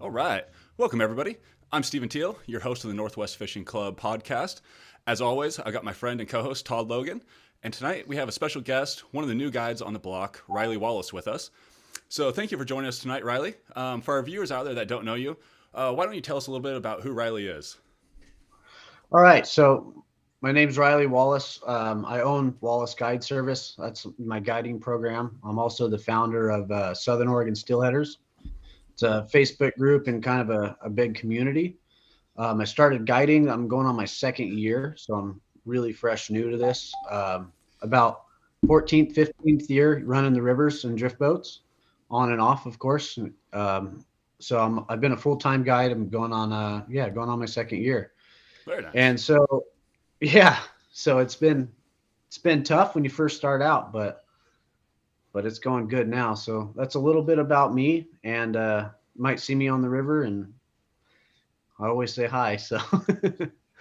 All right. Welcome, everybody. I'm Stephen Teal, your host of the Northwest Fishing Club podcast. As always, I got my friend and co-host, Todd Logan. And tonight we have a special guest, one of the new guides on the block, Riley Wallace, with us. So thank you for joining us tonight, Riley. For our viewers out there that don't know you, why don't you tell us a little bit about who Riley is? All right. So my name's Riley Wallace. I own Wallace Guide Service. That's my guiding program. I'm also the founder of Southern Oregon Steelheaders. It's a Facebook group and kind of a big community. I started guiding. I'm going on my second year, so I'm really fresh new to this. About 14th, 15th year running the rivers and drift boats on and off, of course. I've been a full-time guide. I'm going on my second year. Very nice. And so, so it's been tough when you first start out, but it's going good now. So that's a little bit about me, and might see me on the river, and I always say hi. So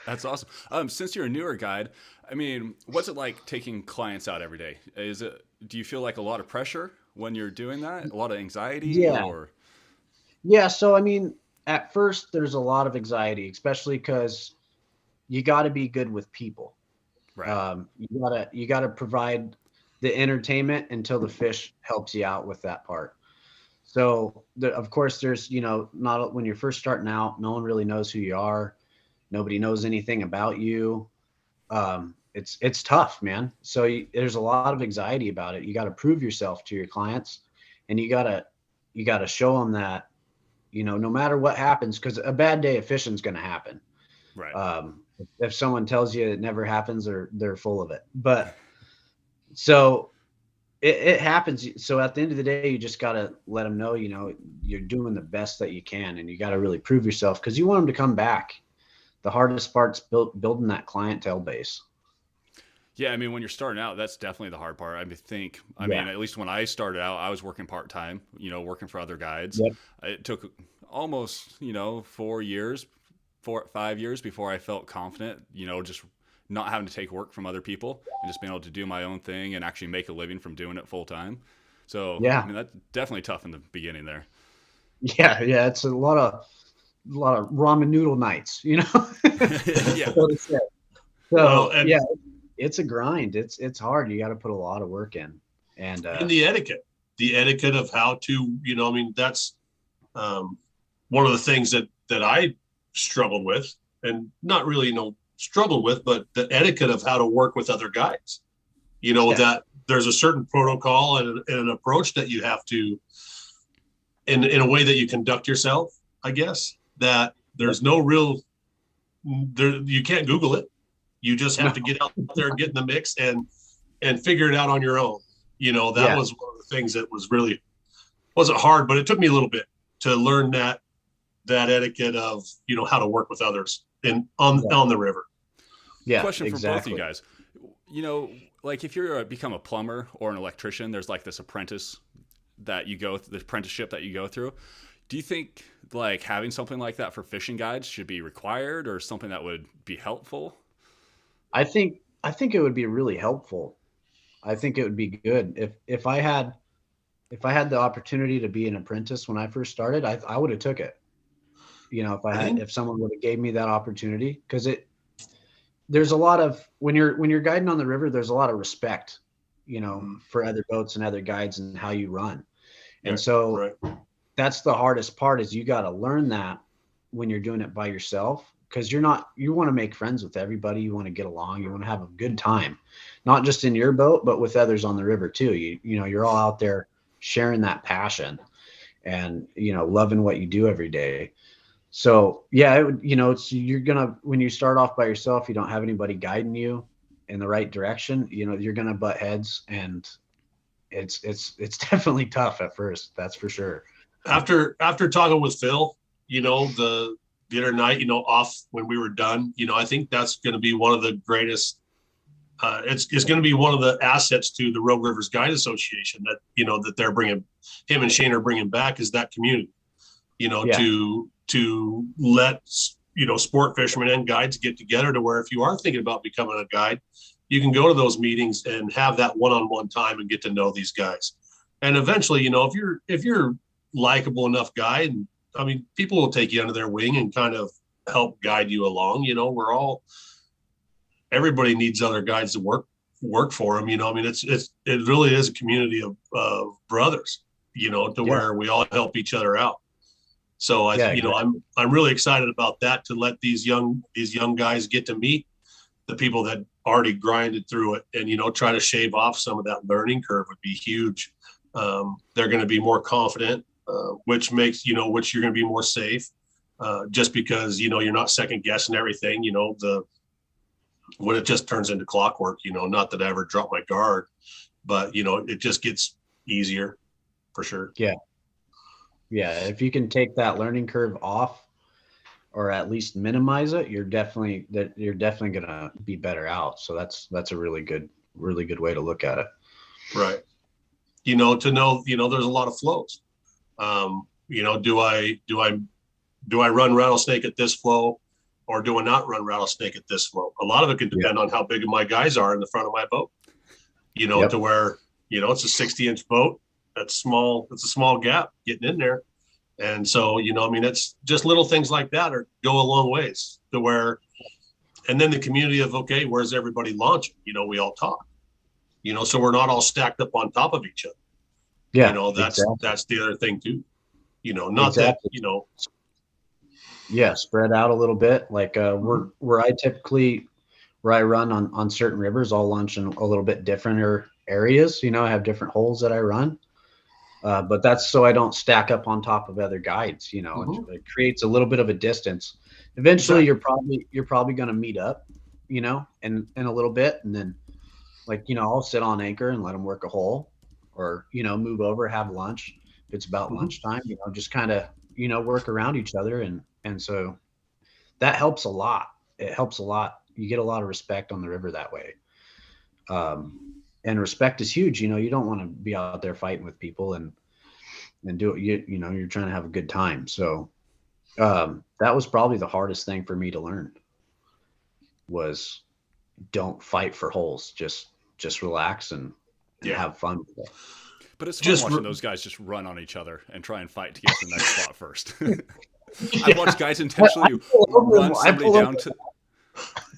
That's awesome. Since you're a newer guide, I mean, what's it like taking clients out every day? Do you feel like a lot of pressure when you're doing that? A lot of anxiety? yeah, yeah. So I mean, at first there's a lot of anxiety, especially because you got to be good with people. Right. You gotta provide the entertainment until the fish helps you out with that part. So of course there's, not when you're first starting out, no one really knows who you are. Nobody knows anything about you. It's tough, man. So there's a lot of anxiety about it. You got to prove yourself to your clients, and you gotta show them that, no matter what happens, because a bad day of fishing is going to happen. Right. If someone tells you it never happens, they're full of it. But so it happens. So at the end of the day, you just got to let them know, you're doing the best that you can, and you got to really prove yourself because you want them to come back. The hardest part's building that clientele base. Yeah, I mean, when you're starting out, that's definitely the hard part. I mean, at least when I started out, I was working part-time, working for other guides. Yep. It took almost, 5 years before I felt confident, just not having to take work from other people and just being able to do my own thing and actually make a living from doing it full time. So, Yeah. I mean, that's definitely tough in the beginning there. Yeah. It's a lot of ramen noodle nights, Yeah. So to say. Well, So and yeah, it's a grind. It's hard. You got to put a lot of work in. And and the etiquette of how to, that's one of the things that I struggled with, and not really, struggled with, but the etiquette of how to work with other guys. That there's a certain protocol and an approach that you have to, in a way that you conduct yourself, I guess, that there's no real, you can't Google it. You just have to get out there and get in the mix and figure it out on your own. That was one of the things that wasn't hard, but it took me a little bit to learn that etiquette of, how to work with others on the river. Yeah, Question for both of exactly. you guys. Like if you're become a plumber or an electrician, there's like this apprentice that you go through, the apprenticeship that you go through. Do you think like having something like that for fishing guides should be required or something that would be helpful? I think it would be really helpful. I think it would be good if I had the opportunity to be an apprentice when I first started. I would have took it. If someone would have gave me that opportunity, because there's a lot of when you're guiding on the river, there's a lot of respect, for other boats and other guides and how you run. And so Right. that's the hardest part is you got to learn that when you're doing it by yourself, because you want to make friends with everybody. You want to get along. You want to have a good time, not just in your boat, but with others on the river too. You're all out there sharing that passion and, loving what you do every day. So yeah, when you start off by yourself, you don't have anybody guiding you in the right direction. You're going to butt heads, and it's definitely tough at first. That's for sure. After talking with Phil, the other night, off when we were done, I think that's going to be one of the greatest. It's going to be one of the assets to the Rogue Rivers Guide Association that that they're bringing. Him and Shane are bringing back is that community. To let sport fishermen and guides get together to where if you are thinking about becoming a guide, you can go to those meetings and have that one-on-one time and get to know these guys. And eventually, if you're likable enough guy and I mean, people will take you under their wing and kind of help guide you along. You know, everybody needs other guides to work for them. You know, I mean, it really is a community of brothers, you know, to where we all help each other out. So I'm really excited about that, to let these young guys get to meet the people that already grinded through it, and, you know, try to shave off some of that learning curve would be huge. They're going to be more confident, which makes, you're going to be more safe, just because, you know, you're not second guessing everything, you know, when it just turns into clockwork, you know, not that I ever dropped my guard, but, you know, it just gets easier for sure. Yeah. If you can take that learning curve off, or at least minimize it, you're definitely going to be better out. So that's a really good way to look at it. Right. You know, there's a lot of flows. You know, do I run rattlesnake at this flow, or do I not run rattlesnake at this flow? A lot of it can depend on how big my guys are in the front of my boat, you know, to where, you know, it's a 60-inch boat. That's small. It's a small gap getting in there. And so, you know, I mean, it's just little things like that go a long ways to where, and then the community of, okay, where's everybody launching? You know, we all talk, you know, so we're not all stacked up on top of each other. Yeah. You know, that's the other thing too, you know, not that, you know. Yeah. Spread out a little bit. Like, where I run on certain rivers, I'll launch in a little bit different areas. You know, I have different holes that I run. But that's so I don't stack up on top of other guides, you know. It creates a little bit of a distance. Eventually, you're probably going to meet up, you know, in a little bit, and then, like, you know, I'll sit on anchor and let them work a hole, or, you know, move over, have lunch if it's about lunchtime, you know, just kind of, you know, work around each other, and so that helps a lot. It helps a lot. You get a lot of respect on the river that way. And respect is huge. You know, you don't want to be out there fighting with people and do it. You know, you're trying to have a good time. So that was probably the hardest thing for me to learn, was don't fight for holes. Just relax and have fun with it. But it's fun watching those guys just run on each other and try and fight to get to the next spot first. I've watched guys intentionally run somebody down to.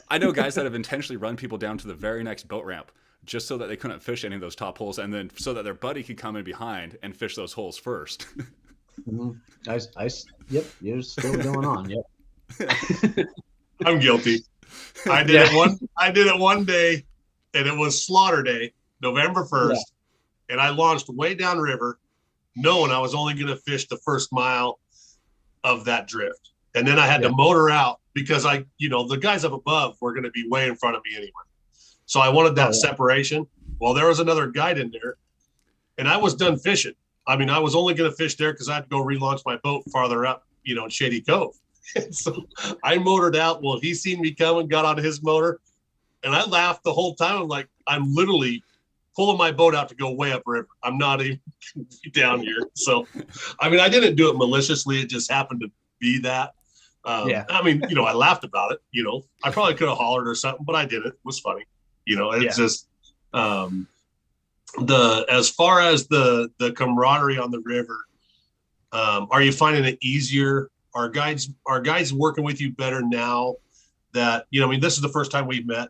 I know guys that have intentionally run people down to the very next boat ramp, just so that they couldn't fish any of those top holes, and then so that their buddy could come in behind and fish those holes first. Yep, you're still going on. Yep. I'm guilty. I did it one day, and it was slaughter day, November 1st, and I launched way downriver, knowing I was only going to fish the first mile of that drift. And then I had to motor out because the guys up above were going to be way in front of me anyway. So I wanted that separation. Well, there was another guide in there, and I was done fishing. I mean, I was only going to fish there because I had to go relaunch my boat farther up, you know, in Shady Cove. And so I motored out. Well, he seen me coming, got on his motor, and I laughed the whole time. I'm like, I'm literally pulling my boat out to go way upriver. I'm not even down here. So, I mean, I didn't do it maliciously. It just happened to be that. I mean, you know, I laughed about it. You know, I probably could have hollered or something, but I didn't. It was funny. You know, it's just as far as the camaraderie on the river, are you finding it easier? Are guides working with you better now that, you know, I mean, this is the first time we've met.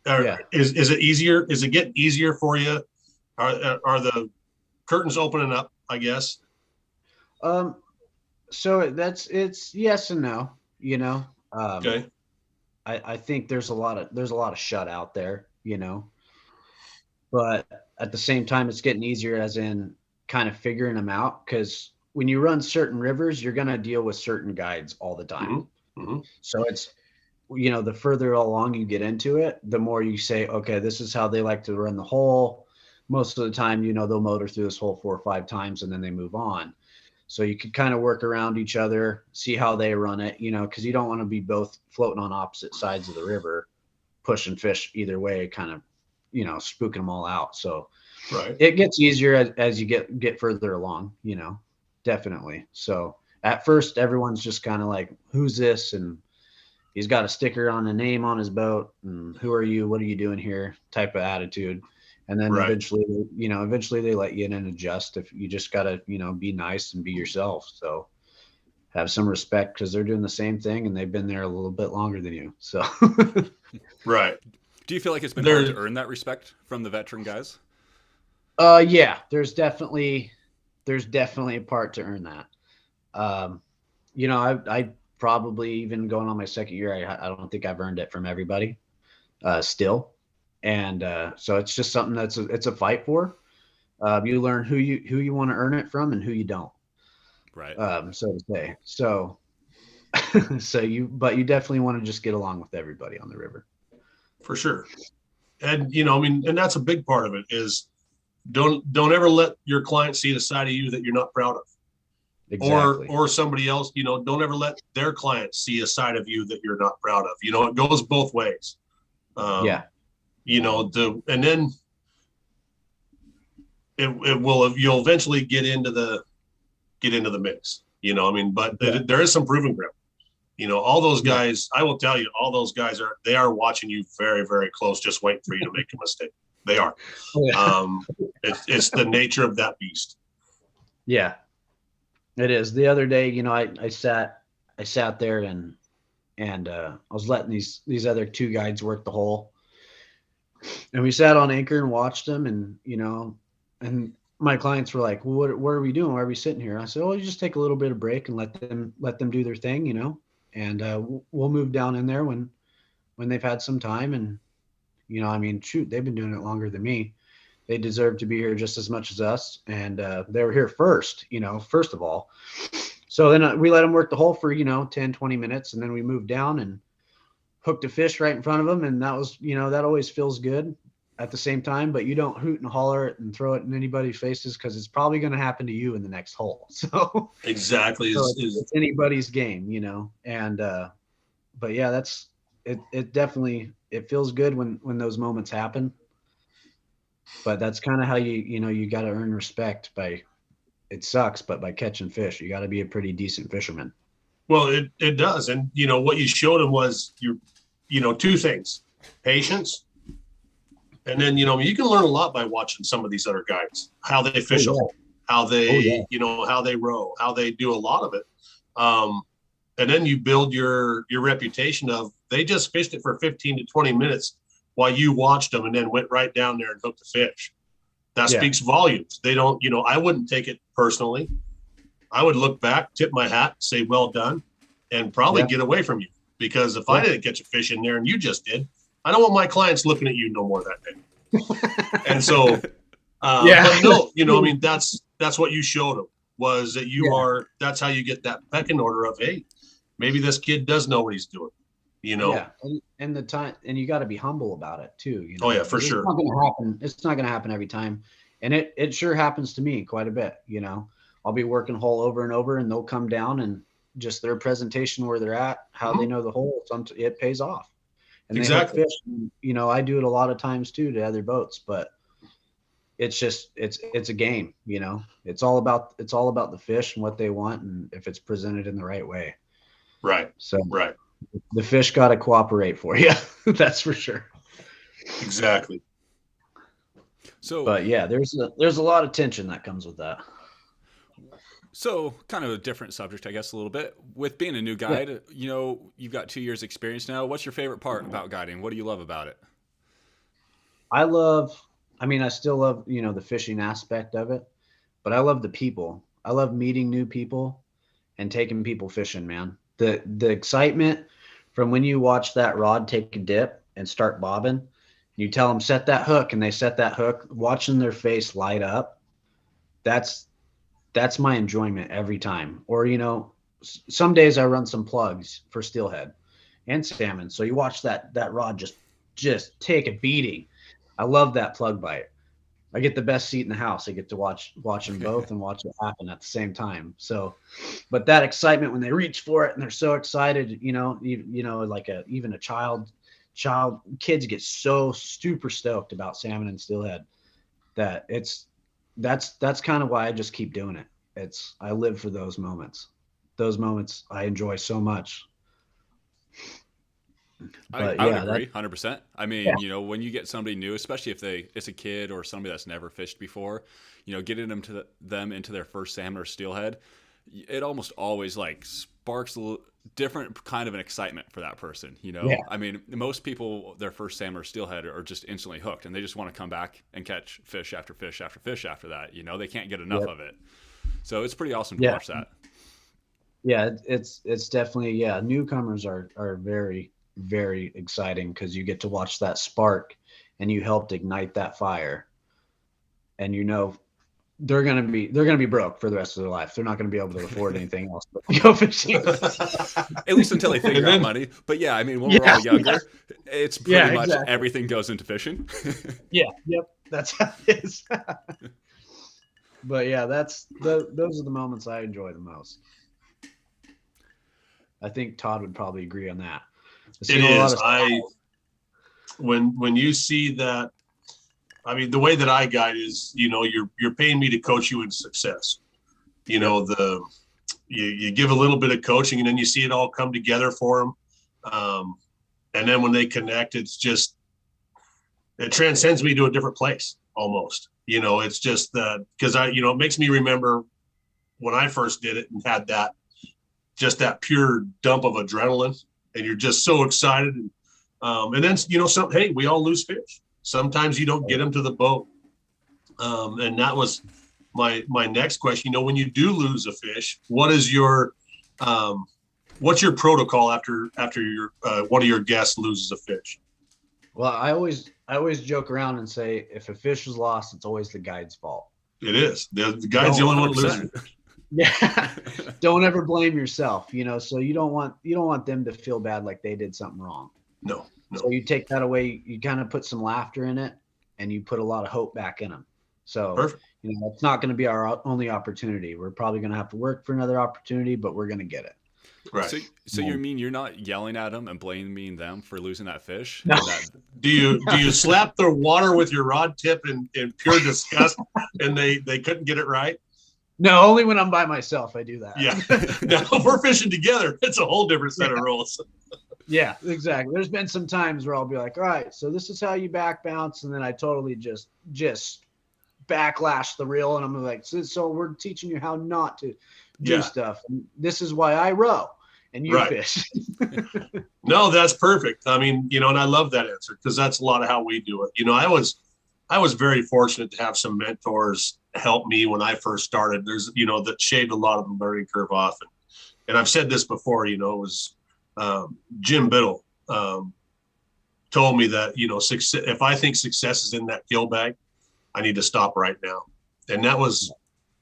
Is it easier? Is it getting easier for you? Are the curtains opening up, I guess? So it's yes and no, you know. Okay. I think there's a lot of shut out there, you know, but at the same time, it's getting easier as in kind of figuring them out. Cause when you run certain rivers, you're going to deal with certain guides all the time. So it's, you know, the further along you get into it, the more you say, okay, this is how they like to run the hole. Most of the time, you know, they'll motor through this hole 4 or 5 times and then they move on. So you could kind of work around each other, see how they run it, you know, because you don't want to be both floating on opposite sides of the river, pushing fish either way, kind of, you know, spooking them all out. So it gets easier as you get further along, you know, definitely. So at first, everyone's just kind of like, who's this? And he's got a sticker on a name on his boat. And who are you? What are you doing here? Type of attitude. And then Right. eventually they let you in and adjust. If you just got to, be nice and be yourself. So have some respect because they're doing the same thing and they've been there a little bit longer than you. So, Right. Do you feel like it's been hard There, to earn that respect from the veteran guys? yeah, there's definitely a part to earn that. Um, I probably even going on my second year, I don't think I've earned it from everybody, still. And, so it's just something it's a fight for. You learn who you want to earn it from and who you don't, Right. so to say. So, but you definitely want to just get along with everybody on the river. for sure. And, and that's a big part of it is don't ever let your client see the side of you that you're not proud of. Exactly. Or somebody else, don't ever let their clients see a side of you that you're not proud of. It goes both ways. Yeah. And then you'll eventually get into the mix, but Yeah. there is some proving ground. All those guys, I will tell you, all those guys are watching you very, very close, just waiting for you to make a mistake. They are. Oh, yeah. It's the nature of that beast. Yeah, it is. The other day, I sat there and I was letting these other two guides work the hole, and we sat on anchor and watched them, and my clients were like, "Well, what are we doing? Why are we sitting here?" I said, "Oh, you just take a little bit of break and let them do their thing, and we'll move down in there when they've had some time." And shoot, they've been doing it longer than me. They deserve to be here just as much as us, and they were here first of all. So then we let them work the hole for 10, 20 minutes, and then we moved down and hooked a fish right in front of them, and that was that always feels good at the same time. But you don't hoot and holler it and throw it in anybody's faces because it's probably going to happen to you in the next hole. So Exactly. it's anybody's game, and but yeah, that's it. It definitely it feels good when those moments happen. But that's kind of how you got to earn respect by. It sucks, but by catching fish, you got to be a pretty decent fisherman. Well, it does. And, what you showed them was two things, patience. And then, you can learn a lot by watching some of these other guys, how they fish a hole, how they, how they row, how they do a lot of it. And then you build your reputation of they just fished it for 15 to 20 minutes while you watched them and then went right down there and hooked the fish. That speaks volumes. They don't, I wouldn't take it personally. I would look back, tip my hat, say, well done, and probably get away from you. Because if I didn't catch a fish in there and you just did, I don't want my clients looking at you no more that day. And so, but no, that's what you showed them was that that's how you get that pecking order of, hey, maybe this kid does know what he's doing, Yeah. And the time, and you got to be humble about it too. Oh yeah, for sure. It's not going to happen. It's not going to happen every time. And it sure happens to me quite a bit. I'll be working hole over and over and they'll come down and just their presentation where they're at, how they know the hole, it pays off. And they hook fish. I do it a lot of times too to other boats, but it's just, it's a game, it's all about the fish and what they want. And if it's presented in the right way. Right. So, right. The fish got to cooperate for you. That's for sure. Exactly. So, but yeah, there's a lot of tension that comes with that. So, kind of a different subject, I guess, a little bit. With being a new guide, you've got 2 years experience now. What's your favorite part about guiding? What do you love about it? I still love, the fishing aspect of it, but I love the people. I love meeting new people and taking people fishing, man. The excitement from when you watch that rod take a dip and start bobbing, you tell them set that hook and they set that hook, watching their face light up. That's my enjoyment every time. Or, some days I run some plugs for steelhead and salmon. So you watch that rod just take a beating. I love that plug bite. I get the best seat in the house. I get to watch them both and watch it happen at the same time. So, but that excitement when they reach for it and they're so excited, like even a kids get so super stoked about salmon and steelhead that that's kind of why I just keep doing it. I live for those moments. Those moments I enjoy so much. But I would yeah, agree 100%. I yeah, mean, when you get somebody new, especially if it's a kid or somebody that's never fished before, getting them into their first salmon or steelhead, it almost always like sparks a different kind of an excitement for that person. yeah, I mean, most people, their first salmon or steelhead are just instantly hooked and they just want to come back and catch fish after fish after fish after that. They can't get enough yep, of it. So it's pretty awesome to yeah, watch that. yeah. It's definitely, yeah. Newcomers are very, very exciting because you get to watch that spark, and you helped ignite that fire, and they're gonna be broke for the rest of their life. They're not gonna be able to afford anything else but to go fishing. At least until they figure And out then, money. But yeah, I mean, when we're Yeah, all younger, it's yeah, pretty much exactly. everything goes into fishing. Yeah, yep. That's how it is. But yeah, those are the moments I enjoy the most. I think Todd would probably agree on that. I've it seen a lot is. of When you see that, I mean, the way that I guide is, you're paying me to coach you into success. You Yep. know, you give a little bit of coaching and then you see it all come together for them. And then when they connect, it transcends me to a different place almost. It's just that because it makes me remember when I first did it and had that pure dump of adrenaline, and you're just so excited. And then, hey, we all lose fish. Sometimes you don't get them to the boat. And that was my next question. When you do lose a fish, what's your protocol after your one of your guests loses a fish? Well, I always joke around and say if a fish is lost, it's always the guide's fault. It is. The guide's the only one losing. Yeah. Don't ever blame yourself, so you don't want them to feel bad like they did something wrong. No. So you take that away, you kind of put some laughter in it, and you put a lot of hope back in them. So Perfect. it's not going to be our only opportunity. We're probably going to have to work for another opportunity, but we're going to get it. Right. So you mean you're not yelling at them and blaming them for losing that fish? No. Do you slap their water with your rod tip in pure disgust and they couldn't get it right? No, only when I'm by myself I do that. Yeah. Now if we're fishing together, it's a whole different set of rules. Yeah, exactly. There's been some times where I'll be like, all right, so this is how you back bounce. And then I totally just backlash the reel. And I'm like, so we're teaching you how not to do stuff. And this is why I row and you fish. No, that's perfect. I mean, and I love that answer because that's a lot of how we do it. I was very fortunate to have some mentors help me when I first started. There's, that shaved a lot of the learning curve off. And I've said this before, it was Jim Biddle told me that, success, if I think success is in that gill bag, I need to stop right now. And that was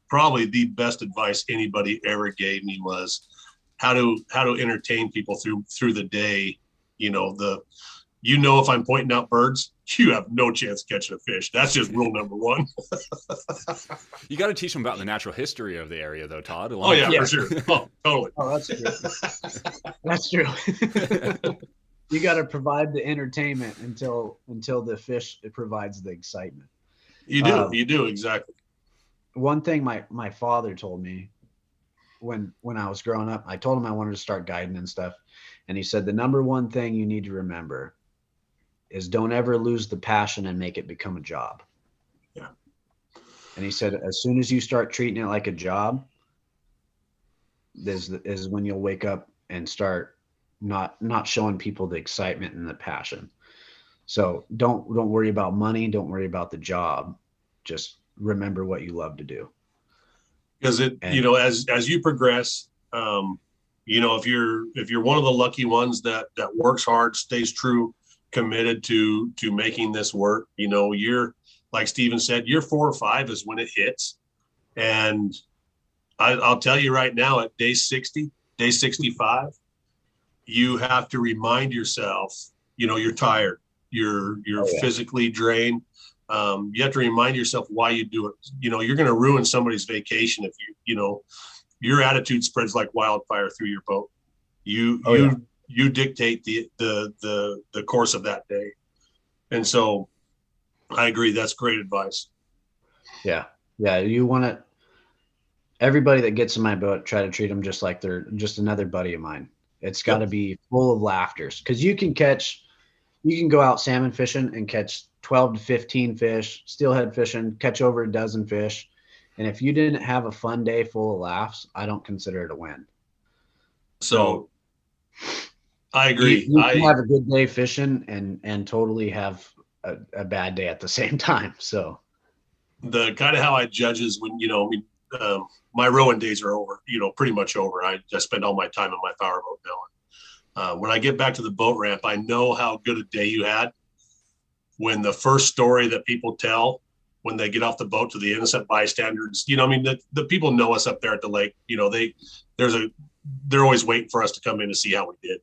probably the best advice anybody ever gave me was how to entertain people through the day. If I'm pointing out birds, you have no chance catching a fish. That's just rule number one. You got to teach them about the natural history of the area, though, Todd. Oh yeah, for sure. Oh, totally. Oh, that's true. That's true. You got to provide the entertainment until the fish provides the excitement. You do exactly. One thing my father told me when I was growing up, I told him I wanted to start guiding and stuff, and he said the number one thing you need to remember is don't ever lose the passion and make it become a job. Yeah. And he said as soon as you start treating it like a job, is when you'll wake up and start not showing people the excitement and the passion. So don't worry about money. Don't worry about the job. Just remember what you love to do. Because as you progress, if you're one of the lucky ones that works hard, stays true, committed to making this work, you're like Steven said, year 4 or 5 is when it hits. And I'll tell you right now, at day 60, day 65, you have to remind yourself, you're tired, you're physically drained. You have to remind yourself why you do it. You're going to ruin somebody's vacation if your attitude spreads like wildfire through your boat. You dictate the course of that day. And so I agree. That's great advice. Yeah. Yeah. You want everybody that gets in my boat, try to treat them just like they're just another buddy of mine. It's got to be full of laughters, because you can go out salmon fishing and catch 12 to 15 fish, steelhead fishing, catch over a dozen fish. And if you didn't have a fun day full of laughs, I don't consider it a win. So I agree. You can have a good day fishing and totally have a bad day at the same time. So the kind of how I judge is when, my rowing days are over, pretty much over. I spend all my time on my powerboat now. When I get back to the boat ramp, I know how good a day you had when the first story that people tell when they get off the boat to the innocent bystanders, the people know us up there at the lake, they're always waiting for us to come in to see how we did.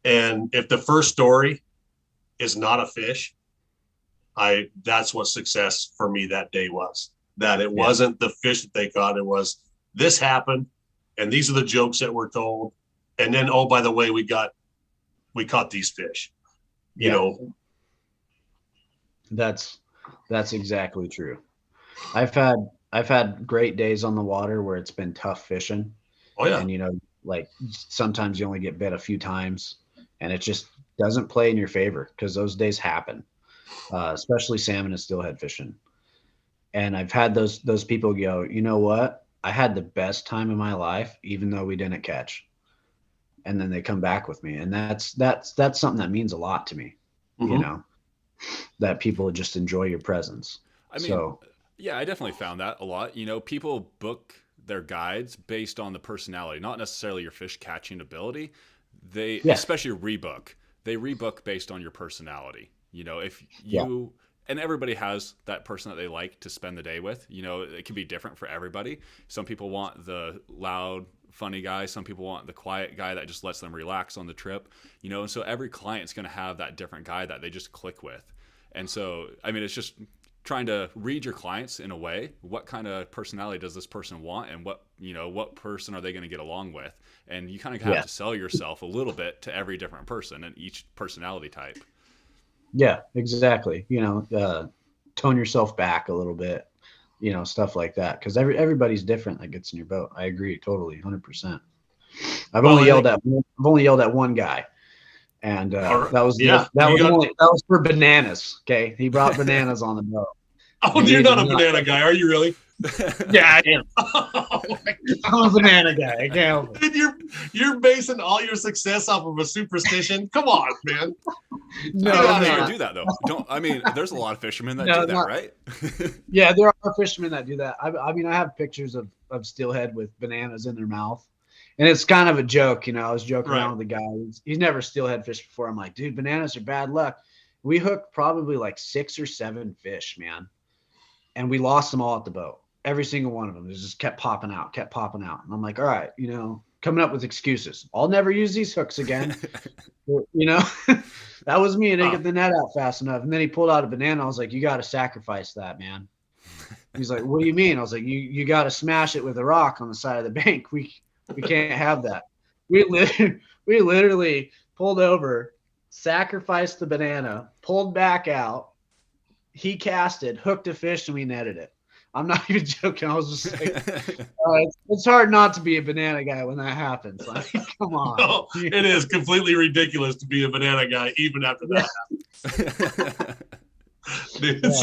And if the first story is not a fish, that's what success for me that day was. That it wasn't the fish that they caught. It was, this happened, and these are the jokes that were told. And then, oh, by the way, we caught these fish. That's exactly true. I've had great days on the water where it's been tough fishing. Oh yeah. And like sometimes you only get bit a few times, and it just doesn't play in your favor, because those days happen, especially salmon and steelhead fishing. And I've had those people go, you know what? I had the best time of my life, even though we didn't catch. And then they come back with me, and that's something that means a lot to me. Mm-hmm. That people just enjoy your presence. I mean, yeah, I definitely found that a lot. People book their guides based on the personality, not necessarily your fish catching ability. Especially they rebook based on your personality. If you, and everybody has that person that they like to spend the day with, it can be different for everybody. Some people want the loud, funny guy. Some people want the quiet guy that just lets them relax on the trip, and so every client's going to have that different guy that they just click with. And so, it's just trying to read your clients in a way. What kind of personality does this person want, and what person are they going to get along with? And you kind of have to sell yourself a little bit to every different person and each personality type. Yeah, exactly. Tone yourself back a little bit, stuff like that. Because everybody's different that gets in your boat. I agree totally, 100%. I've only yelled at one guy, and that was for bananas. Okay, he brought bananas on the boat. Oh, you're not a banana guy, are you really? Yeah, I am. I'm a banana guy. I can't help it. Dude, you're basing all your success off of a superstition. Come on, man. No, I don't even do that though. There's a lot of fishermen that do that, right? Yeah, there are fishermen that do that. I have pictures of steelhead with bananas in their mouth, and it's kind of a joke. I was joking around with the guy. He's never steelhead fished before. I'm like, dude, bananas are bad luck. We hooked probably like 6 or 7 fish, man, and we lost them all at the boat. Every single one of them. It just kept popping out. And I'm like, all right, coming up with excuses. I'll never use these hooks again. That was me. I didn't get the net out fast enough. And then he pulled out a banana. I was like, you got to sacrifice that, man. He's like, what do you mean? I was like, you got to smash it with a rock on the side of the bank. We can't have that. We literally pulled over, sacrificed the banana, pulled back out. He casted, hooked a fish, and we netted it. I'm not even joking. I was just like, it's hard not to be a banana guy when that happens. Like, come on. No, it is completely ridiculous to be a banana guy even after that happens.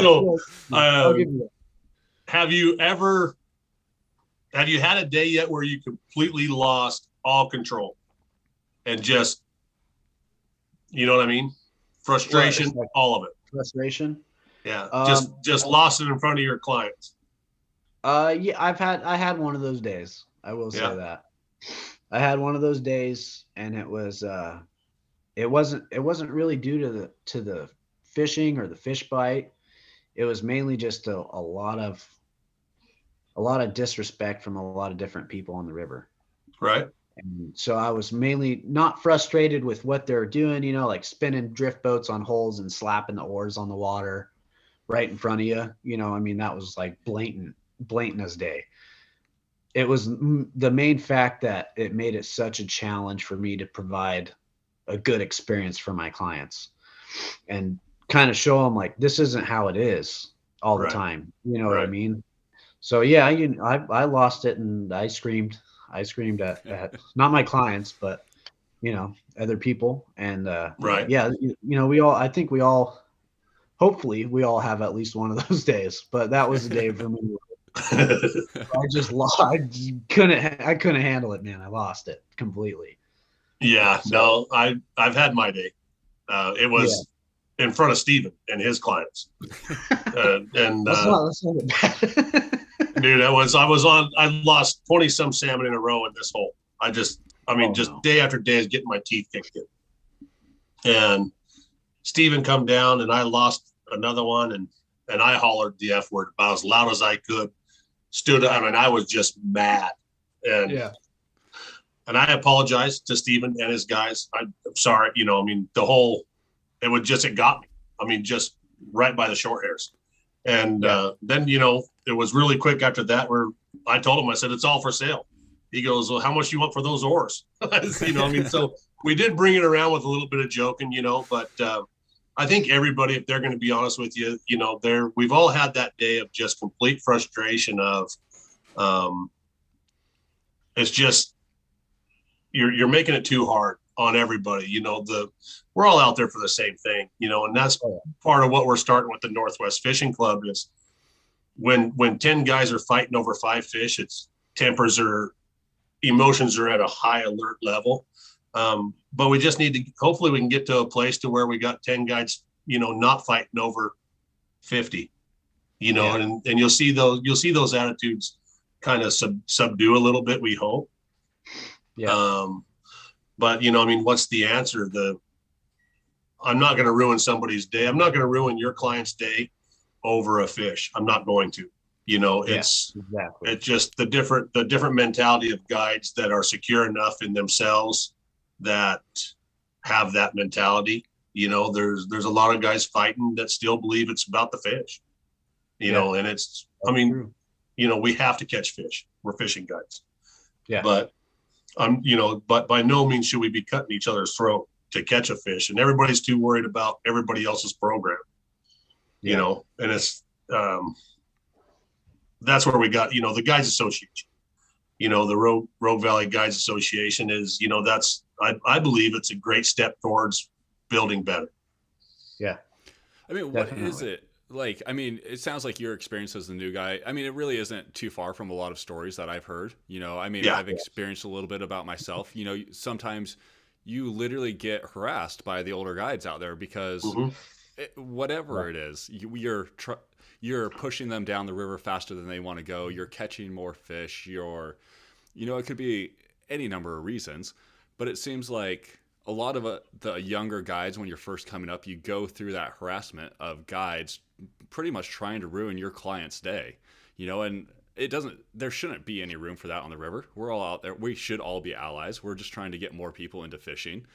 Have you had a day yet where you completely lost all control and just, you know what I mean? Frustration, all of it. Frustration. Yeah. Just lost it in front of your clients. Yeah, I had one of those days. I will say that. I had one of those days, and it wasn't really due to the fishing or the fish bite. It was mainly just a lot of disrespect from a lot of different people on the river. Right. And so I was mainly not frustrated with what they're doing, like spinning drift boats on holes and slapping the oars on the water right in front of you. That was like blatant as day. It was the main fact that it made it such a challenge for me to provide a good experience for my clients and kind of show them like, this isn't how it is all the time. You know what I mean? So yeah, I lost it, and I screamed at not my clients, but other people. And Right. yeah, I think hopefully we all have at least one of those days. But that was the day for me. I just lost. I couldn't handle it, man. I lost it completely. Yeah, So, no, I've had my day. It yeah, was in front of Steven and his clients. And that's not bad. dude, I lost 20 some salmon in a row in this hole. Just No. day after day is getting my teeth kicked in. And Steven come down and I lost another one and I hollered the F word about as loud as I could. I was just mad. And Yeah. and I apologize to Steven and his guys. I'm sorry, it got me. Just right by the short hairs. And then, it was really quick after that where I told him, I said, it's all for sale. He goes, well, how much you want for those oars? So we did bring it around with a little bit of joking, but I think everybody, if they're going to be honest with you, we've all had that day of just complete frustration of, it's just, you're making it too hard on everybody. We're all out there for the same thing, and that's part of what we're starting with the Northwest Fishing Club is when 10 guys are fighting over 5 fish, emotions are at a high alert level. But we just need to, hopefully we can get to a place to where we got 10 guys, not fighting over 50, and you'll see those attitudes kind of subdue a little bit, we hope. Yeah. But what's the answer? I'm not going to ruin somebody's day. I'm not going to ruin your client's day over a fish. I'm not going to, it's just the different mentality of guides that are secure enough in themselves that have that mentality. There's a lot of guys fighting that still believe it's about the fish, and it's, we have to catch fish. We're fishing guides. Yeah. But but by no means should we be cutting each other's throat to catch a fish. And everybody's too worried about everybody else's program, and it's, that's where we got, the Guides Association, the Rogue Valley Guides Association is, that's, I believe it's a great step towards building better. Yeah. What Definitely. Is it? Like, it sounds like your experience as the new guy. It really isn't too far from a lot of stories that I've heard. I've experienced a little bit about myself. Sometimes you literally get harassed by the older guides out there because whatever it is, you're pushing them down the river faster than they want to go. You're catching more fish. It could be any number of reasons, but it seems like a lot of the younger guides, when you're first coming up, you go through that harassment of guides pretty much trying to ruin your client's day, and there shouldn't be any room for that on the river. We're all out there. We should all be allies. We're just trying to get more people into fishing,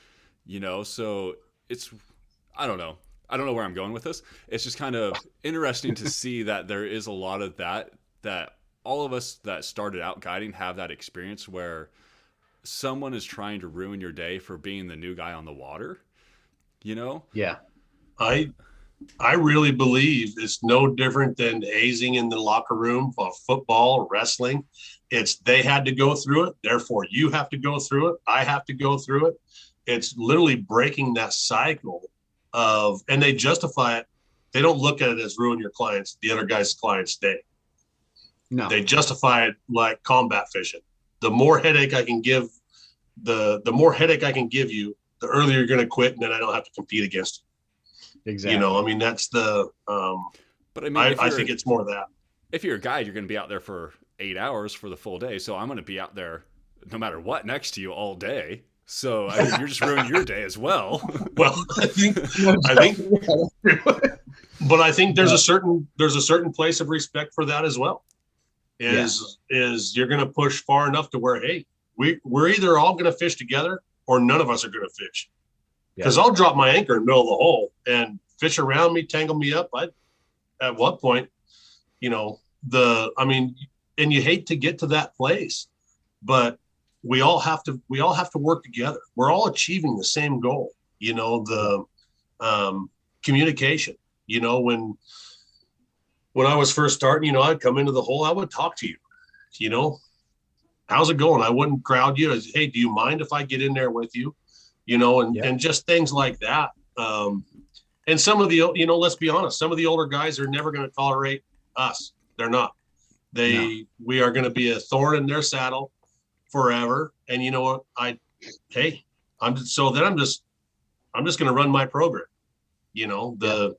so it's, I don't know where I'm going with this. It's just kind of interesting to see that there is a lot of that all of us that started out guiding have that experience where someone is trying to ruin your day for being the new guy on the water, Yeah. I really believe it's no different than hazing in the locker room of football or wrestling. It's they had to go through it. Therefore, you have to go through it. I have to go through it. It's literally breaking that cycle and they justify it. They don't look at it as ruin the other guy's client's day. No. They justify it like combat fishing. The more headache I can give, the more headache I can give you, the earlier you're going to quit, and then I don't have to compete against you. Exactly. That's the. But I think it's more that. If you're a guide, you're going to be out there for 8 hours for the full day. So I'm going to be out there no matter what next to you all day. So you're just ruining your day as well. Well, I think, but I think there's a certain place of respect for that as well. Is you're going to push far enough to where, hey, we're either all going to fish together or none of us are going to fish. Because I'll drop my anchor in the middle of the hole and fish around me, tangle me up. At what point, and you hate to get to that place, but we all have to work together. We're all achieving the same goal. The communication. When I was first starting, I'd come into the hole, I would talk to you, how's it going? I wouldn't crowd you as, hey, do you mind if I get in there with you? and just things like that. And some of the, let's be honest, some of the older guys are never going to tolerate us. They're not. We are going to be a thorn in their saddle forever. And you know what? I'm just going to run my program. We're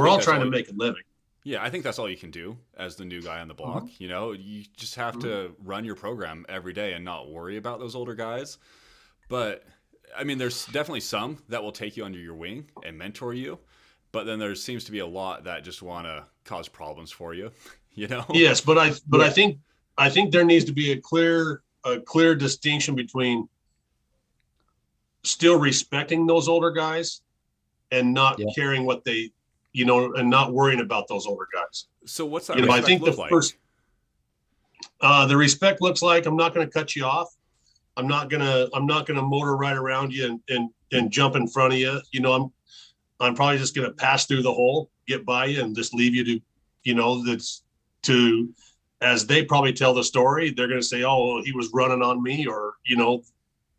all trying to make a living. Yeah, I think that's all you can do as the new guy on the block. You just have to run your program every day and not worry about those older guys. But I mean, there's definitely some that will take you under your wing and mentor you. But then there seems to be a lot that just want to cause problems for you. Yes, but I think there needs to be a clear distinction between still respecting those older guys and not caring what they, and not worrying about those older guys. So what's that respect I think look the like? first, the respect looks like, I'm not going to cut you off. I'm not gonna motor right around you and jump in front of you. I'm probably just gonna pass through the hole, get by you, and just leave you to, as they probably tell the story, they're gonna say, oh, he was running on me, or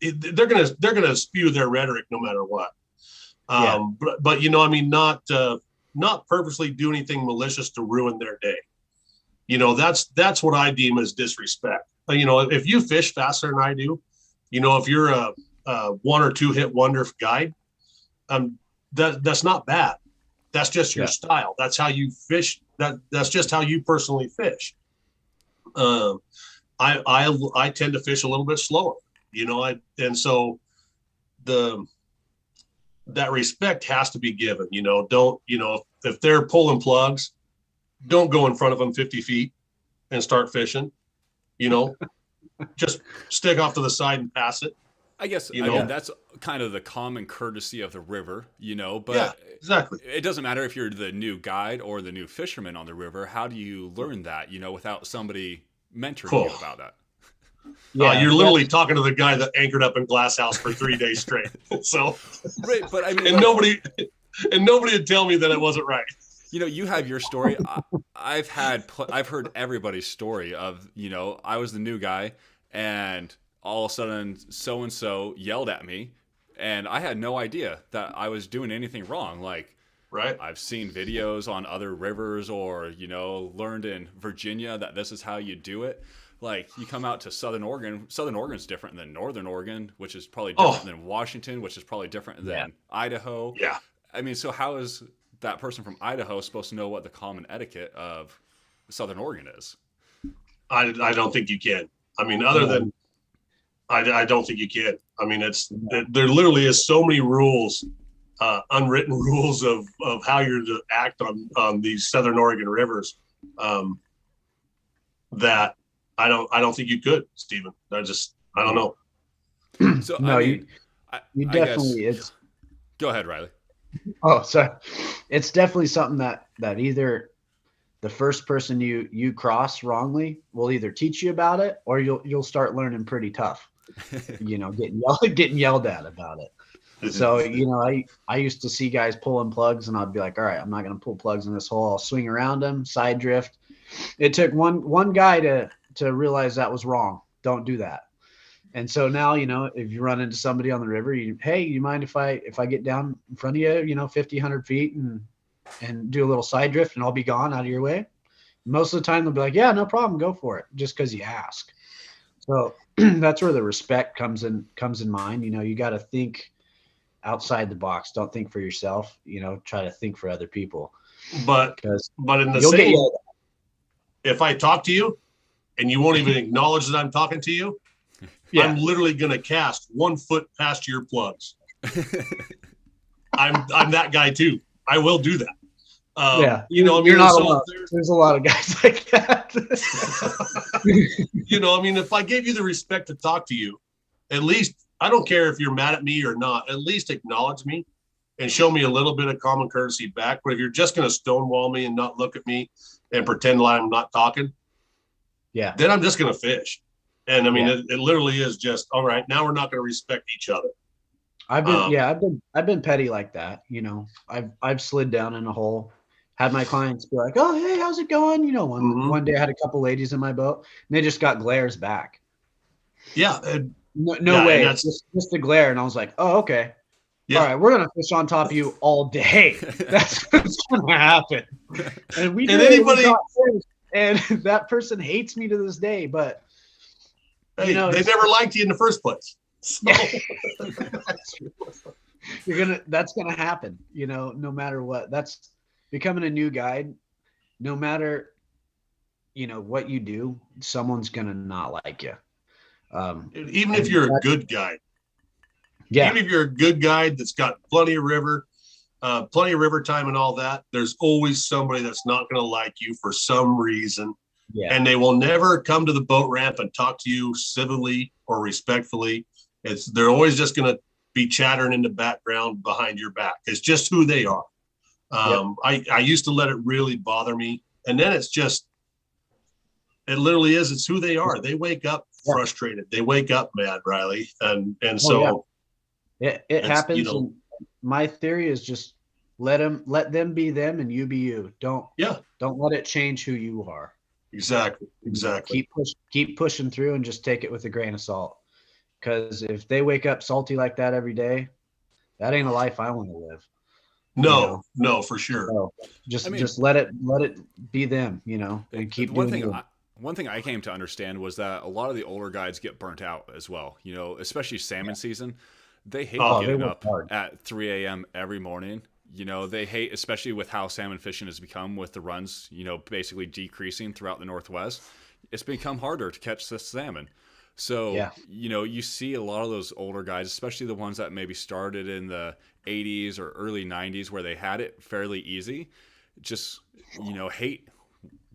they're gonna spew their rhetoric no matter what. But not purposely do anything malicious to ruin their day. That's what I deem as disrespect. If you fish faster than I do, if you're a 1 or 2 hit wonder guide, that's not bad. That's just your style. That's how you fish. That's just how you personally fish. I tend to fish a little bit slower, and so that respect has to be given. Don't if they're pulling plugs, don't go in front of them 50 feet and start fishing. Just stick off to the side and pass it. I guess I mean, that's kind of the common courtesy of the river, but exactly. It doesn't matter if you're the new guide or the new fisherman on the river. How do you learn that, without somebody mentoring you about that? You're literally talking to the guy that anchored up in Glass House for 3 days straight. So, right, but I mean, and nobody would tell me that it wasn't right. You have your story. I've heard everybody's story of, I was the new guy and all of a sudden so-and-so yelled at me and I had no idea that I was doing anything wrong. Like, right. I've seen videos on other rivers or, learned in Virginia that this is how you do it. Like, you come out to Southern Oregon. Southern Oregon's different than Northern Oregon, which is probably different than Washington, which is probably different than Idaho. Yeah. I mean, so how is that person from Idaho supposed to know what the common etiquette of Southern Oregon is? I don't think you can. I mean, other than I don't think you can. I mean, there literally is so many rules, unwritten rules of how you're to act on these Southern Oregon rivers, that I don't think you could, Stephen. I don't know. So no, I mean, you definitely. It's go ahead, Riley. Oh, sorry. It's definitely something that either the first person you cross wrongly will either teach you about it, or you'll start learning pretty tough. Getting yelled at about it. So I used to see guys pulling plugs, and I'd be like, all right, I'm not going to pull plugs in this hole. I'll swing around them, side drift. It took one guy to realize that was wrong. Don't do that. And so now, if you run into somebody on the river, you mind if I get down in front of you, 50, 100 feet and do a little side drift and I'll be gone out of your way. Most of the time they'll be like, yeah, no problem. Go for it. Just because you ask. So that's where the respect comes in mind. You got to think outside the box. Don't think for yourself, try to think for other people. But in the same, if I talk to you and you won't even acknowledge that I'm talking to you, I'm literally going to cast 1 foot past your plugs. I'm that guy too. I will do that. You're not alone. There's a lot of guys like that. If I gave you the respect to talk to you, at least, I don't care if you're mad at me or not, at least acknowledge me and show me a little bit of common courtesy back. But if you're just going to stonewall me and not look at me and pretend like I'm not talking, then I'm just going to fish. And I mean, it literally is just, all right, now we're not going to respect each other. I've been petty like that. I've slid down in a hole, had my clients be like, oh, hey, how's it going? One day I had a couple ladies in my boat and they just got glares back. Yeah. no Yeah, and way. that's Just a glare. And I was like, oh, okay. yeah. All right, we're gonna fish on top of you all day. That's what's gonna happen. And we And did. We anybody, got fish, and that person hates me to this day. But hey, they it's never liked you in the first place. So that's gonna happen. No matter what. That's becoming a new guide. No matter what you do, someone's gonna not like you. even if you're a good guide, Yeah. even if you're a good guide that's got plenty of river time and all that, there's always somebody that's not going to like you for some reason. Yeah. And they will never come to the boat ramp and talk to you civilly or respectfully. They're always just going to be chattering in the background behind your back. It's just who they are. I used to let it really bother me. And then it literally is. It's who they are. They wake up frustrated. They wake up mad, Riley. And so it happens. And my theory is just let them be them and you be you. Don't let it change who you are. Exactly. Keep pushing through and just take it with a grain of salt. Because if they wake up salty like that every day, that ain't a life I want to live. No, for sure. So just let it be them, and keep one doing thing. it. One thing I came to understand was that a lot of the older guides get burnt out as well. Especially salmon season, they hate getting up at 3 a.m. every morning. They hate, especially with how salmon fishing has become with the runs, basically decreasing throughout the Northwest. It's become harder to catch the salmon. So, you see a lot of those older guys, especially the ones that maybe started in the 80s or early 90s where they had it fairly easy, just, hate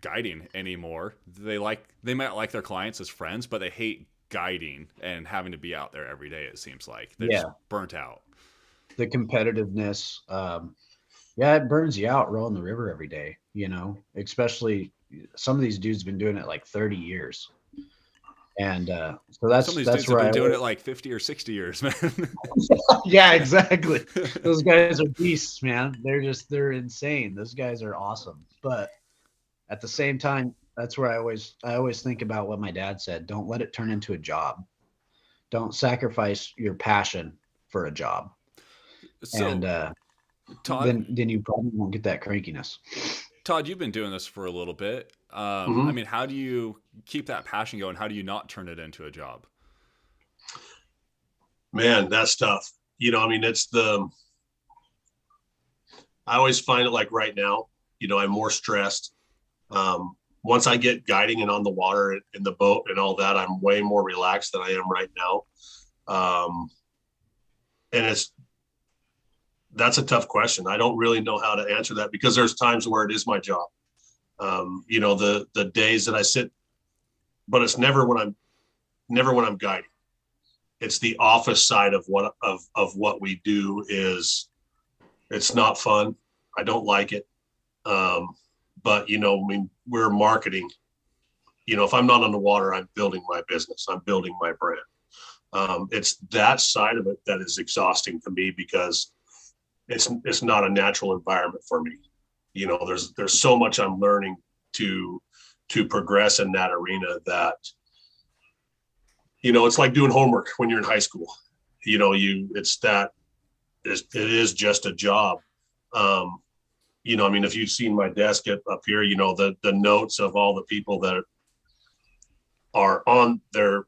guiding anymore. They might like their clients as friends, but they hate guiding and having to be out there every day. It seems like they're just burnt out. The competitiveness, it burns you out rowing the river every day. Especially some of these dudes have been doing it like 30 years. And so that's some of these that's dudes where have been doing it like 50 or 60 years, man. Yeah, exactly. Those guys are beasts, man. They're insane. Those guys are awesome. But at the same time, that's where I always think about what my dad said. Don't let it turn into a job. Don't sacrifice your passion for a job. So, and Todd, then you probably won't get that crankiness. Todd, you've been doing this for a little bit. I mean, how do you keep that passion going? How do you not turn it into a job? Man, that's tough. I always find it like right now, I'm more stressed. Once I get guiding and on the water in the boat and all that, I'm way more relaxed than I am right now. And that's a tough question. I don't really know how to answer that because there's times where it is my job. The days that I sit, but it's never when I'm guiding. It's the office side of what we do it's not fun. I don't like it. But we're marketing. If I'm not on the water, I'm building my business. I'm building my brand. It's that side of it that is exhausting to me because it's not a natural environment for me. There's so much I'm learning to progress in that arena that, it's like doing homework when you're in high school. It is just a job. If you've seen my desk up here, the notes of all the people that are on they're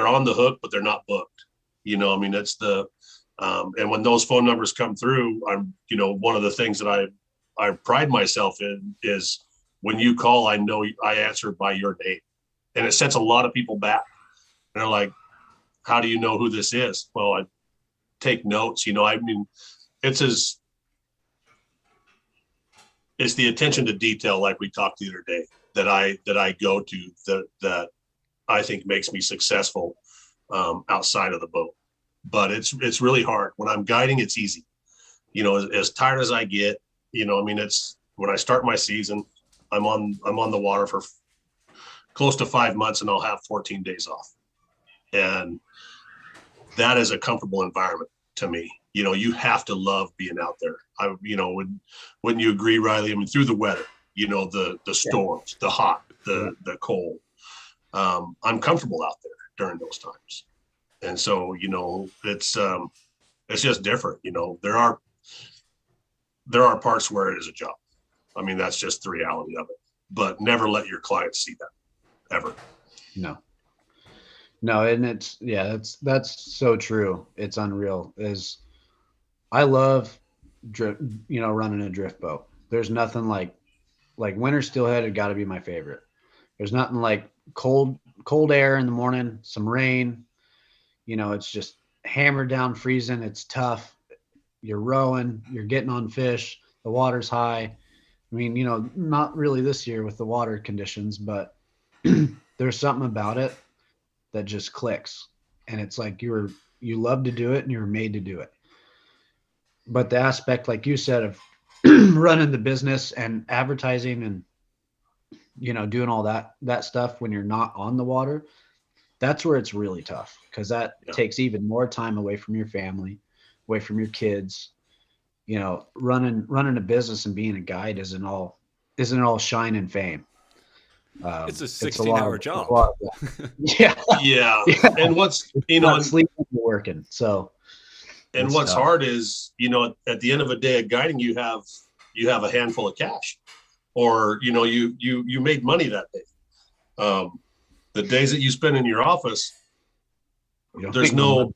on the hook, but they're not booked. It's and when those phone numbers come through, I'm, one of the things that I pride myself in is when you call, I know I answer by your name, and it sets a lot of people back. And they're like, how do you know who this is? Well, I take notes, it's the attention to detail, like we talked the other day, that I go to that I think makes me successful outside of the boat. But it's really hard. When I'm guiding, it's easy. As tired as I get, it's when I start my season, I'm on the water for close to 5 months and I'll have 14 days off. And that is a comfortable environment to me. You have to love being out there. Wouldn't you agree, Riley? Through the weather, the storms, the hot, the cold. I'm comfortable out there during those times. And so, it's just different. There are parts where it is a job. I mean, that's just the reality of it. But never let your clients see that ever. No. And that's so true. It's unreal. I love running a drift boat. There's nothing like winter steelhead had got to be my favorite. There's nothing like cold air in the morning, some rain. It's just hammered down, freezing. It's tough. You're rowing, you're getting on fish. The water's high. I mean, not really this year with the water conditions, but there's something about it that just clicks. And it's like you love to do it and you're made to do it. But the aspect, like you said, of running the business and advertising and, doing all that stuff when you're not on the water, that's where it's really tough, because that takes even more time away from your family, away from your kids. Running a business and being a guide isn't all shine and fame. It's a 16-hour job. Yeah. And what's not sleeping and working. So, and what's hard is, at the end of a day of guiding, you have a handful of cash, or you made money that day. The days that you spend in your office, there's no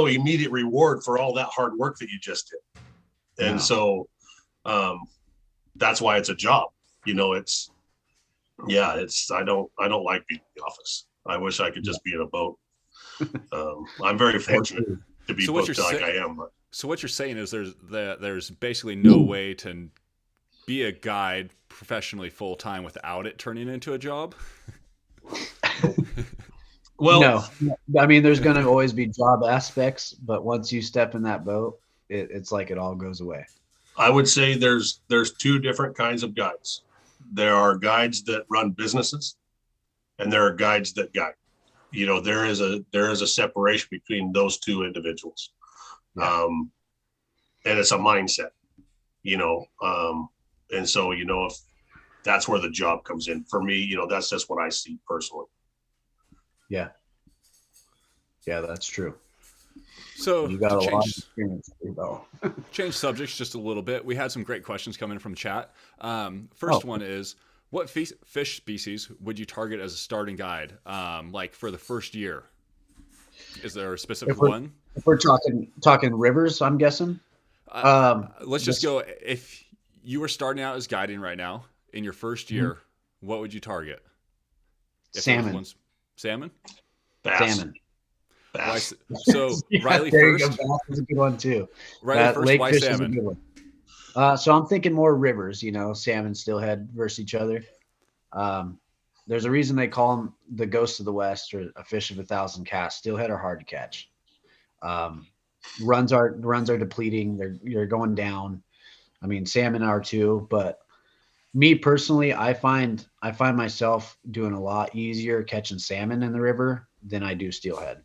immediate reward for all that hard work that you just did. And so that's why it's a job. I don't like being in the office. I wish I could just be in a boat. I'm very fortunate to be booked like I am. But. So what you're saying is there's basically no way to be a guide professionally full time without it turning into a job. Well, no. I mean, there's going to always be job aspects, but once you step in that boat, it's like it all goes away. I would say there's two different kinds of guides. There are guides that run businesses, and there are guides that guide. There is a separation between those two individuals, and it's a mindset. And so if that's where the job comes in for me, that's just what I see personally. Yeah, that's true. So you got a lot of experience, though. Change subjects just a little bit. We had some great questions come in from chat. First one is, what fish species would you target as a starting guide, like for the first year? Is there a specific one? If we're talking rivers, I'm guessing. Let's just go. If you were starting out as guiding right now in your first year, what would you target? Salmon. Salmon? Bass. Salmon. Bass. So Riley first. Bass is a good one too. Riley first. Why salmon? So I'm thinking more rivers. Salmon, steelhead versus each other. There's a reason they call them the ghosts of the West, or a fish of 1,000 casts. Steelhead are hard to catch. Runs are depleting. You're going down. I mean, salmon are too, but me personally, I find myself doing a lot easier catching salmon in the river than I do steelhead.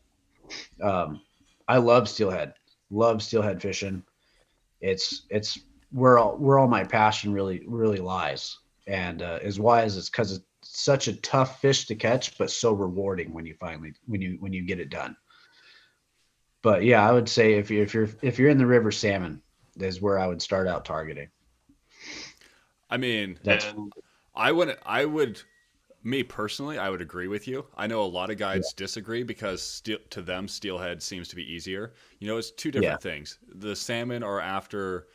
I love steelhead fishing. It's where all my passion really lies. And is why is it's because it's such a tough fish to catch, but so rewarding when you get it done. But yeah, I would say if you're in the river, salmon is where I would start out targeting. I mean, me personally, I would agree with you. I know a lot of guides disagree because to them, steelhead seems to be easier. It's two different things. The salmon are after,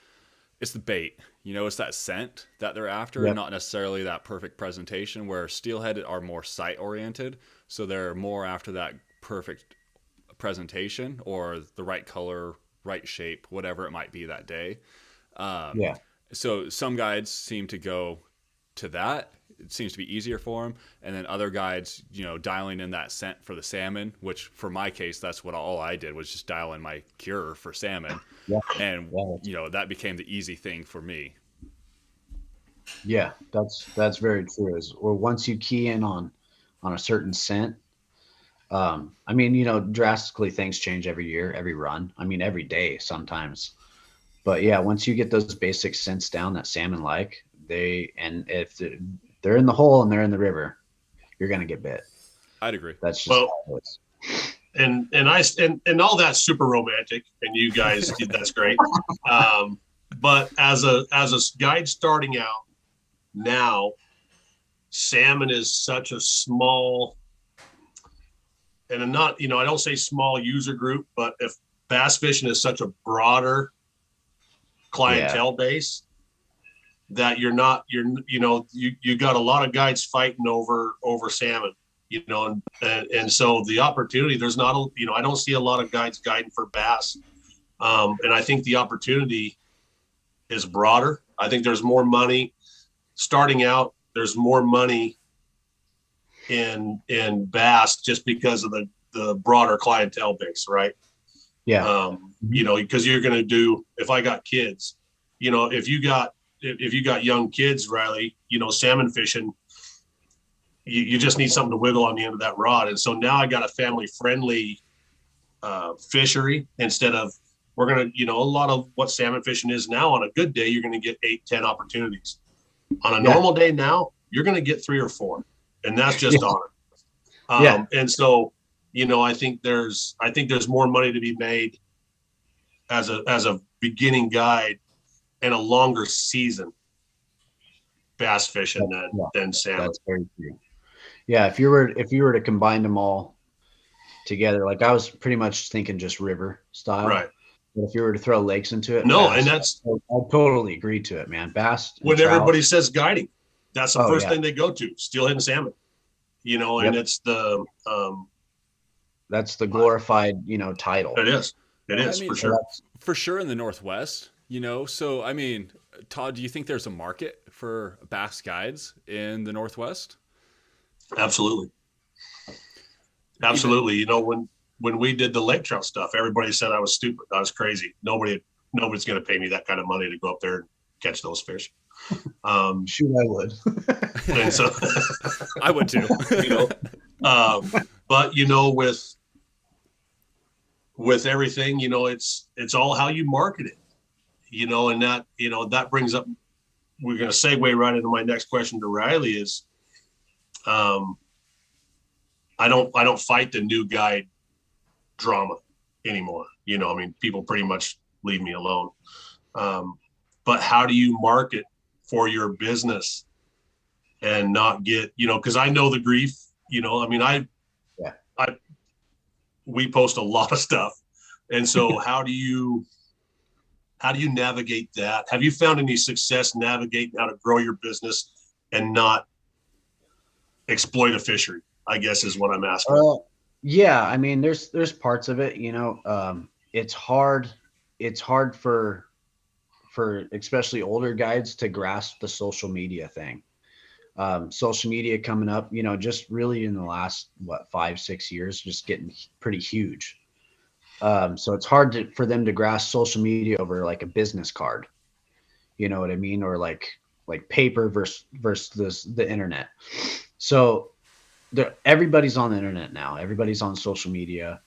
it's the bait. It's that scent that they're after, and not necessarily that perfect presentation, where steelhead are more sight oriented. So they're more after that perfect presentation or the right color, right shape, whatever it might be that day. So some guides seem to go to that. It seems to be easier for them. And then other guides, dialing in that scent for the salmon, which for my case, that's what all I did was just dial in my cure for salmon. And, that became the easy thing for me. Yeah, that's very true. Or once you key in on a certain scent, drastically things change every year, every run. Every day sometimes. But yeah, once you get those basic scents down that salmon like, if they're in the hole and they're in the river, you're going to get bit. I'd agree. That's just how it is. And all that's super romantic, and you guys that's great. But as a guide starting out now, salmon is such a small, and I'm not, I don't say small user group, but if bass fishing is such a broader clientele base, that you got a lot of guides fighting over salmon, and so the opportunity, there's not I don't see a lot of guides guiding for bass, and I think the opportunity is broader. I think there's more money starting out. There's more money in bass just because of the broader clientele base, right? Yeah. Because you're going to do, if I got kids, if you got young kids, Riley, salmon fishing, you just need something to wiggle on the end of that rod. And so now I got a family friendly fishery instead of, we're going to, a lot of what salmon fishing is now, on a good day, you're going to get 8-10 opportunities. On a normal day now, you're going to get 3 or 4, and that's just on it. And so, I think there's more money to be made as a beginning guide and a longer season bass fishing than salmon. That's very true. Yeah, if you were to combine them all together, like I was pretty much thinking just river style, right? But if you were to throw lakes into it, no, bass, and that's I totally agree to it, man. Bass. When trout, everybody says guiding, that's the first thing they go to: steelhead and salmon. And it's the that's the glorified title. It is. It is, for sure. For sure in the Northwest, So I mean, Todd, do you think there's a market for bass guides in the Northwest? Absolutely. When we did the lake trout stuff, everybody said I was stupid. I was crazy. Nobody's going to pay me that kind of money to go up there and catch those fish. Shoot, I would. And so I would too. But with everything, it's all how you market it. And that brings up, we're going to segue right into my next question to Riley is, I don't fight the new guide drama anymore. People pretty much leave me alone. But how do you market for your business and not get, because I know the grief, we post a lot of stuff. And so how do you navigate that? Have you found any success navigating how to grow your business and not exploit a fishery, I guess is what I'm asking. Yeah. There's parts of it, it's hard for especially older guides to grasp the social media thing. Social media coming up, just really in the last, 5-6 years, just getting pretty huge. So it's hard for them to grasp social media over like a business card, you know what I mean? Or like paper versus the internet. So everybody's on the internet now. Everybody's on social media.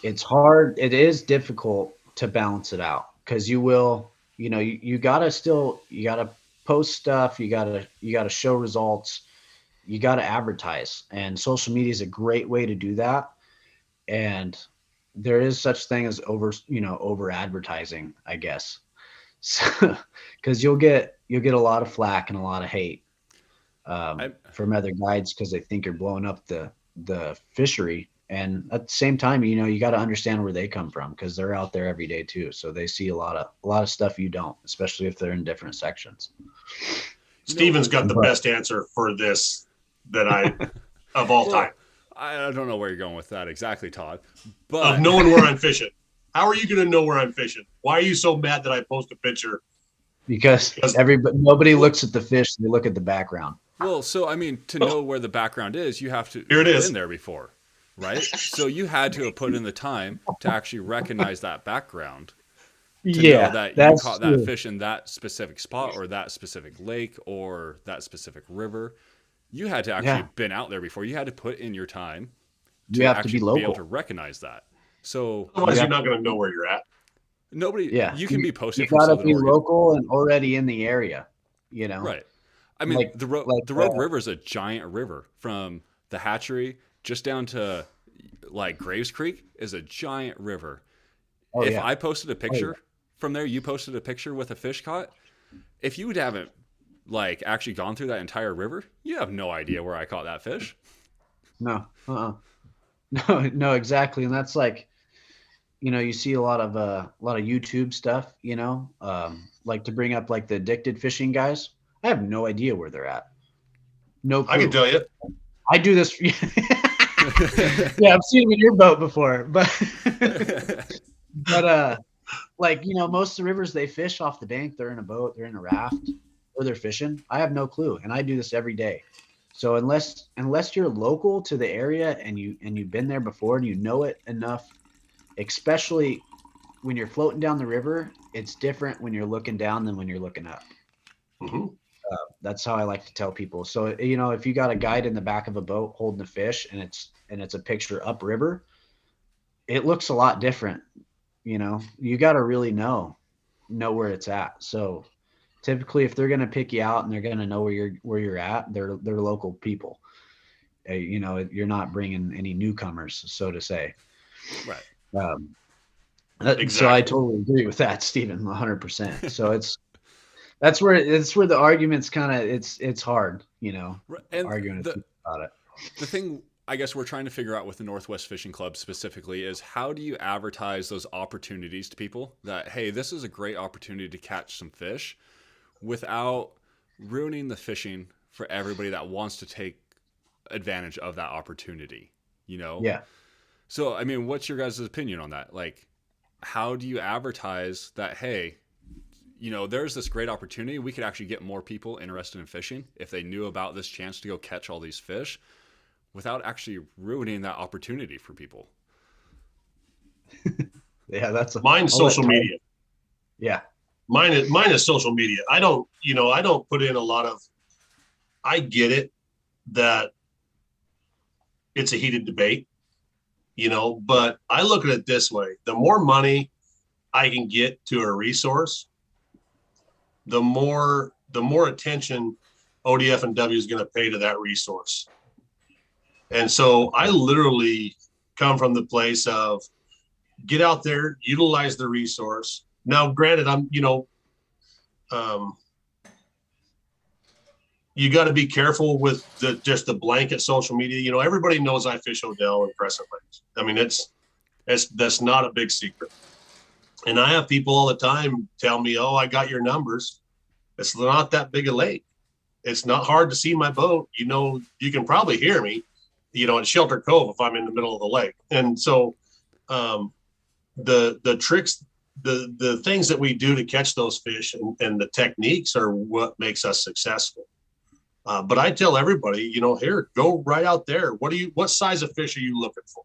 It's hard. It is difficult to balance it out because you gotta post stuff. You gotta show results. You gotta advertise, and social media is a great way to do that. And there is such thing as over advertising, I guess. So, because you'll get a lot of flack and a lot of hate from other guides because they think you're blowing up the fishery. And at the same time, you got to understand where they come from because they're out there every day too. So they see a lot of stuff you don't, especially if they're in different sections. Steven's got the best answer for this of all time. I don't know where you're going with that exactly, Todd. But of knowing where I'm fishing. How are you going to know where I'm fishing? Why are you so mad that I post a picture? Because nobody looks at the fish; they look at the background. Well, so to know where the background is, you have to have been there before, right? So you had to have put in the time to actually recognize that background. To know that you caught that fish in that specific spot or that specific lake or that specific river. You had to actually been out there before. You had to put in your time to you have actually to be local. able to recognize that. So otherwise, you're not going to know where you're at. Nobody. Yeah, you can be posted. You got to be local and already in the area. Right. The Rogue River is a giant river from the hatchery just down to like Graves Creek is a giant river. Oh, If yeah. I posted a picture from there, you posted a picture with a fish caught. If you haven't like actually gone through that entire river, you have no idea where I caught that fish. No. No, no, exactly. And that's like, you see a lot of YouTube stuff, like to bring up like the addicted fishing guys. I have no idea where they're at. No I can clue. tell you. I do this. Yeah, I've seen them in your boat before, but like, most of the rivers they fish off the bank, they're in a boat, they're in a raft, or they're fishing. I have no clue, and I do this every day. So unless you're local to the area and you've been there before and you know it enough, especially when you're floating down the river, it's different when you're looking down than when you're looking up. Mm-hmm. That's how I like to tell people. So, if you got a guide in the back of a boat holding a fish and it's a picture upriver, it looks a lot different. You got to really know where it's at. So typically if they're going to pick you out and they're going to know where you're at, they're local people. You're not bringing any newcomers, so to say. Right. Exactly. So I totally agree with that, Stephen, 100%. So that's where the argument's kind of, it's hard, And arguing with people about it. The thing I guess we're trying to figure out with the Northwest Fishing Club specifically is how do you advertise those opportunities to people that, hey, this is a great opportunity to catch some fish without ruining the fishing for everybody that wants to take advantage of that opportunity, Yeah. So, I mean, what's your guys' opinion on that? Like, how do you advertise that, hey, there's this great opportunity. We could actually get more people interested in fishing if they knew about this chance to go catch all these fish without actually ruining that opportunity for people. Yeah, mine's social media. Yeah. Mine is social media. I don't put in a lot of, I get it that it's a heated debate, but I look at it this way. The more money I can get to a resource, the more attention ODF and W is going to pay to that resource. And so I literally come from the place of get out there, utilize the resource. Now, granted, you got to be careful with just the blanket social media. Everybody knows I fish Odell and Crescent Lakes. I mean, that's not a big secret. And I have people all the time tell me, "Oh, I got your numbers." It's not that big a lake. It's not hard to see my boat. You can probably hear me, at Shelter Cove if I'm in the middle of the lake. And so the tricks, the things that we do to catch those fish and the techniques are what makes us successful. But I tell everybody, here, go right out there. What size of fish are you looking for?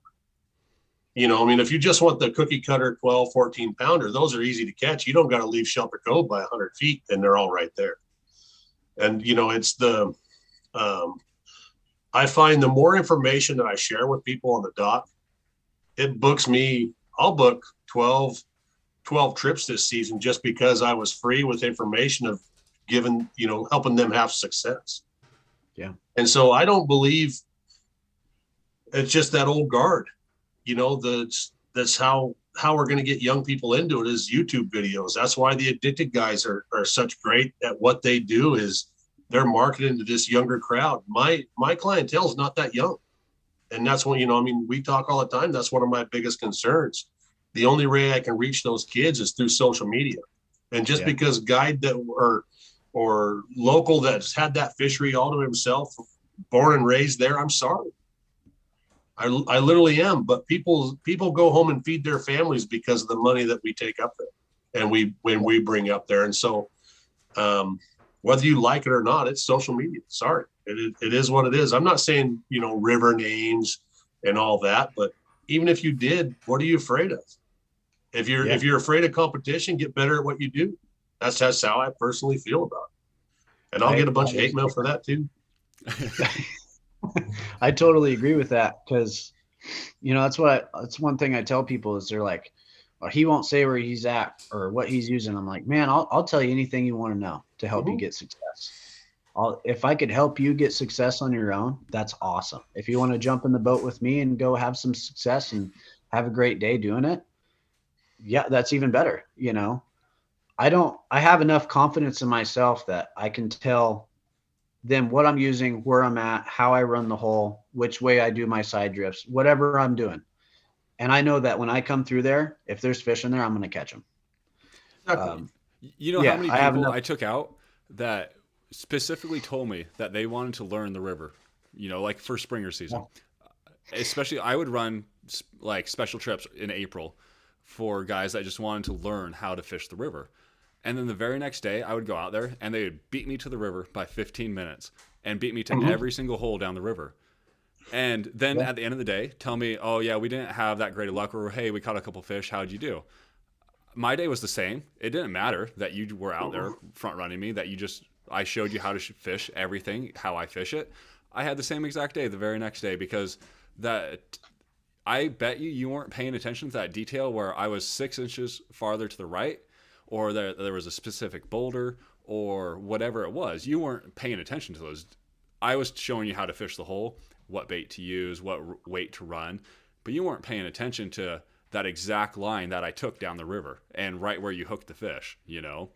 If you just want the cookie cutter 12, 14 pounder, those are easy to catch. You don't got to leave Shelter Cove by 100 feet and they're all right there. And, it's I find the more information that I share with people on the dock, it books me. I'll book 12 trips this season just because I was free with information of helping them have success. Yeah. And so I don't believe it's just that old guard, that's how we're going to get young people into it is YouTube videos. That's why the addicted guys are such great at what they do is they're marketing to this younger crowd. My clientele is not that young. And that's when, we talk all the time. That's one of my biggest concerns. The only way I can reach those kids is through social media. And just because guide that or local that's had that fishery all to himself, born and raised there, I'm sorry. I literally am. But people go home and feed their families because of the money that we take up there and when we bring up there. And so whether you like it or not, it's social media. Sorry. It is what it is. I'm not saying, river names and all that, but even if you did, what are you afraid of? If you're afraid of competition, get better at what you do. That's how I personally feel about it. And I'll get a bunch of hate mail for that too. I totally agree with that because, that's one thing I tell people is they're like, well, he won't say where he's at or what he's using. I'm like, man, I'll tell you anything you want to know to help you get success. if I could help you get success on your own, that's awesome. If you want to jump in the boat with me and go have some success and have a great day doing it, yeah, that's even better. I have enough confidence in myself that I can tell them what I'm using, where I'm at, how I run the hole, which way I do my side drifts, whatever I'm doing. And I know that when I come through there, if there's fish in there, I'm going to catch them. Exactly. You know how Yeah, many I have people enough. I took out that specifically told me that they wanted to learn the river, like for springer season. Especially, I would run like special trips in April for guys that just wanted to learn how to fish the river. And then the very next day, I would go out there and they would beat me to the river by 15 minutes and beat me to every single hole down the river. And then at the end of the day, tell me, oh, yeah, we didn't have that great of luck, or hey, we caught a couple fish. How'd you do? My day was the same. It didn't matter that you were out there front running me, that I showed you how to fish everything, how I fish it. I had the same exact day the very next day, because I bet you weren't paying attention to that detail where I was 6 inches farther to the right, or there was a specific boulder or whatever it was. You weren't paying attention to those. I was showing you how to fish the hole, what bait to use, what weight to run, but you weren't paying attention to that exact line that I took down the river and right where you hooked the fish, Exactly.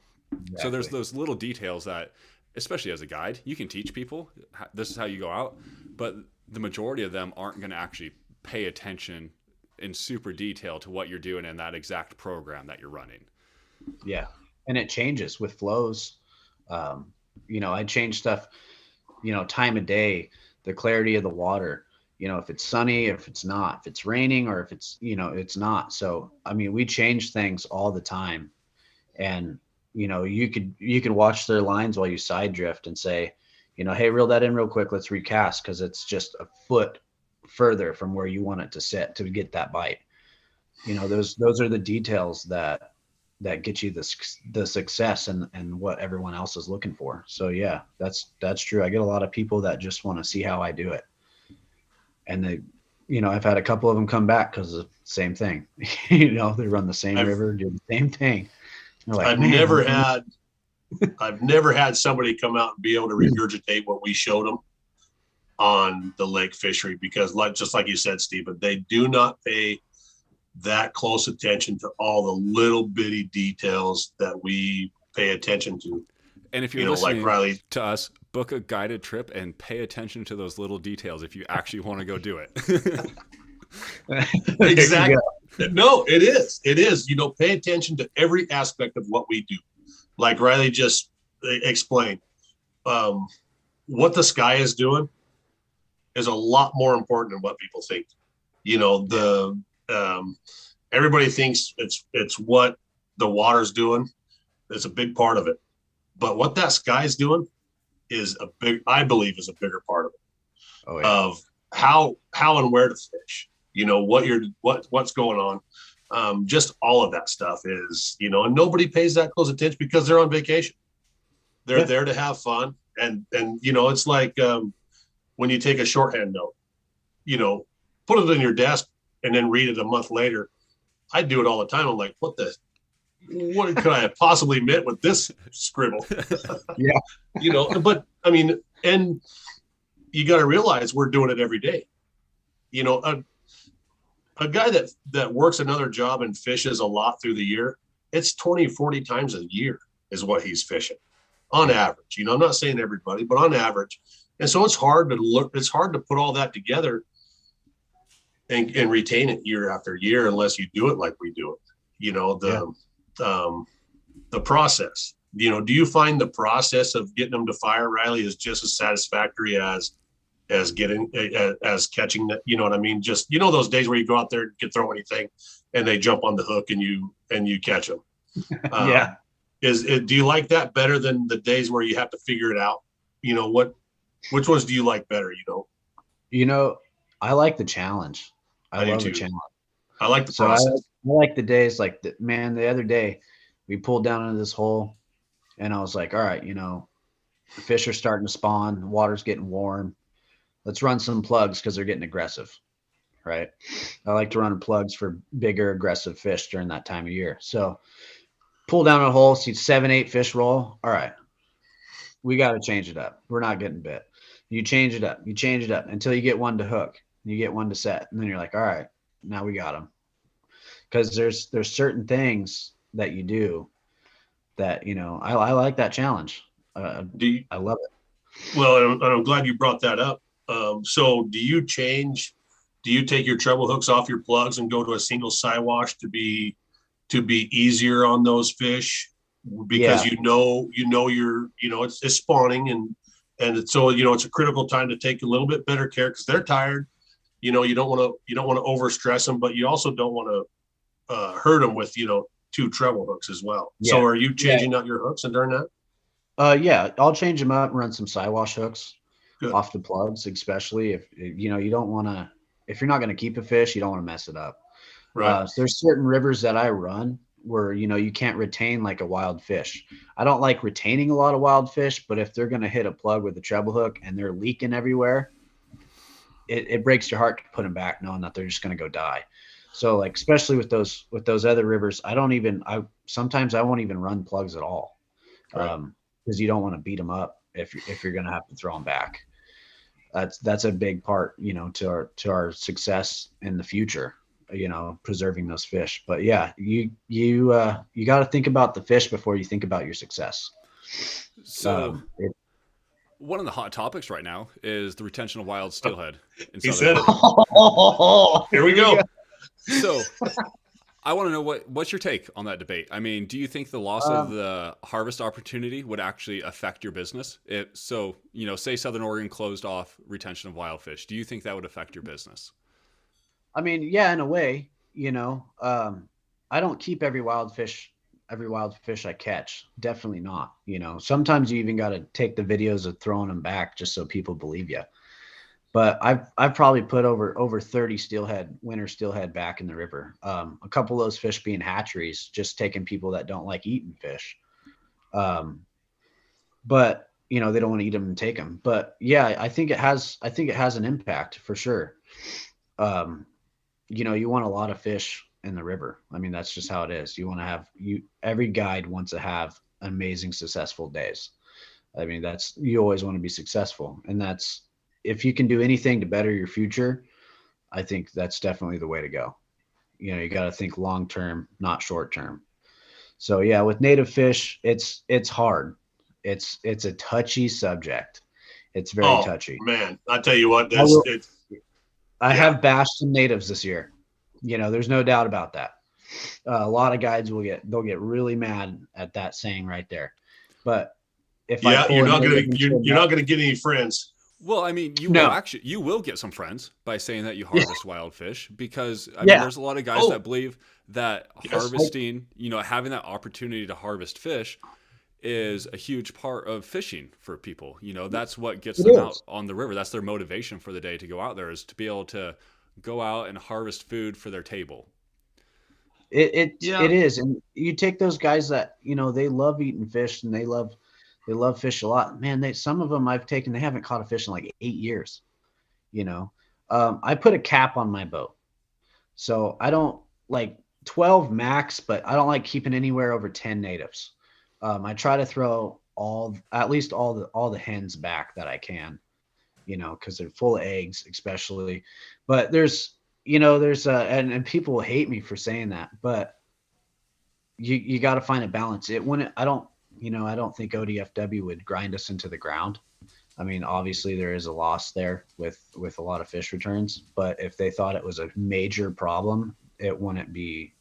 So there's those little details that, especially as a guide, you can teach people this is how you go out, but the majority of them aren't going to actually pay attention in super detail to what you're doing in that exact program that you're running. Yeah. And it changes with flows. I change stuff, time of day, the clarity of the water, if it's sunny, if it's not, if it's raining, or if it's, it's not. So, I mean, we change things all the time. And, you could watch their lines while you side drift and say, hey, reel that in real quick. Let's recast, because it's just a foot further from where you want it to sit to get that bite. Those are the details that get you the success and what everyone else is looking for. So yeah, that's true. I get a lot of people that just want to see how I do it. And I've had a couple of them come back because of the same thing. They run the same river, do the same thing. They're like, I've never had somebody come out and be able to regurgitate what we showed them on the lake fishery, because just like you said, Stephen, they do not pay that close attention to all the little bitty details that we pay attention to. And if you're listening like Riley, to us, book a guided trip and pay attention to those little details if you actually want to go do it. Exactly. No, it is. Pay attention to every aspect of what we do. Like Riley just explained, what the sky is doing is a lot more important than what people think. Everybody thinks it's what the water's doing. It's a big part of it, but what that sky's doing is I believe is a bigger part of it. Oh, yeah. Of how and where to fish, what's going on. Just all of that stuff is, and nobody pays that close attention because they're on vacation. They're there to have fun. And it's like, when you take a shorthand note, put it in your desk and then read it a month later. I do it all the time. I'm like, what could I have possibly meant with this scribble? Yeah. But I mean, and you got to realize we're doing it every day. A guy that works another job and fishes a lot through the year, it's 20, 40 times a year is what he's fishing on average. I'm not saying everybody, but on average. And so it's hard to put all that together and retain it year after year, unless you do it like we do it. The process, do you find the process of getting them to fire, Riley, is just as satisfactory as catching that? You know what I mean? Just, those days where you go out there and can throw anything and they jump on the hook and you catch them. Yeah. Do you like that better than the days where you have to figure it out? Which ones do you like better? I like the challenge. I love the challenge. I like the process. I like the days like the other day we pulled down into this hole and I was like, all right, the fish are starting to spawn, the water's getting warm. Let's run some plugs because they're getting aggressive, right? I like to run plugs for bigger, aggressive fish during that time of year. So pull down a hole, see 7, 8 fish roll. All right, we got to change it up. We're not getting bit. You change it up. You change it up until you get one to hook. You get one to set, and then you're like, all right, now we got them. Because there's certain things that you do that I like that challenge. Do you, I love it. well, and I'm glad you brought that up. So do you take your treble hooks off your plugs and go to a single siwash to be easier on those fish, because Yeah. it's spawning, and so it's a critical time to take a little bit better care because they're tired. You don't want to overstress them, but you also don't want to hurt them with two treble hooks as well. Yeah. So are you changing out your hooks and during that? Yeah, I'll change them up and run some siwash hooks. Good. Off the plugs, especially if you don't want to. If you're not going to keep a fish, you don't want to mess it up. Right. So there's certain rivers that I run where you can't retain like a wild fish. I don't like retaining a lot of wild fish, but if they're going to hit a plug with a treble hook and they're leaking everywhere, it breaks your heart to put them back, knowing that they're just going to go die. So like, especially with those other rivers, sometimes I won't even run plugs at all, because you don't want to beat them up if you're going to have to throw them back. That's a big part, to our success in the future, preserving those fish. But yeah, you got to think about the fish before you think about your success. So one of the hot topics right now is the retention of wild steelhead in He Southern said Oregon. Here we go. So I want to know what's your take on that debate. I mean, do you think the loss of the harvest opportunity would actually affect your business? Say Southern Oregon closed off retention of wild fish. Do you think that would affect your business? I mean, yeah, in a way, I don't keep every wild fish I catch. Definitely not. Sometimes you even got to take the videos of throwing them back just so people believe you. But I've probably put over 30 winter steelhead back in the river. A couple of those fish being hatcheries, just taking people that don't like eating fish. But they don't want to eat them and take them. But yeah, I think it has an impact for sure. You want a lot of fish in the river. I mean, that's just how it is. You want to have every guide wants to have amazing, successful days. I mean, you always want to be successful, and if you can do anything to better your future, I think that's definitely the way to go. You got to think long-term, not short-term. So yeah, with native fish, it's hard. It's a touchy subject. It's very touchy. Man, I tell you what, I have bashed some natives this year. There's no doubt about that. A lot of guides they'll get really mad at that saying right there. But you're not gonna get any friends. Well, I mean, you will get some friends by saying that you harvest wild fish, because I mean, there's a lot of guys that believe that harvesting, having that opportunity to harvest fish is a huge part of fishing for people. That's what gets them out on the river. That's their motivation for the day to go out there, is to be able to go out and harvest food for their table. It is. And you take those guys that, they love eating fish and they love fish a lot, man. Some of them I've taken, they haven't caught a fish in like 8 years. I put a cap on my boat, so I don't like 12 max, but I don't like keeping anywhere over 10 natives. I try to throw at least all the hens back that I can, because they're full of eggs, especially. But there's and people hate me for saying that, but you got to find a balance. I don't think ODFW would grind us into the ground. I mean, obviously there is a loss there with a lot of fish returns, but if they thought it was a major problem, it wouldn't be,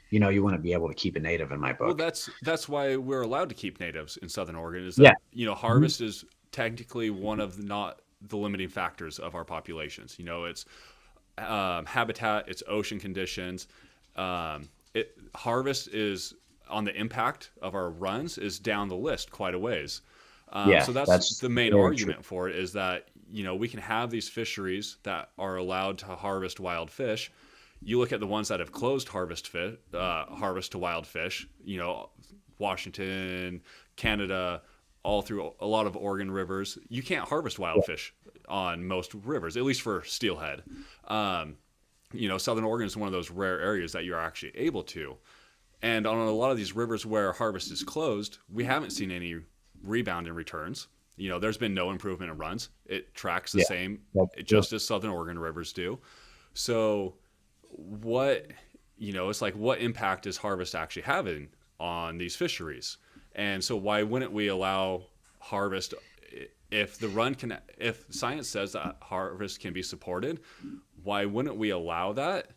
you wouldn't be able to keep a native in my book. Well, that's why we're allowed to keep natives in Southern Oregon, is that, harvest is technically one of not the limiting factors of our populations. It's habitat, it's ocean conditions. Harvest is on the impact of our runs is down the list quite a ways. So that's the main argument for it, is that, we can have these fisheries that are allowed to harvest wild fish. You look at the ones that have closed harvest to wild fish, Washington, Canada, all through a lot of Oregon rivers. You can't harvest wild fish on most rivers, at least for steelhead. Southern Oregon is one of those rare areas that you're actually able to. And on a lot of these rivers where harvest is closed, we haven't seen any rebound in returns. There's been no improvement in runs. It tracks the Yeah, same, that's just as Southern Oregon rivers do. So it's like, what impact is harvest actually having on these fisheries? And so why wouldn't we allow harvest if science says that harvest can be supported? Why wouldn't we allow that?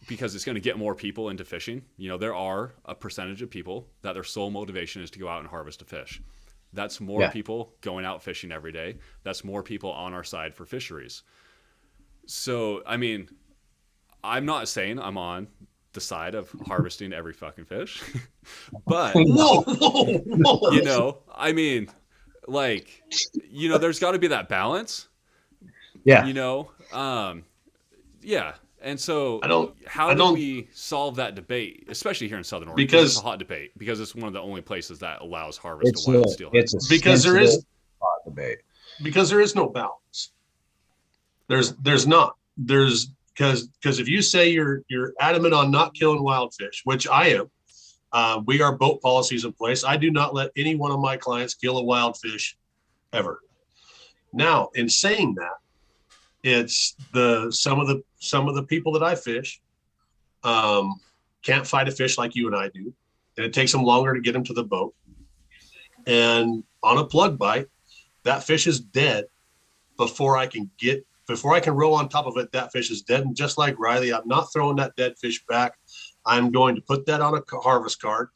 Because it's going to get more people into fishing. There are a percentage of people that their sole motivation is to go out and harvest a fish. That's more people going out fishing every day. That's more people on our side for fisheries. So, I mean, I'm not saying I'm on the side of harvesting every fucking fish, but Whoa. I mean, like, there's got to be that balance. Yeah. Yeah. And so how do we solve that debate, especially here in Southern Oregon? Because it's a hot debate, because it's one of the only places that allows harvest of wild steelhead. Because there is hot debate. Because there is no balance. There's not. Because if you say you're adamant on not killing wild fish, which I am, we are boat policies in place. I do not let any one of my clients kill a wild fish ever. Now, in saying that, it's some of the people that I fish can't fight a fish like you and I do, and it takes them longer to get them to the boat. And on a plug bite, that fish is dead before I can row on top of it. That fish is dead, and just like Riley, I'm not throwing that dead fish back. I'm going to put that on a harvest card.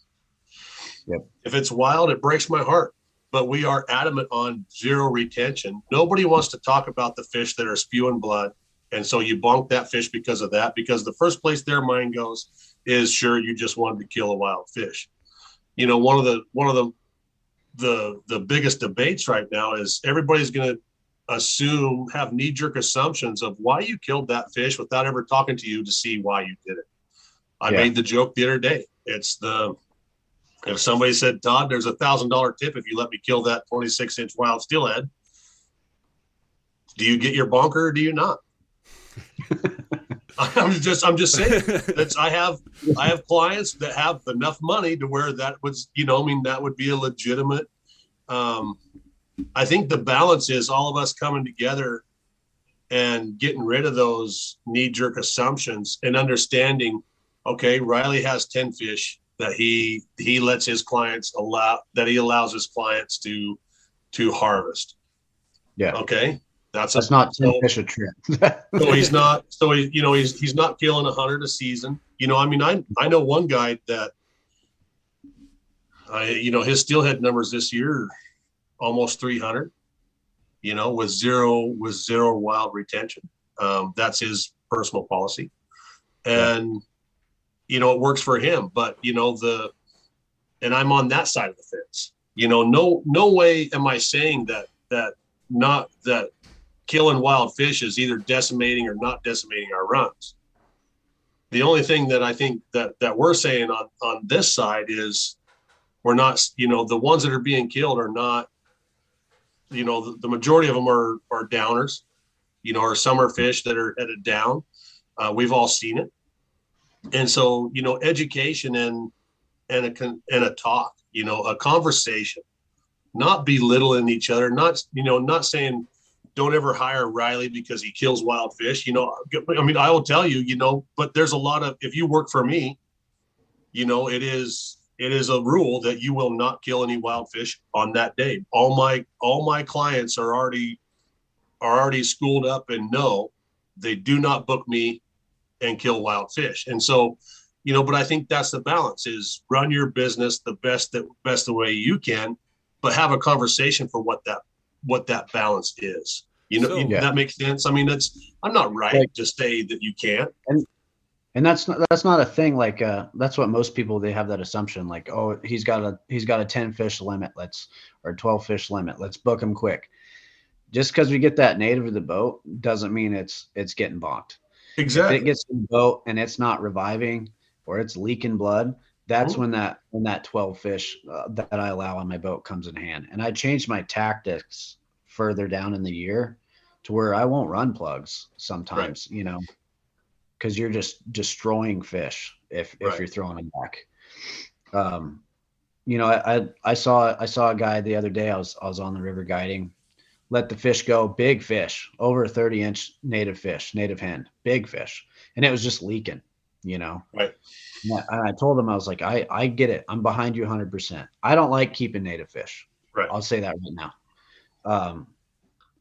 Yep. If it's wild, it breaks my heart. But we are adamant on zero retention. Nobody wants to talk about the fish that are spewing blood. And so you bonk that fish because of that, because the first place their mind goes is, sure, you just wanted to kill a wild fish. One of the biggest debates right now is everybody's going to have knee-jerk assumptions of why you killed that fish without ever talking to you to see why you did it. I made the joke the other day. If somebody said, Todd, there's $1,000 tip if you let me kill that 26-inch wild steelhead, do you get your bonker or do you not? I'm just saying that I have clients that have enough money to where that was, that would be a legitimate. I think the balance is all of us coming together and getting rid of those knee-jerk assumptions and understanding, okay, Riley has 10 fish that he lets his clients allows his clients to harvest. Yeah. Okay. That's not 10 fish a trip. So he's not killing 100 a season. I know one guy that his steelhead numbers this year almost 300, with zero wild retention. That's his personal policy. And it works for him, but and I'm on that side of the fence. No way am I saying that killing wild fish is either decimating or not decimating our runs. The only thing that I think that we're saying on this side is we're not, the ones that are being killed are not, the majority of them are downers, or summer fish that are headed down. We've all seen it. And so, education and a talk, a conversation, not belittling each other, not saying don't ever hire Riley because he kills wild fish. I will tell you, but there's a lot of, if you work for me, it is a rule that you will not kill any wild fish on that day. All my clients are already schooled up and know they do not book me and kill wild fish. And so, but I think that's the balance, is run your business the best the way you can, but have a conversation for what that balance is. That makes sense. I mean, I'm not right to say that you can't. And that's not a thing. Like, that's what most people, they have that assumption, like, oh, he's got a 10 fish limit, or 12 fish limit. Let's book him quick. Just because we get that native to the boat doesn't mean it's getting bonked. Exactly. If it gets to the boat and it's not reviving or it's leaking blood, that's when that 12 fish that I allow on my boat comes in hand. And I changed my tactics further down in the year to where I won't run plugs sometimes, because you're just destroying fish if you're throwing them back. I saw a guy the other day. I was on the river guiding, let the fish go, big fish, over a 30-inch native fish, native hen, big fish, and it was just leaking, you know. Right. And I told him, I was like, I get it. I'm behind you 100%. I don't like keeping native fish. Right. I'll say that right now.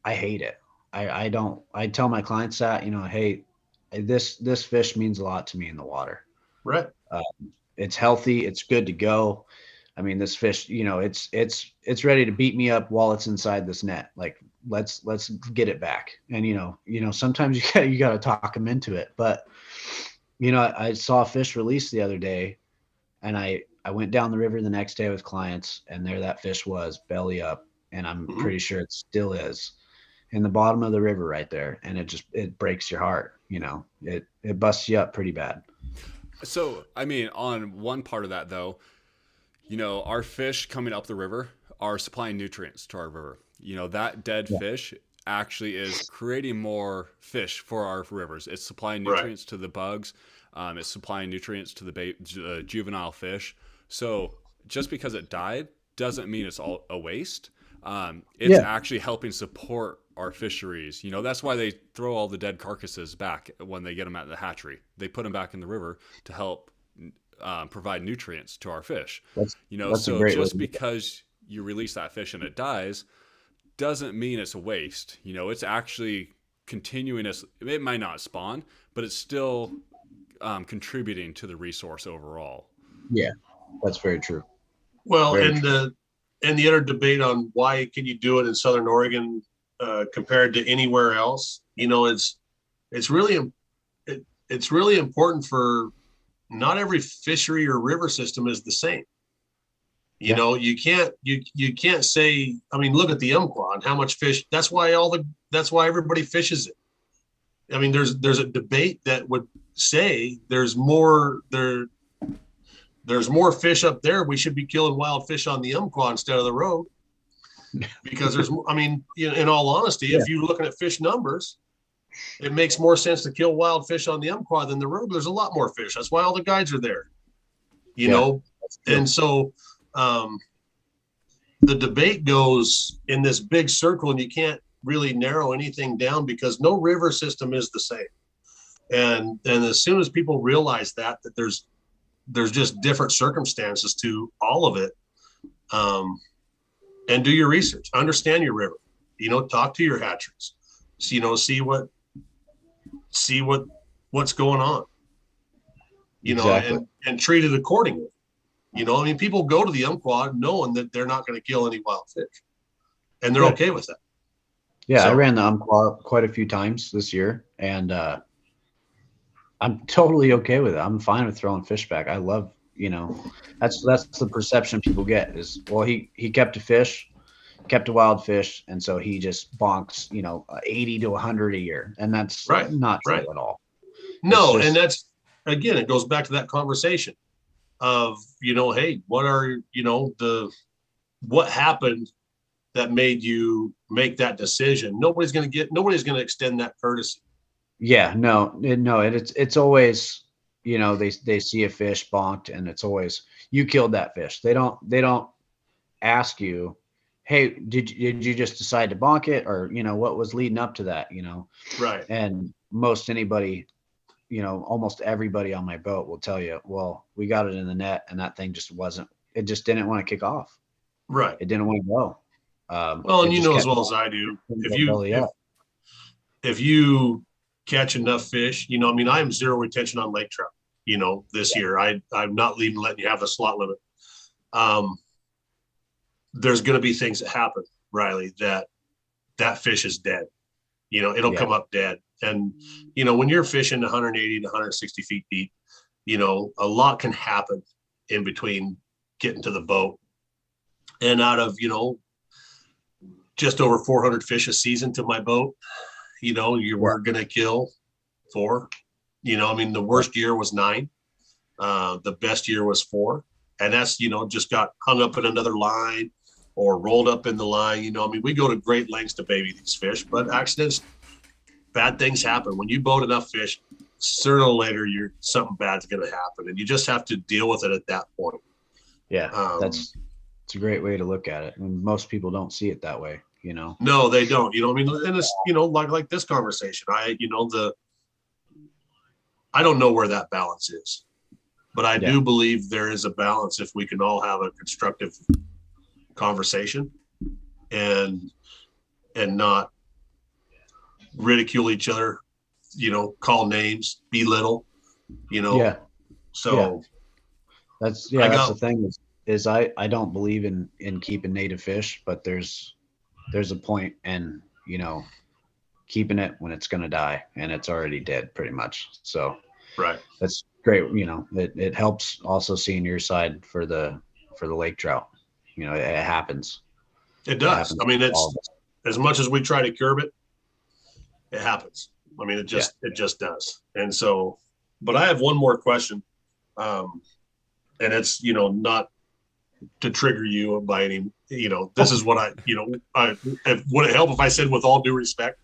I hate it. I don't. I tell my clients that, hey, this fish means a lot to me in the water. Right. It's healthy. It's good to go. I mean, this fish, it's ready to beat me up while it's inside this net. Like, let's get it back. And sometimes you got to talk them into it. But I saw a fish release the other day, and I went down the river the next day with clients, and there that fish was, belly up, and I'm pretty sure it still is in the bottom of the river right there. And it breaks your heart. It busts you up pretty bad. So, I mean, on one part of that though, our fish coming up the river are supplying nutrients to our river. That dead fish actually is creating more fish for our rivers. It's supplying nutrients to the bugs. It's supplying nutrients to the juvenile fish. So just because it died doesn't mean it's all a waste. It's actually helping support our fisheries. That's why they throw all the dead carcasses back when they get them at the hatchery. They put them back in the river to help provide nutrients to our fish. That's so just because you release that fish and it dies doesn't mean it's a waste. It's actually continuing. It might not spawn, but it's still contributing to the resource overall. Yeah, that's very true. Well, and the other debate on why can you do it in Southern Oregon compared to anywhere else, it's really important for not every fishery or river system is the same. You can't say, I mean, look at the Umpqua and how much fish. That's why everybody fishes it. I mean, there's a debate that would say there's more fish up there. We should be killing wild fish on the Umpqua instead of the road, because in all honesty, if you're looking at fish numbers, it makes more sense to kill wild fish on the Umpqua than the road. There's a lot more fish. That's why all the guides are there, and so the debate goes in this big circle, and you can't really narrow anything down because no river system is the same. And as soon as people realize that there's just different circumstances to all of it, and do your research, understand your river, talk to your hatcheries, see what's going on, Exactly. and treat it accordingly. People go to the Umpqua knowing that they're not going to kill any wild fish, and they're okay with that. Yeah, I ran the Umpqua quite a few times this year, and I'm totally okay with it. I'm fine with throwing fish back. I love, that's the perception people get is, well, he kept a wild fish, and so he just bonks, 80 to 100 a year, and that's not true at all. No, and that's, again, it goes back to that conversation of, hey, what happened that made you make that decision? Nobody's going to extend that courtesy. Yeah, no, it's always, they see a fish bonked, and it's always, you killed that fish. They don't ask you, hey, did you just decide to bonk it, or what was leading up to that? Right. And almost everybody on my boat will tell you, well, we got it in the net, and that thing just didn't want to kick off. Right. It didn't want to go. Well, and as well as I do, if you catch enough fish, I am zero retention on lake trout. This year I'm not letting you have the slot limit. There's going to be things that happen, Riley, that fish is dead. It'll come up dead. And, when you're fishing 180 to 160 feet deep, a lot can happen in between getting to the boat. And out of, just over 400 fish a season to my boat, you were going to kill 4. The worst year was 9. The best year was 4. And that's, just got hung up in another line or rolled up in the line. We go to great lengths to baby these fish, but accidents, bad things happen. When you boat enough fish, sooner or later, something bad's going to happen. And you just have to deal with it at that point. Yeah, it's a great way to look at it. And most people don't see it that way, you know? No, they don't. I mean, and it's, like this conversation, I don't know where that balance is, but I do believe there is a balance if we can all have a constructive conversation and not ridicule each other, call names, belittle, Yeah. So that's the thing is I don't believe in keeping native fish, but there's a point in, keeping it when it's going to die, and it's already dead pretty much. So right. That's great. It helps also seeing your side for the lake trout. It happens. It does. I mean, it's as much as we try to curb it, it happens. I mean, it just does. And so, but I have one more question. And it's, not to trigger you by any, this is what would it help if I said with all due respect?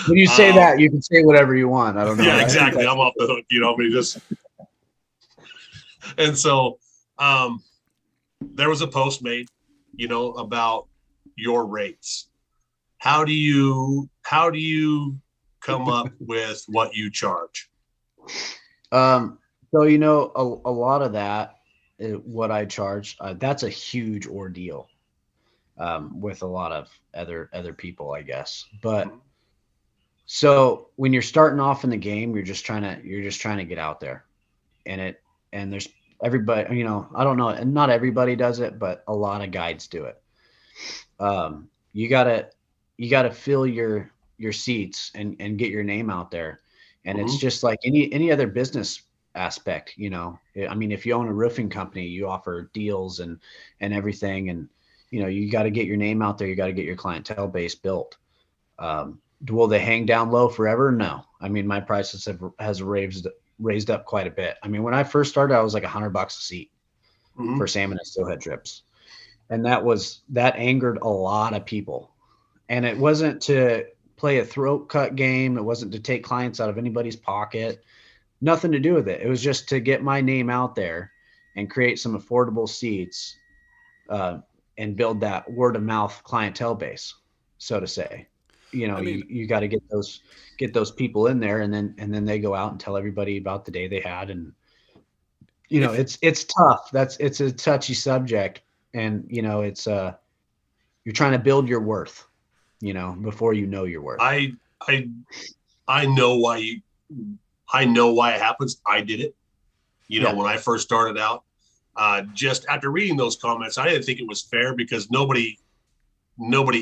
When you say that, you can say whatever you want. I don't know. Yeah, exactly. I'm off the hook, and so, there was a post made, about your rates. How do you come up with what you charge? So, a lot of that, what I charge, that's a huge ordeal with a lot of other people, I guess. But so when you're starting off in the game, you're just trying to get out there, and there's everybody, I don't know, and not everybody does it, but a lot of guides do it. You gotta fill your seats and get your name out there. And it's just like any other business aspect, I mean, if you own a roofing company, you offer deals and everything. And, you got to get your name out there. You got to get your clientele base built. Will they hang down low forever? No. I mean, my prices has raised up quite a bit. I mean, when I first started, I was like $100 a seat for salmon and steelhead trips. And that angered a lot of people. And it wasn't to play a throat cut game. It wasn't to take clients out of anybody's pocket. Nothing to do with it. It was just to get my name out there and create some affordable seats and build that word of mouth clientele base, so to say. You got to get those people in there, and then they go out and tell everybody about the day they had. And it's tough. It's a touchy subject, and it's you're trying to build your worth, before you know your worth. I know why it happens. I did it. When I first started out, just after reading those comments, I didn't think it was fair because nobody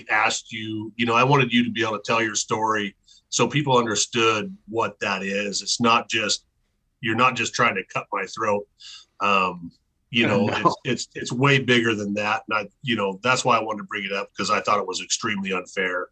asked you. I wanted you to be able to tell your story so people understood what that is. It's not just, you're not just trying to cut my throat. No. It's way bigger than that. And that's why I wanted to bring it up, because I thought it was extremely unfair.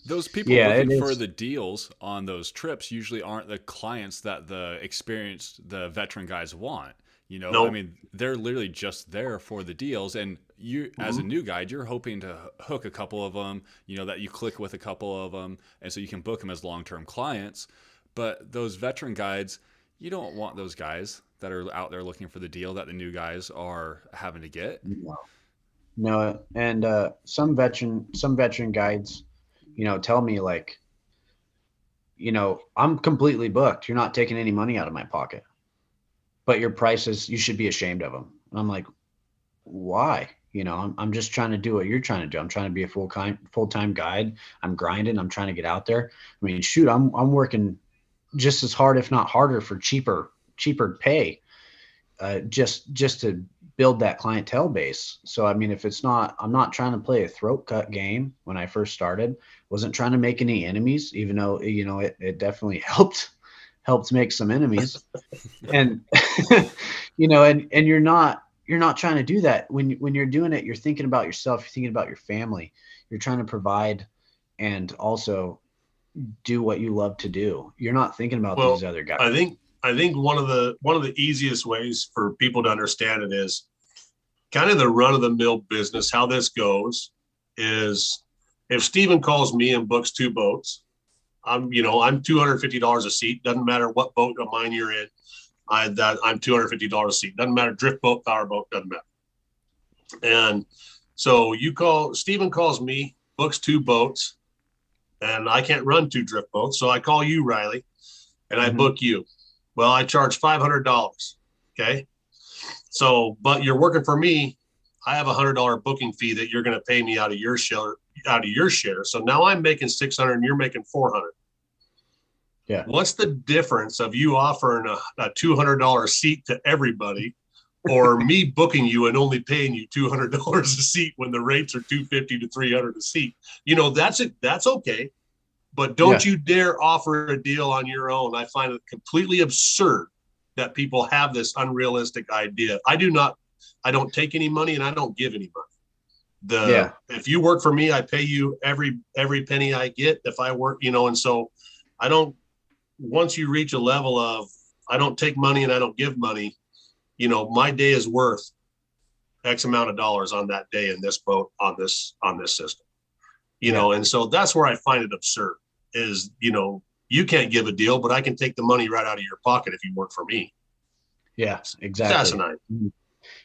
Those people looking for the deals on those trips usually aren't the clients that the veteran guys want. Nope. I mean, they're literally just there for the deals. And you, as a new guide, you're hoping to hook a couple of them, that you click with a couple of them. And so you can book them as long-term clients. But those veteran guides, you don't want those guys that are out there looking for the deal that the new guys are having to get. No. And some veteran guides, tell me like, I'm completely booked. You're not taking any money out of my pocket, but your prices, you should be ashamed of them. And I'm like, why? I'm just trying to do what you're trying to do. I'm trying to be a full-time guide. I'm grinding. I'm trying to get out there. I mean, shoot, I'm working just as hard, if not harder, for cheaper pay, just to build that clientele base. So, I mean, I'm not trying to play a throat cut game. When I first started, wasn't trying to make any enemies, even though, it definitely helped make some enemies. And, and you're not trying to do that. When you're doing it, you're thinking about yourself, you're thinking about your family, you're trying to provide and also do what you love to do. You're not thinking about these other guys. I think one of the easiest ways for people to understand it is kind of the run of the mill business. How this goes is, if Steven calls me and books 2 boats, I'm $250 a seat. Doesn't matter what boat of mine you're in. I'm $250 a seat. Doesn't matter. Drift boat, power boat, doesn't matter. And so Steven calls me, books 2 boats, and I can't run 2 drift boats. So I call you, Riley, and I book you. Well, I charge $500. Okay. So, but you're working for me. I have $100 booking fee that you're going to pay me out of your share. So now I'm making 600 and you're making 400. Yeah. What's the difference of you offering a $200 seat to everybody or me booking you and only paying you $200 a seat when the rates are $250 to $300 a seat? That's it. That's okay. But don't you dare offer a deal on your own. I find it completely absurd that people have this unrealistic idea. I don't take any money and I don't give any money. If you work for me, I pay you every penny I get if I work, and so I don't, once you reach a level of, I don't take money and I don't give money, my day is worth X amount of dollars on that day in this boat, on this system, and so that's where I find it absurd is, you can't give a deal, but I can take the money right out of your pocket if you work for me. Yeah, exactly. It's asinine.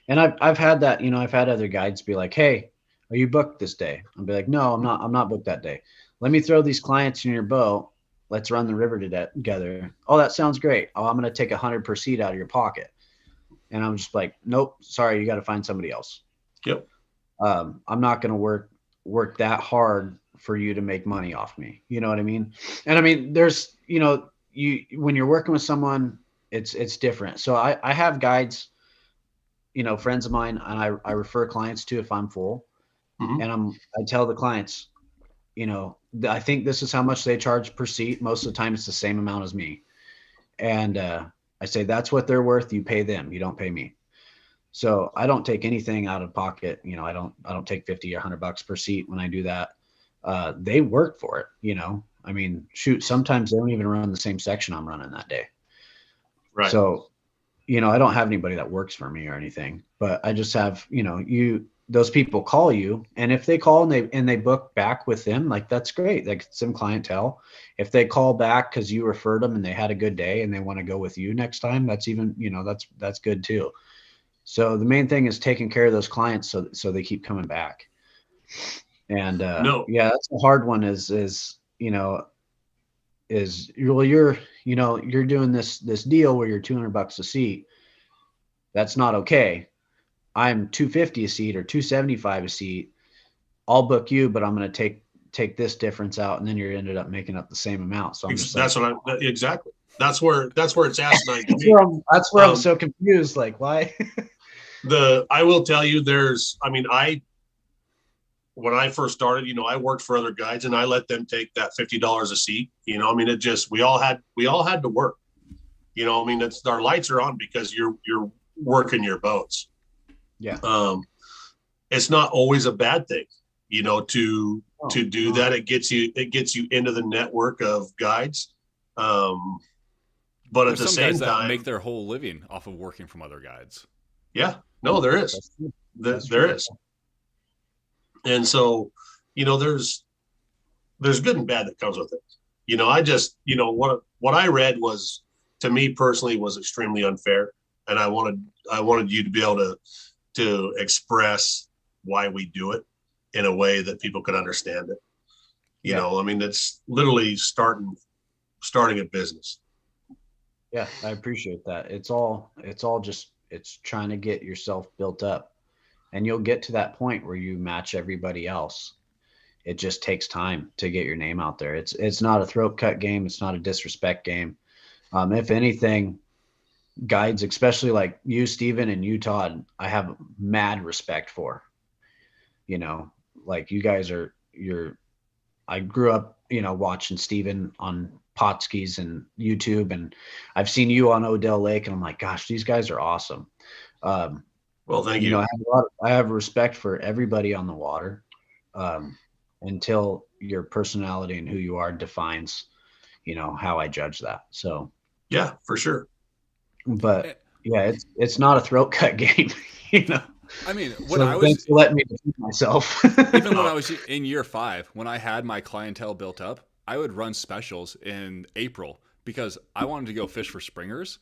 And I've had that, I've had other guides be like, hey, are you booked this day? I'll be like, no, I'm not booked that day. Let me throw these clients in your boat. Let's run the river together. Oh, that sounds great. Oh, I'm going to take 100 per seat out of your pocket. And I'm just like, nope, sorry. You got to find somebody else. Yep. I'm not going to work that hard for you to make money off me. You know what I mean? And I mean, there's, when you're working with someone, it's different. So I have guides, friends of mine, and I refer clients to if I'm full. And I tell the clients, I think this is how much they charge per seat. Most of the time it's the same amount as me. And I say, that's what they're worth. You pay them. You don't pay me. So I don't take anything out of pocket. I don't take 50 or $100 per seat when I do that. They work for it. I mean, shoot, sometimes they don't even run the same section I'm running that day. Right. So, I don't have anybody that works for me or anything, but I just have, those people call you, and if they call and they book back with them, like, that's great. Like, some clientele. If they call back because you referred them and they had a good day and they want to go with you next time, that's even, that's good too. So the main thing is taking care of those clients so they keep coming back. And that's a hard one you're doing this deal where you're $200 a seat. That's not okay. I'm $250 a seat or $275 a seat. I'll book you, but I'm going to take this difference out, and then you ended up making up the same amount. So exactly. That's where it's asinine to me. That's where I'm so confused. Like, why? I will tell you, when I first started, I worked for other guides and I let them take that $50 a seat. we all had to work. It's our lights are on because you're working your boats. Yeah. It's not always a bad thing, to do that. It gets you into the network of guides. But there's at the same time, make their whole living off of working from other guides. Yeah, no, there is. There is. And so, there's good and bad that comes with it. I just, what I read was, to me personally, was extremely unfair. And I wanted you to be able to express why we do it in a way that people could understand it. It's literally starting a business. Yeah, I appreciate that. It's all just, it's trying to get yourself built up, and you'll get to that point where you match everybody else. It just takes time to get your name out there. It's not a throat cut game. It's not a disrespect game. If anything, guides, especially like you, Steven, and you, Todd, I have mad respect for. Like, you guys I grew up, watching Steven on Potskis and YouTube, and I've seen you on Odell Lake, and I'm like, gosh, these guys are awesome. Well, thank you. I have respect for everybody on the water, until your personality and who you are defines, how I judge that. So yeah, for sure. But yeah, it's not a throat cut game, I mean, thanks for letting me defend myself. Even when I was in year 5, when I had my clientele built up, I would run specials in April because I wanted to go fish for springers.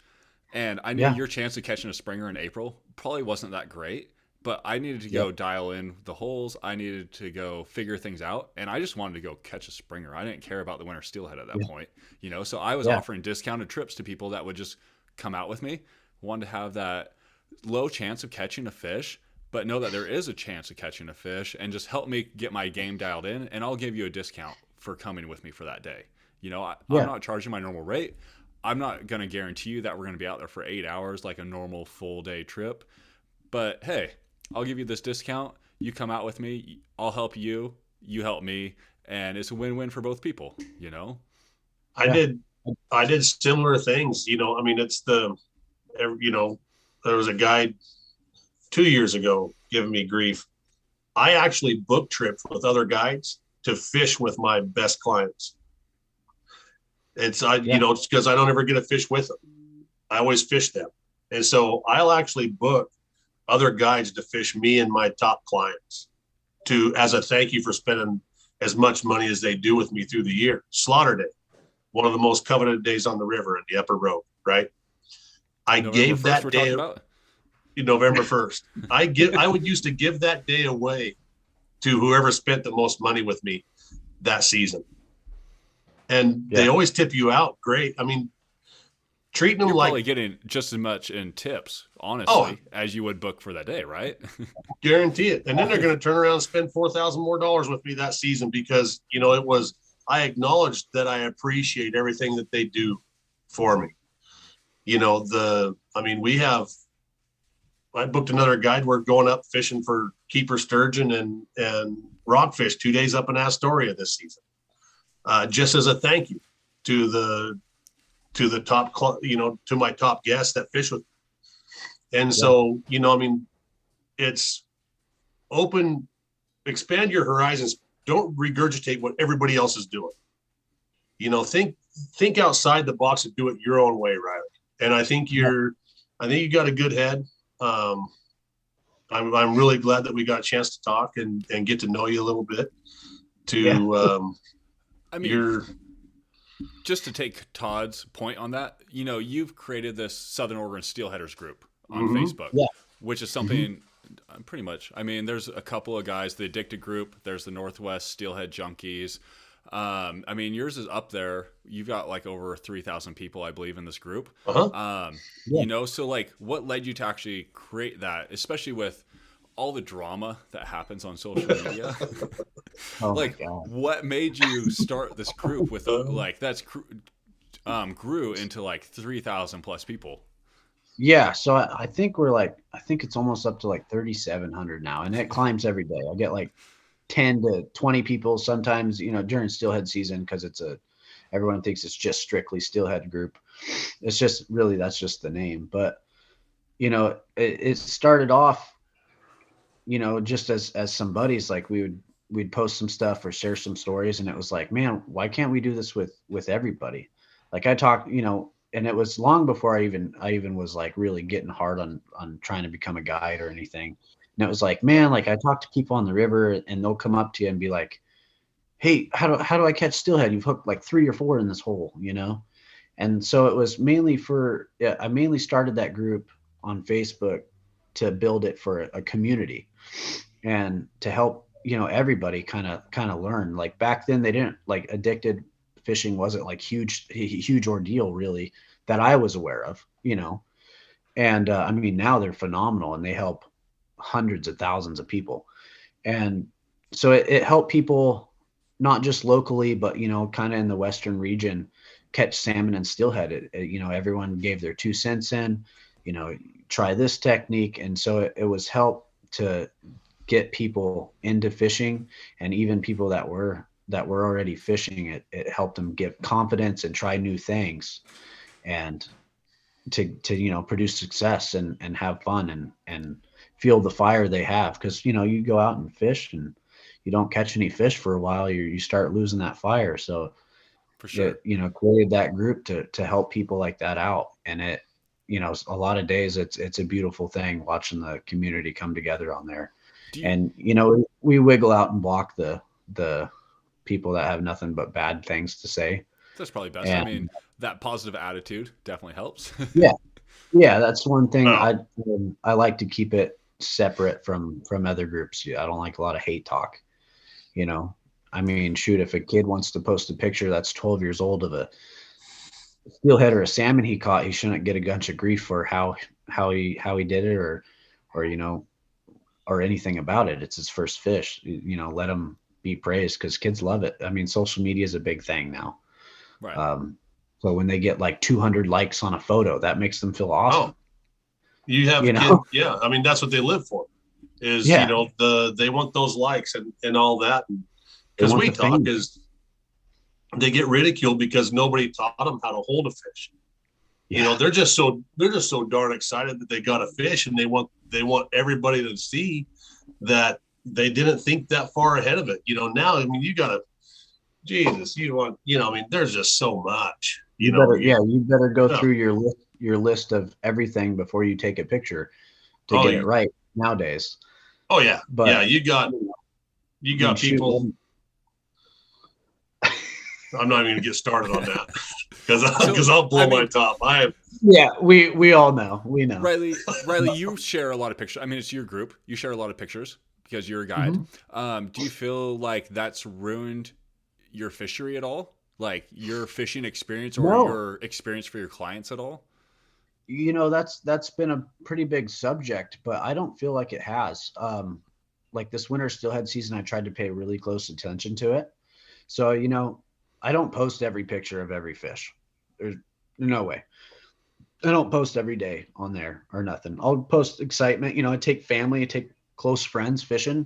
And I knew Yeah. your chance of catching a springer in April probably wasn't that great, but I needed to go dial in the holes. I needed to go figure things out. And I just wanted to go catch a springer. I didn't care about the winter steelhead at that point, you know? So I was offering discounted trips to people that would just come out with me, wanted to have that low chance of catching a fish, but know that there is a chance of catching a fish, and just help me get my game dialed in. And I'll give you a discount for coming with me for that day. You know, I'm not charging my normal rate. I'm not going to guarantee you that we're going to be out there for 8 hours like a normal full day trip. But hey, I'll give you this discount. You come out with me. I'll help you. You help me. And it's a win-win for both people, you know? I did similar things, you know. I mean, you know, there was a guy 2 years ago giving me grief. I actually booked trips with other guides to fish with my best clients. You know, it's because I don't ever get to fish with them. I always fish them. And so I'll actually book other guides to fish me and my top clients as a thank you for spending as much money as they do with me through the year. Slaughter Day, one of the most coveted days on the river in the upper road, right? I gave that day November 1st. I would used to give that day away to whoever spent the most money with me that season. And they always tip you out. Great. I mean, treating them You're like probably getting just as much in tips, honestly, as you would book for that day, right? Guarantee it. And then they're going to turn around and spend $4,000 more with me that season because, you know, I acknowledged that I appreciate everything that they do for me. You know, I booked another guide. We're going up fishing for keeper sturgeon and rockfish 2 days up in Astoria this season. Just as a thank you to the top, you know, to my top guests that fish with me. And so, you know, I mean, it's expand your horizons. Don't regurgitate what everybody else is doing. You know, think outside the box and do it your own way, Riley. And I think you got a good head. I'm really glad that we got a chance to talk and get to know you a little bit. I mean, just to take Todd's point on that, you know, you've created this Southern Oregon Steelheaders group on Facebook, which is something pretty much. I mean, there's a couple of guys, the Addicted group. There's the Northwest Steelhead Junkies. I mean, yours is up there. You've got like over 3,000 people, I believe, in this group. You know, so like, what led you to actually create that, especially with all the drama that happens on social media? Like, what made you start this group with like grew into like 3,000 plus people? Yeah, so I think I think it's almost up to like 3,700 now, and it climbs every day. I get like 10 to 20 people sometimes, you know, during steelhead season, because everyone thinks it's just strictly steelhead group. It's just really, that's just the name. But, you know, it started off, you know, just as some buddies, like we'd post some stuff or share some stories, and it was like, man, why can't we do this with everybody? Like I talk, you know, and it was long before I even was like really getting hard on trying to become a guide or anything. And it was like, man, like I talk to people on the river and they'll come up to you and be like, hey, how do I catch steelhead? You've hooked like 3 or 4 in this hole, you know? And so it was mainly I mainly started that group on Facebook to build it for a community and to help, you know, everybody kind of learn. Like back then they didn't, like, addicted fishing wasn't like huge ordeal really that I was aware of, you know? And I mean, now they're phenomenal and they help hundreds of thousands of people. And so it helped people not just locally, but, you know, kind of in the Western region, catch salmon and steelhead. You know, everyone gave their 2 cents in, you know, try this technique. And so it was help to get people into fishing, and even people that were already fishing, it helped them get confidence and try new things and to, you know, produce success and have fun and feel the fire they have. Cause, you know, you go out and fish and you don't catch any fish for a while, you start losing that fire. So for sure, you know, created that group to help people like that out. And it, you know, a lot of days it's a beautiful thing watching the community come together on there. And, you know, we wiggle out and block the people that have nothing but bad things to say. That's probably best. I mean, that positive attitude definitely helps. Yeah. Yeah, that's one thing Oh. I like to keep it separate from other groups. Yeah, I don't like a lot of hate talk. You know, I mean, shoot, if a kid wants to post a picture that's 12 years old of a steelhead or a salmon he caught, he shouldn't get a bunch of grief for how he did it, or or anything about it. It's his first fish. Let him be praised, because kids love it. I mean, social media is a big thing now. Right. So when they get like 200 likes on a photo, that makes them feel awesome. Oh, you have You a kid. know? Yeah. I mean, that's what they live for is, Yeah, they want those likes and all that. they Because want we the talk fame. is they get ridiculed because nobody taught them how to hold a fish. Yeah, They're just so darn excited that they got a fish, and they want everybody to see that they didn't think that far ahead of it. Now, I mean, you gotta, Jesus, I mean, there's just so much, you better go oh, through your list of everything before you take a picture to oh, get it right nowadays. oh yeah, But yeah, you got, I mean, shoot, people. I'm not even gonna get started on that because So, I'll I blow my mean, top. yeah, we all know, we know. Riley, you share a lot of pictures. I mean, it's your group. You share a lot of pictures because you're a guide. Mhm. Do you feel like that's ruined your fishery at all? Like your fishing experience or No, your experience for your clients at all? that's been a pretty big subject, but I don't feel like it has. Like this winter steelhead season, I tried to pay really close attention to it. So, I don't post every picture of every fish. There's no way. I don't post every day on there or nothing. I'll post excitement. I take family, I take close friends fishing.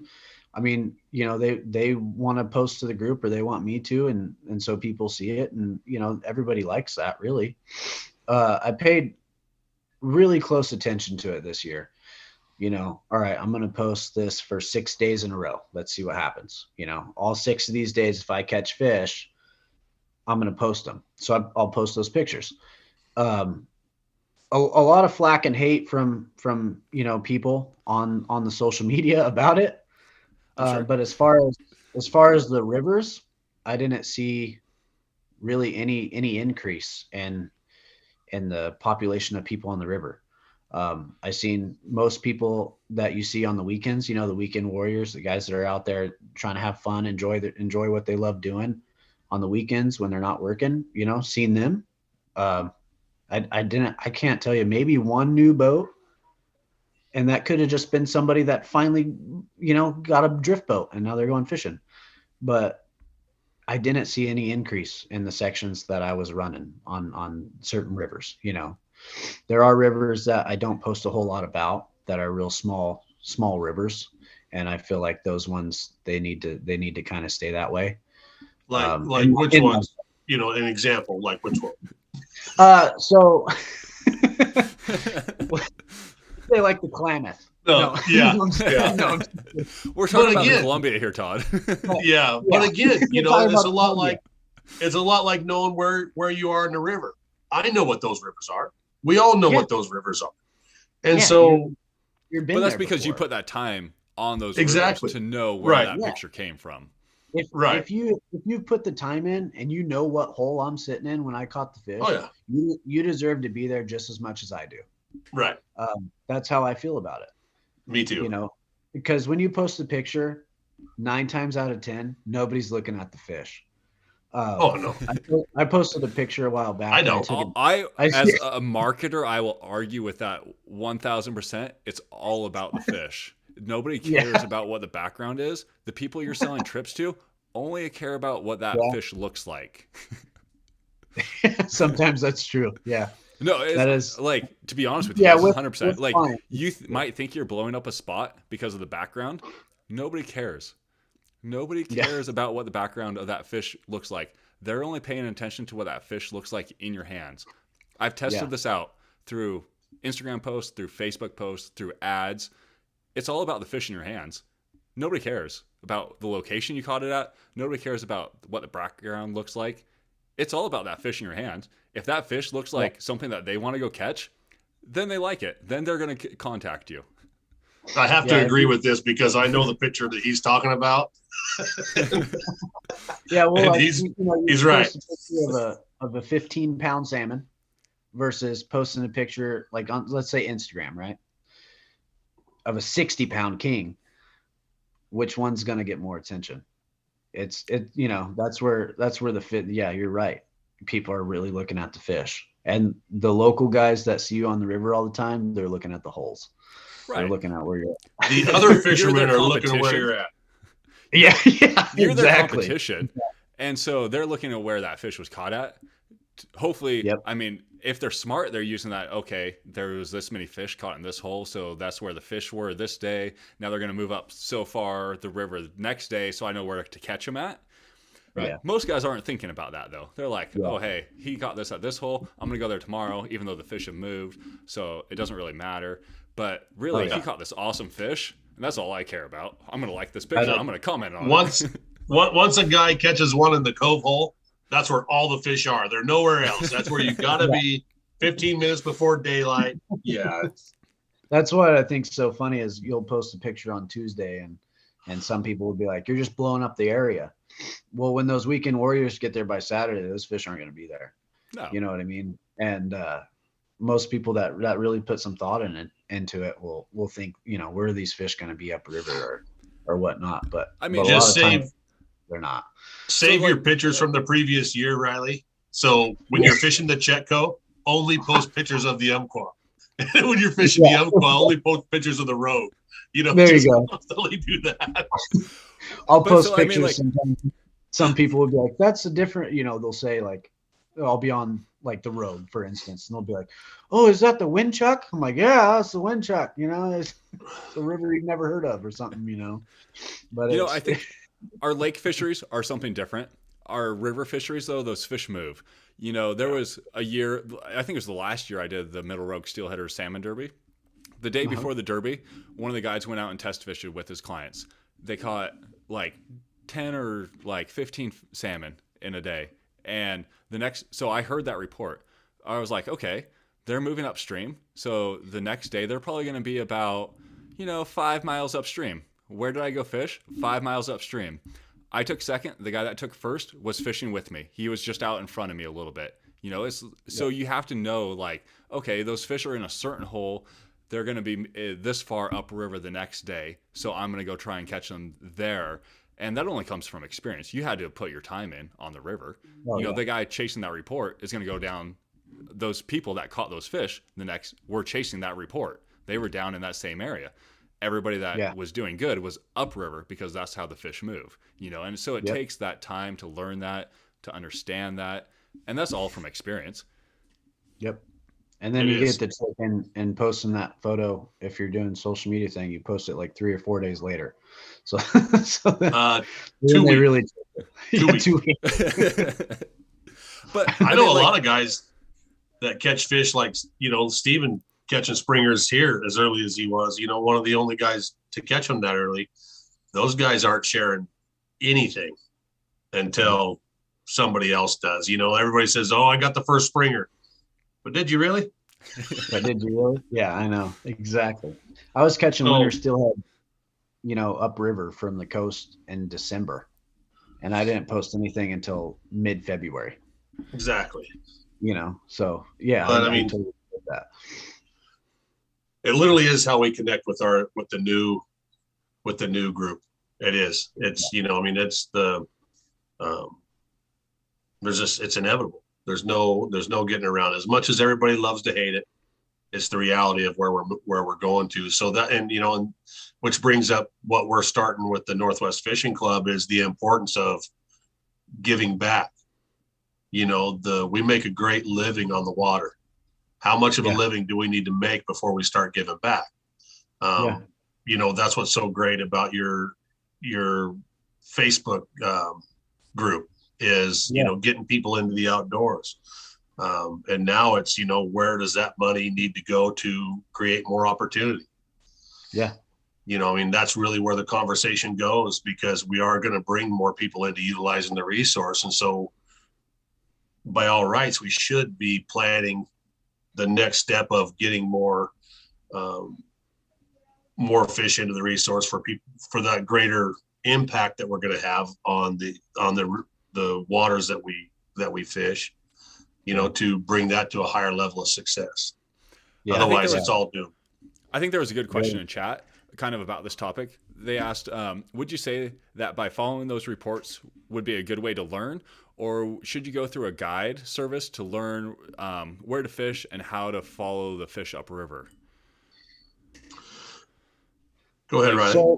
I mean, they want to post to the group, or they want me to, and so people see it, and everybody likes that, really. I paid really close attention to it this year. All right, I'm going to post this for 6 days in a row. Let's see what happens. All 6 of these days, if I catch fish, I'm going to post them. So I'll post those pictures. Um, a lot of flack and hate from people on the social media about it. I'm sure. But as far as the rivers, I didn't see really any increase in the population of people on the river. I seen most people that you see on the weekends, the weekend warriors, the guys that are out there trying to have fun, enjoy what they love doing on the weekends when they're not working, seen them. Um, I can't tell you, maybe one new boat, and that could have just been somebody that finally, got a drift boat and now they're going fishing. But I didn't see any increase in the sections that I was running on certain rivers. There are rivers that I don't post a whole lot about that are real small rivers, and I feel like those ones they need to kind of stay that way. like And which ones? An example, like which one? so they like the Klamath. No, yeah, yeah. No, We're talking about the again, Columbia here, Todd. yeah, but again, You're talking it's about a lot Columbia. like knowing where you are in the river. I know what those rivers are. We all know Yeah, what those rivers are, and yeah, so you've But been that's there because you before. put that time on those rivers exactly to know where right, that Yeah. picture came from. If right. if you if you put the time in and you know what hole I'm sitting in when I caught the Oh fish, yeah, you deserve to be there just as much as I do. right. That's how I feel about it. Me You too. know, because when you post a picture, 9 times out of 10, nobody's looking at the fish. Oh no, I posted a picture a while I back, and I know. took it. As a marketer, I will argue with that 1000%. It's all about the fish. Nobody cares Yeah, about what the background is. The people you're selling trips to only care about what that yeah. fish looks like. Sometimes that's true. Yeah, No, it's that is. like, to be honest with you, Yeah, this is with 100%. Like, clients. you might think you're blowing up a spot because of the background. Nobody cares. Nobody Yeah, cares about what the background of that fish looks like. They're only paying attention to what that fish looks like in your hands. I've tested yeah, this out through Instagram posts, through Facebook posts, through ads. It's all about the fish in your hands. Nobody cares about the location you caught it at. Nobody cares about what the background looks like. It's all about that fish in your hand. If that fish looks yeah. like something that they want to go catch, then they like it. Then they're going to contact you. I have to Yeah, agree with this because I know the picture that he's talking about, yeah. Well, and like he's you he's right. post a picture of a 15-pound salmon versus posting a picture like on, let's say Instagram, right, of a 60-pound king. Which one's going to get more attention? That's where the fit. Yeah, you're right. People are really looking at the fish, and the local guys that see you on the river all the time, they're looking at the holes. Right. They're looking at where you're at. The other fishermen are looking at where you're at. Yeah, You're exactly. their competition. And so they're looking at where that fish was caught at. Hopefully, Yep. I mean, if they're smart, they're using that, okay, there was this many fish caught in this hole, so that's where the fish were this day. Now they're going to move up so far the river the next day, so I know where to catch them at. Right. Yeah. Most guys aren't thinking about that, though. They're like, oh, hey, he caught this at this hole. I'm going to go there tomorrow, even though the fish have moved, so it doesn't really matter. But really, he caught this awesome fish, and that's all I care about. I'm going to like this picture. I'm going to comment on it. Once a guy catches one in the cove hole, that's where all the fish are. They're nowhere else. That's where you got to be 15 minutes before daylight. Yeah. That's what I think's so funny is you'll post a picture on Tuesday and some people will be like, you're just blowing up the area. Well, when those weekend warriors get there by Saturday, those fish aren't going to be there. No. You know what I mean? And most people that really put some thought into it will think, where are these fish going to be upriver or whatnot. But I mean, but just save. They're not. Save your pictures from the previous year, Riley. So when you're fishing the Chetco, only post pictures of the Umpqua. And when you're fishing the Umpqua, only post pictures of the road. There you go. Constantly do that. I'll post pictures. Sometimes some people will be like, "That's a different." They'll say like, "I'll be on like the road, for instance," and they'll be like, "Oh, is that the Windchuck?" I'm like, "Yeah, that's the Windchuck." It's a river you've never heard of or something. But I think our lake fisheries are something different. Our river fisheries, though, those fish move. There was a year, I think it was the last year I did the Middle Rogue Steelheader Salmon Derby. The day before the Derby, one of the guys went out and test fished with his clients. They caught like 10 or like 15 salmon in a day. And so I heard that report. I was like, okay, they're moving upstream. So the next day, they're probably going to be about, 5 miles upstream. Where did I go fish? 5 miles upstream. I took second. The guy that took first was fishing with me. He was just out in front of me a little bit. So you have to know, like, okay, those fish are in a certain hole. They're going to be this far upriver the next day. So I'm going to go try and catch them there. And that only comes from experience. You had to put your time in on the river. The guy chasing that report is going to go down. Those people that caught those fish were chasing that report. They were down in that same area. Everybody that was doing good was upriver because that's how the fish move, and so it takes that time to learn that, to understand that, and that's all from experience. Yep. And then you get to take and posting that photo. If you're doing social media thing, you post it like 3 or 4 days later. So, 2 weeks. Really 2 weeks. 2 weeks. But I know a lot of guys that catch fish like, Steven catching springers here as early as he was, one of the only guys to catch them that early. Those guys aren't sharing anything until somebody else does. Everybody says, "Oh, I got the first springer." But did you really? But did you really? Yeah, I know. Exactly. I was catching winter steelhead, upriver from the coast in December. And I didn't post anything until mid-February. Exactly. So yeah. But I mean, totally get that. It literally is how we connect with the new group. It is. It's it's the it's inevitable. There's no getting around. As much as everybody loves to hate it, it's the reality of where we're going to. So that and which brings up what we're starting with the Northwest Fishing Club is the importance of giving back. We make a great living on the water. How much of a living do we need to make before we start giving back? That's what's so great about your Facebook group is, getting people into the outdoors. And now it's, where does that money need to go to create more opportunity? Yeah. That's really where the conversation goes because we are going to bring more people into utilizing the resource. And so by all rights, we should be planning the next step of getting more fish into the resource for people for that greater impact that we're going to have on the waters that we fish. to bring that to a higher level of success. Yeah. Otherwise, it's all doomed. I think there was a good question in chat kind of about this topic. They asked, would you say that by following those reports would be a good way to learn, or should you go through a guide service to learn where to fish and how to follow the fish upriver? Go ahead, Ryan.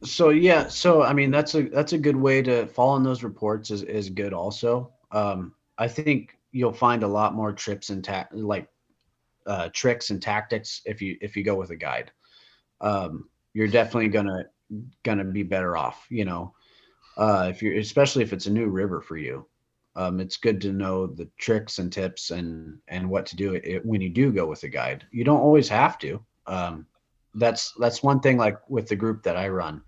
So I mean, that's a good way to following those reports is good also. I think you'll find a lot more tricks and tactics if you go with a guide. You're definitely gonna be better off, especially if it's a new river for you. It's good to know the tricks and tips and what to do when you do go with a guide. You don't always have to. That's one thing, like with the group that I run,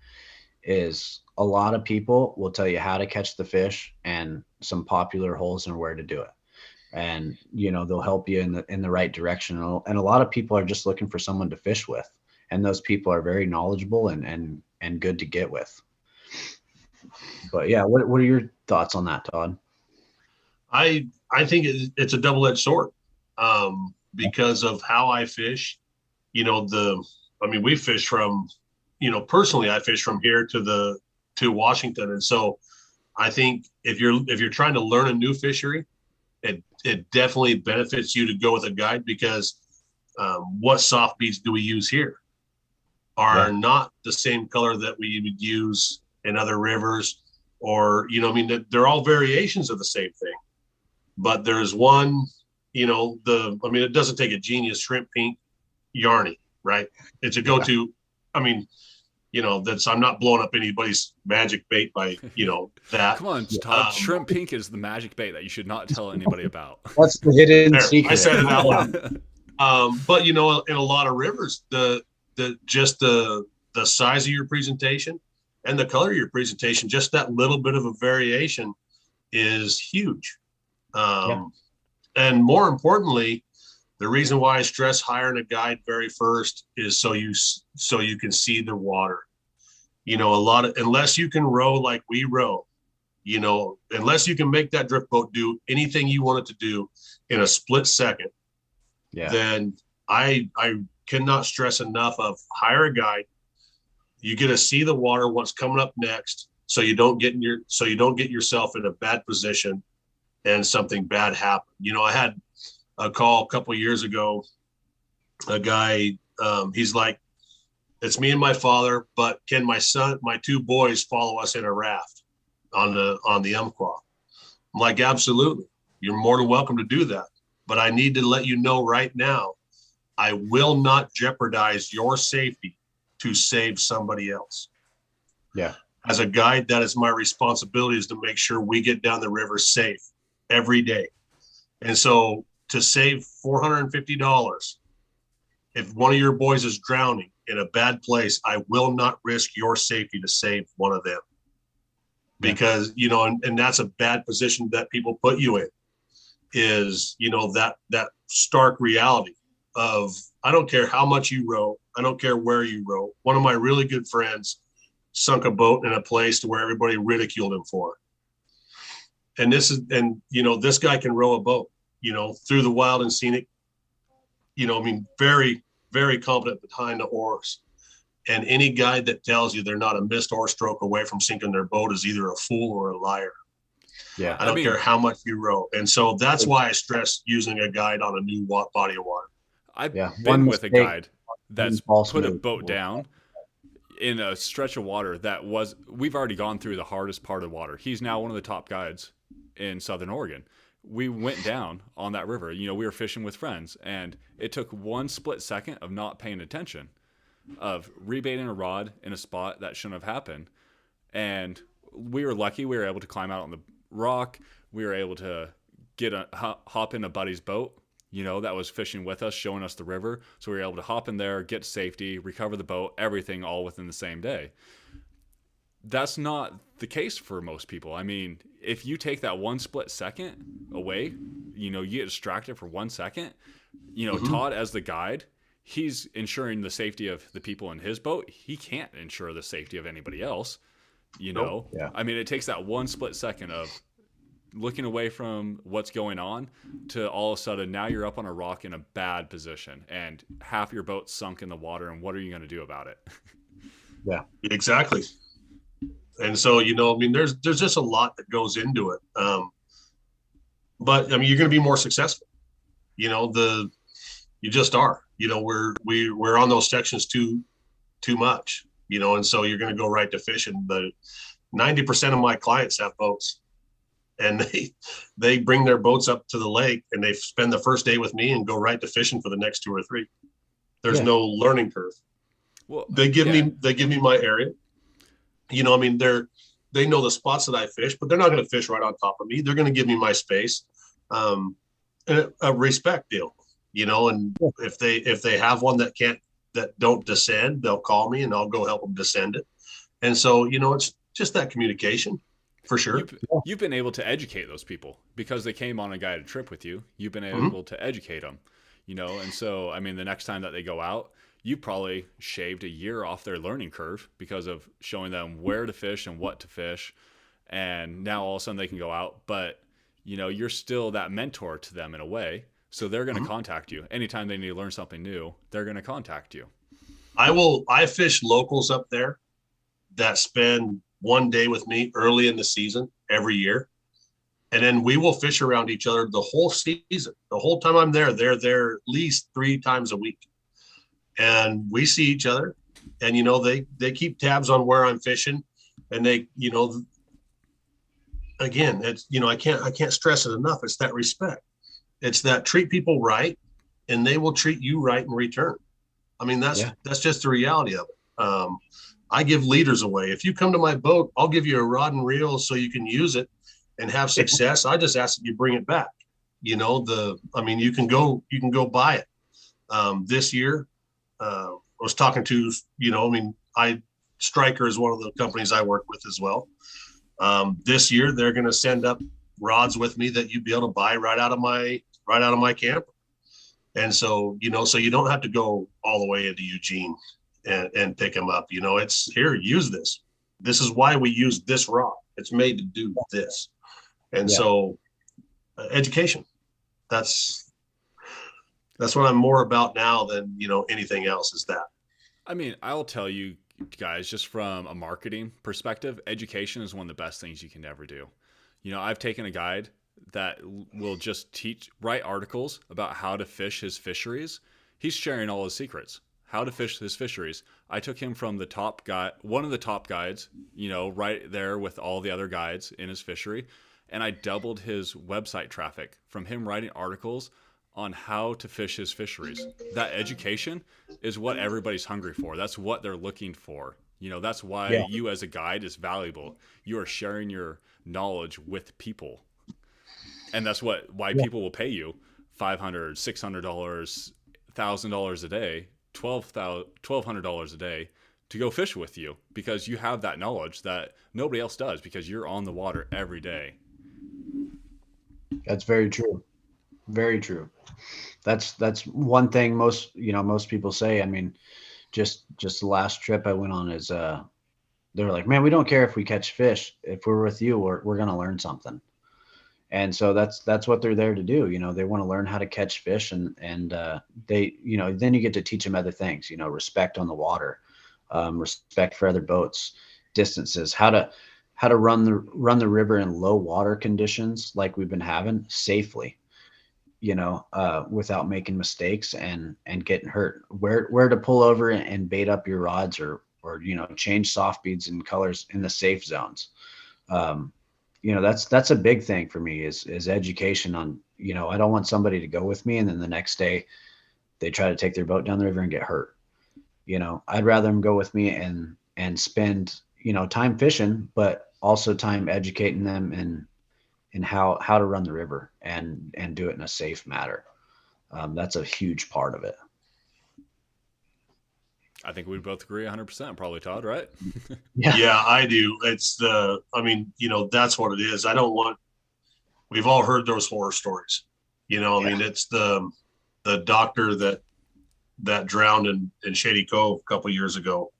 is a lot of people will tell you how to catch the fish and some popular holes and where to do it. And, they'll help you in the right direction. And a lot of people are just looking for someone to fish with. And those people are very knowledgeable and good to get with. But yeah, what are your thoughts on that, Todd? I think it's a double-edged sword because of how I fish. We fish from, personally, I fish from here to Washington. And so I think if you're trying to learn a new fishery, it definitely benefits you to go with a guide, because what soft beads do we use here are not the same color that we would use in other rivers, or, they're all variations of the same thing. But there's one, it doesn't take a genius shrimp pink yarny, right? It's a go-to. I'm not blowing up anybody's magic bait by, that. Come on, Todd. Shrimp pink is the magic bait that you should not tell anybody about. That's the hidden secret. I said it out loud. But in a lot of rivers, the size of your presentation and the color of your presentation, just that little bit of a variation is huge. And more importantly, the reason why I stress hiring a guide very first is so you can see the water. Unless you can row like we row, unless you can make that drift boat do anything you want it to do in a split second, then I cannot stress enough of hire a guide. You get to see the water, what's coming up next, so you don't get yourself in a bad position and something bad happen. I had a call a couple of years ago, a guy, he's like, it's me and my father, but can my two boys follow us in a raft on the Umpqua? I'm like, absolutely. You're more than welcome to do that. But I need to let you know right now, I will not jeopardize your safety to save somebody else. Yeah. As a guide, that is my responsibility, is to make sure we get down the river safe every day. And so to save $450, if one of your boys is drowning in a bad place, I will not risk your safety to save one of them, because, and that's a bad position that people put you in, is, that stark reality of, I don't care how much you row. I don't care where you row. One of my really good friends sunk a boat in a place to where everybody ridiculed him for it. And this guy can row a boat, through the wild and scenic, very, very competent behind the oars. And any guide that tells you they're not a missed oar stroke away from sinking their boat is either a fool or a liar. Yeah. I don't care how much you row. And so that's why I stress using a guide on a new body of water. I've been with a guide that's put a boat down in a stretch of water we've already gone through the hardest part of the water. He's now one of the top guides in Southern Oregon. We went down on that river. We were fishing with friends, and it took one split second of not paying attention, of rebaiting a rod in a spot that shouldn't have happened. And we were lucky. We were able to climb out on the rock. We were able to hop in a buddy's boat, that was fishing with us, showing us the river. So we were able to hop in there, get to safety, recover the boat, everything all within the same day. That's not the case for most people. I mean, if you take that one split second away, you get distracted for 1 second, Todd as the guide, he's ensuring the safety of the people in his boat. He can't ensure the safety of anybody else, Yeah. I mean, it takes that one split second of looking away from what's going on to all of a sudden now you're up on a rock in a bad position and half your boat's sunk in the water, and what are you going to do about it? Yeah, exactly. And so, there's just a lot that goes into it. But I mean, you're going to be more successful. You just are. We're on those sections too much. And so you're going to go right to fishing. But 90% of my clients have boats, and they bring their boats up to the lake and they spend the first day with me and go right to fishing for the next 2 or 3. There's no learning curve. Well, they give me my area. They know the spots that I fish, but they're not going to fish right on top of me. They're going to give me my space, and a respect deal. And if they have one that don't descend, they'll call me and I'll go help them descend it. And so, it's just that communication. For sure. You've been able to educate those people because they came on a guided trip with you. You've been able to educate them, and so, I mean, the next time that they go out, you probably shaved a year off their learning curve because of showing them where to fish and what to fish. And now all of a sudden they can go out, but you're still that mentor to them in a way. So they're going to contact you anytime they need to learn something new. They're going to contact you. I fish locals up there that spend one day with me early in the season every year. And then we will fish around each other the whole season. The whole time I'm there, they're there at least 3 times a week. And we see each other, and, they keep tabs on where I'm fishing, and they, again, it's, I can't stress it enough. It's that respect. It's that treat people right, and they will treat you right in return. I mean, that's just the reality of it. I give leaders away. If you come to my boat, I'll give you a rod and reel so you can use it and have success. I just ask that you bring it back. You can go buy it. This year, I was talking to, Stryker is one of the companies I work with as well. This year, they're going to send up rods with me that you'd be able to buy right out of my camper. And so, so you don't have to go all the way into Eugene and pick them up. It's here, use this. This is why we use this rod. It's made to do this. And so education, that's what I'm more about now than, anything else is that. I mean, I'll tell you guys, just from a marketing perspective, education is one of the best things you can ever do. I've taken a guide that will just write articles about how to fish his fisheries. He's sharing all his secrets, how to fish his fisheries. I took him from the top guy, one of the top guides, right there with all the other guides in his fishery. And I doubled his website traffic from him writing articles on how to fish his fisheries. That education is what everybody's hungry for. That's what they're looking for. That's why you as a guide is valuable. You are sharing your knowledge with people. And that's why people will pay you $500, $600, $1,000 a day, $1,200 a day to go fish with you, because you have that knowledge that nobody else does, because you're on the water every day. That's very true. Very true. That's one thing most people say. I mean, just the last trip I went on is they're like, man, we don't care if we catch fish. If we're with you, we're going to learn something. And so that's what they're there to do. They want to learn how to catch fish, and they, then you get to teach them other things, respect on the water, respect for other boats, distances, how to run the river in low water conditions like we've been having safely, without making mistakes and getting hurt, where to pull over and bait up your rods, or change soft beads and colors in the safe zones. That's a big thing for me is education on, I don't want somebody to go with me and then the next day they try to take their boat down the river and get hurt. I'd rather them go with me and spend, time fishing, but also time educating them and how to run the river and do it in a safe manner. That's a huge part of it. I think we both agree 100%, probably, Todd, right? Yeah, I do. It's that's what it is. We've all heard those horror stories, I mean, it's the doctor that drowned in Shady Cove a couple of years ago.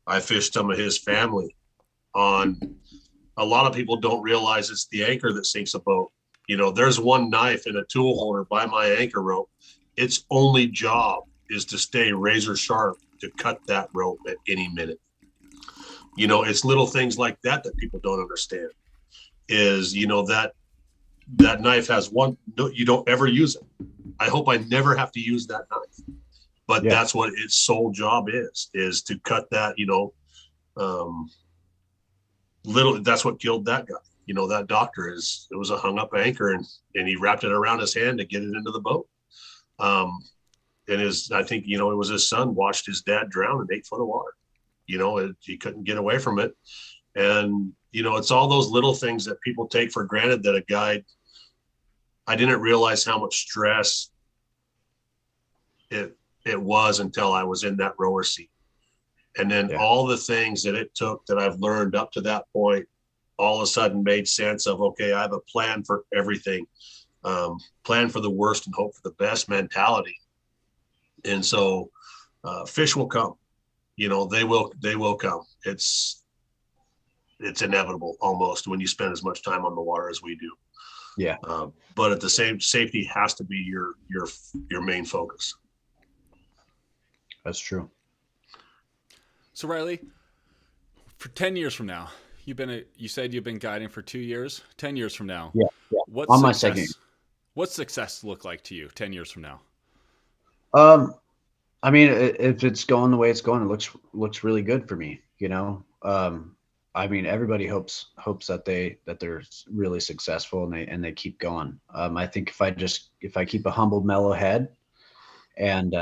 I fished some of his family on a lot of people don't realize it's the anchor that sinks a boat. There's one knife in a tool holder by my anchor rope. Its only job is to stay razor sharp to cut that rope at any minute. It's little things like that people don't understand is, that knife has one, no, you don't ever use it. I hope I never have to use that knife, but that's what its sole job is to cut that, that's what killed that guy. That doctor it was a hung up anchor and he wrapped it around his hand to get it into the boat. And I think, it was his son watched his dad drown in 8 foot of water. He couldn't get away from it. And, it's all those little things that people take for granted that a guide, I didn't realize how much stress it was until I was in that rower seat. And then all the things that it took that I've learned up to that point, all of a sudden made sense of, okay, I have a plan for everything, plan for the worst and hope for the best mentality. And so fish will come, they will come. It's inevitable almost when you spend as much time on the water as we do. Yeah. But at the same, safety has to be your main focus. That's true. So Riley, for 10 years from now, you said you've been guiding for 2 years. 10 years from now, What's on my second year. What's success look like to you 10 years from now? I mean, if it's going the way it's going, it looks really good for me. I mean, everybody hopes that they're really successful and they keep going. I think if I keep a humble, mellow head and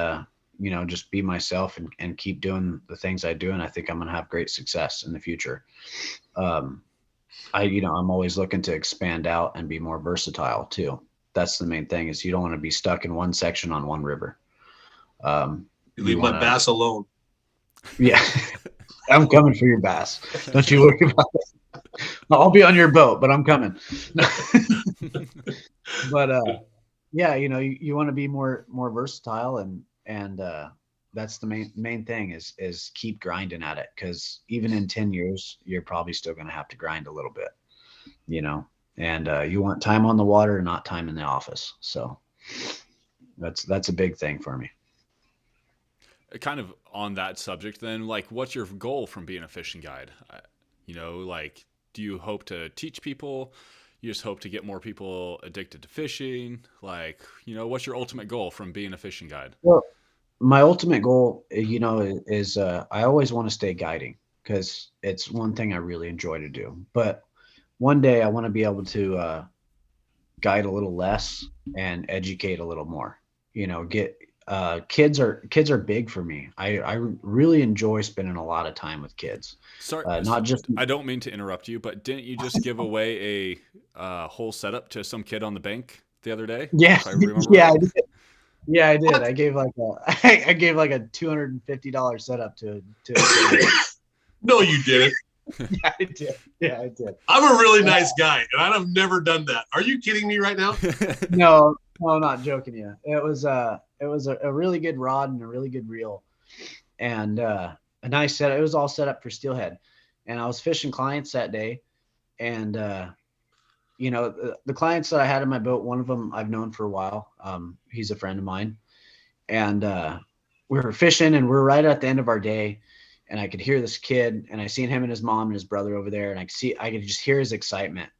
just be myself and keep doing the things I do, and I think I'm going to have great success in the future. I'm always looking to expand out and be more versatile too. That's the main thing, is you don't want to be stuck in one section on one river. You leave my bass alone. Yeah. I'm coming for your bass. Don't you worry about it. I'll be on your boat, but I'm coming. But you want to be more versatile and that's the main thing is keep grinding at it, because even in 10 years you're probably still going to have to grind a little bit, and you want time on the water, not time in the office. So that's a big thing for me. Kind of on that subject then, like, what's your goal from being a fishing guide? Do you hope to teach people? You just hope to get more people addicted to fishing? What's your ultimate goal from being a fishing guide? Well, my ultimate goal, is I always want to stay guiding, because it's one thing I really enjoy to do. But one day I want to be able to guide a little less and educate a little more. Kids are big for me. I really enjoy spending a lot of time with kids. Sorry, I don't mean to interrupt you, but didn't you just give away a whole setup to some kid on the bank the other day? Yeah, I remember yeah, right. I did. Yeah, I did. What? I gave like a $250 setup to. No, you didn't. Yeah, I did. Yeah, I did. I'm a really nice guy, and I've never done that. Are you kidding me right now? No, I'm not joking you. It was a really good rod and a really good reel, and a nice set. It was all set up for steelhead, and I was fishing clients that day, and the clients that I had in my boat, one of them I've known for a while. He's a friend of mine, and we were fishing, and we're right at the end of our day, and I could hear this kid, and I seen him and his mom and his brother over there, and I could just hear his excitement,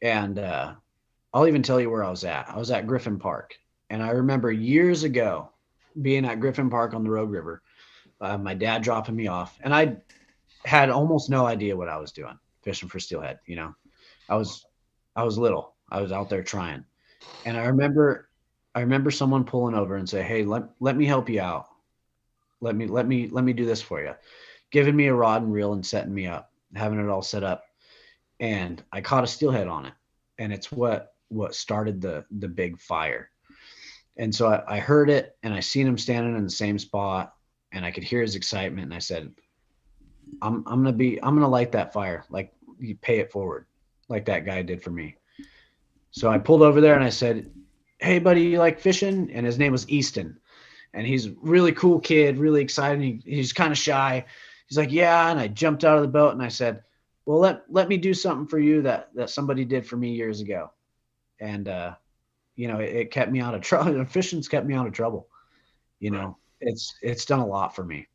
and I'll even tell you where I was at. I was at Griffin Park. And I remember years ago being at Griffin Park on the Rogue River, my dad dropping me off, and I had almost no idea what I was doing, fishing for steelhead. I was little. I was out there trying, and I remember someone pulling over and say, "Hey, let me help you out. Let me do this for you," giving me a rod and reel and setting me up, having it all set up, and I caught a steelhead on it, and it's what started the big fire. And so I heard it, and I seen him standing in the same spot, and I could hear his excitement. And I said, I'm going to light that fire. Like, you pay it forward, like that guy did for me. So I pulled over there and I said, "Hey buddy, you like fishing?" And his name was Easton, and he's a really cool kid, really excited. He's kind of shy. He's like, "Yeah." And I jumped out of the boat and I said, well, let me do something for you that somebody did for me years ago. And, it kept me out of trouble. Fishing's kept me out of trouble. Right. It's done a lot for me.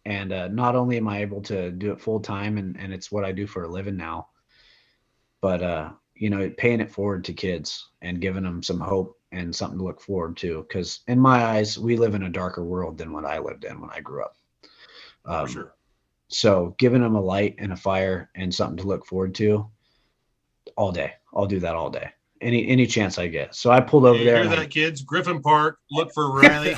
And not only am I able to do it full time and it's what I do for a living now, but paying it forward to kids and giving them some hope and something to look forward to. Because in my eyes, we live in a darker world than what I lived in when I grew up. For sure. So giving them a light and a fire and something to look forward to all day. I'll do that all day. Any chance I get. So I pulled over You there. hear that, kids? Griffin Park, look for Riley.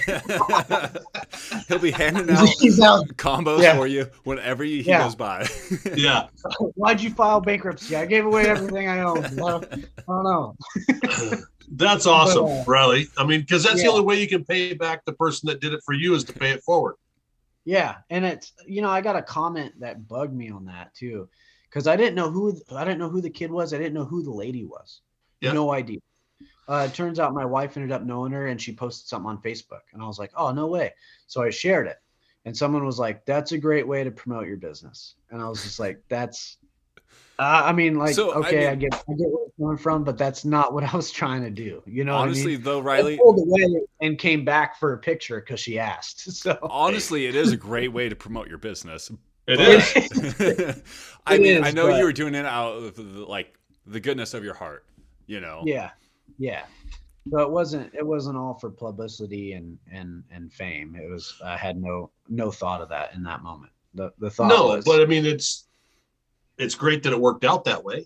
He'll be handing out He's out. combos Yeah. for you whenever he Yeah. goes by. Yeah. Why'd you file bankruptcy? I gave away everything I owned. I don't know. That's awesome, But, Riley. I mean, because that's the yeah. only way you can pay back the person that did it for you is to pay it forward. Yeah, and it's I got a comment that bugged me on that too, because I didn't know who the kid was. I didn't know who the lady was. Yeah. No idea. It turns out my wife ended up knowing her, and she posted something on Facebook, and I was like, oh, no way. So I shared it, and someone was like, that's a great way to promote your business, and I was just like, that's. I get where it's coming from, but that's not what I was trying to do. You know Honestly, what I mean? though, Riley, I pulled away and came back for a picture because she asked. So honestly, it is a great way to promote your business. It But- is. I It mean, is, I know but- you were doing it out of the goodness of your heart, Yeah. So it wasn't all for publicity and fame. It was, I had no thought of that in that moment. The thought No, was, but I mean, it's great that it worked out that way.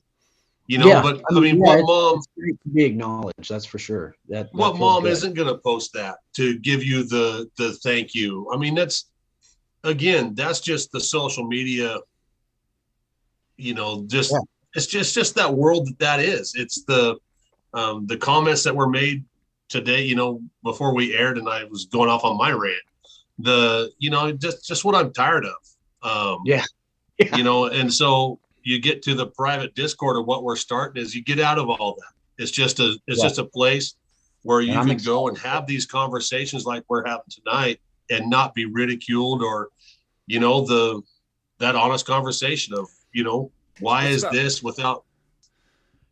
Yeah, But I I mean, mean, yeah, what mom it's great to be acknowledged. That's for sure. That what feels mom good. isn't going to post that to give you the thank you? I mean, that's just the social media, just Yeah. it's just that world that is. It's the comments that were made today, before we aired and I was going off on my rant, just what I'm tired of. Yeah. And so you get to the private Discord of what we're starting is you get out of all that. It's just a place where you I'm can go and excited. have these conversations like we're having tonight and not be ridiculed or, that honest conversation of, why It's is about- this without.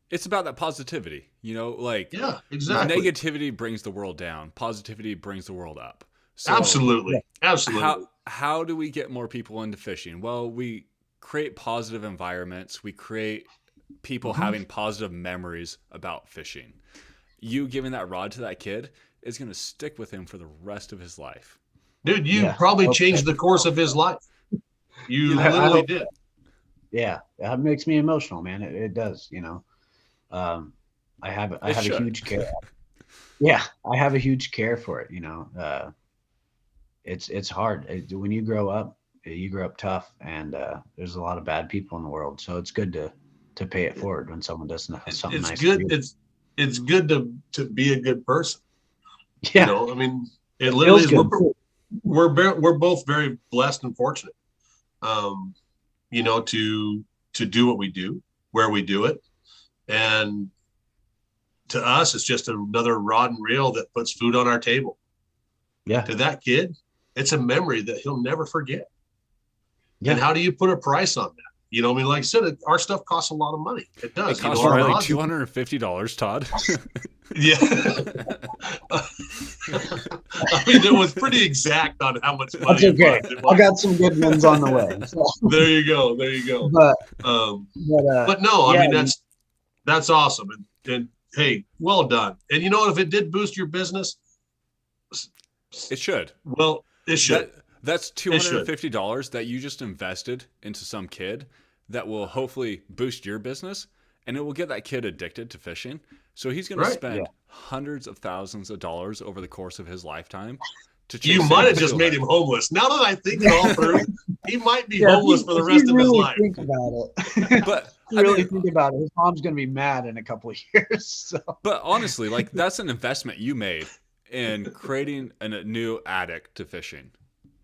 It's about that positivity, Yeah, exactly. negativity brings the world down. Positivity brings the world up. So Absolutely. Absolutely. how do we get more people into fishing? Well, we create positive environments. We create people having positive memories about fishing. You giving that rod to that kid is going to stick with him for the rest of his life. Dude, you Yeah. probably Okay. changed the course of his life. You I literally hope did. Yeah, that makes me emotional, man. It does. I have a should. huge care. Yeah, I have a huge care for it. It's hard when you grow up. You grow up tough, and there's a lot of bad people in the world. So it's good to pay it forward when someone does something It's nice. good. For you. It's good to be a good person. Yeah, I mean, it it literally feels is. good. We're both very blessed and fortunate. To do what we do, where we do it, and to us, it's just another rod and reel that puts food on our table. Yeah, To that kid, it's a memory that he'll never forget. yeah. And how do you put a price on that? I mean, like I said, our stuff costs a lot of money. It does. It costs our Riley rods- $250, Todd. Yeah. I mean, it was pretty exact on how much money That's okay. it was. I got some good ones on the way. So, There you go. There you go. but But no, I yeah, mean, that's awesome. And hey, well done. And if it did boost your business, It should. well, it should. That's It should. $250 that you just invested into some kid that will hopefully boost your business, and it will get that kid addicted to fishing. So he's going to Right. spend Yeah. hundreds of thousands of dollars over the course of his lifetime to chase You salmon might have and just made steelhead. him homeless. Now that I think it all through, he might be yeah, homeless for the rest of his life. Think about it. But You I really mean, think about it. His mom's gonna be mad in a couple of years. So but honestly, that's an investment you made in creating a new addict to fishing.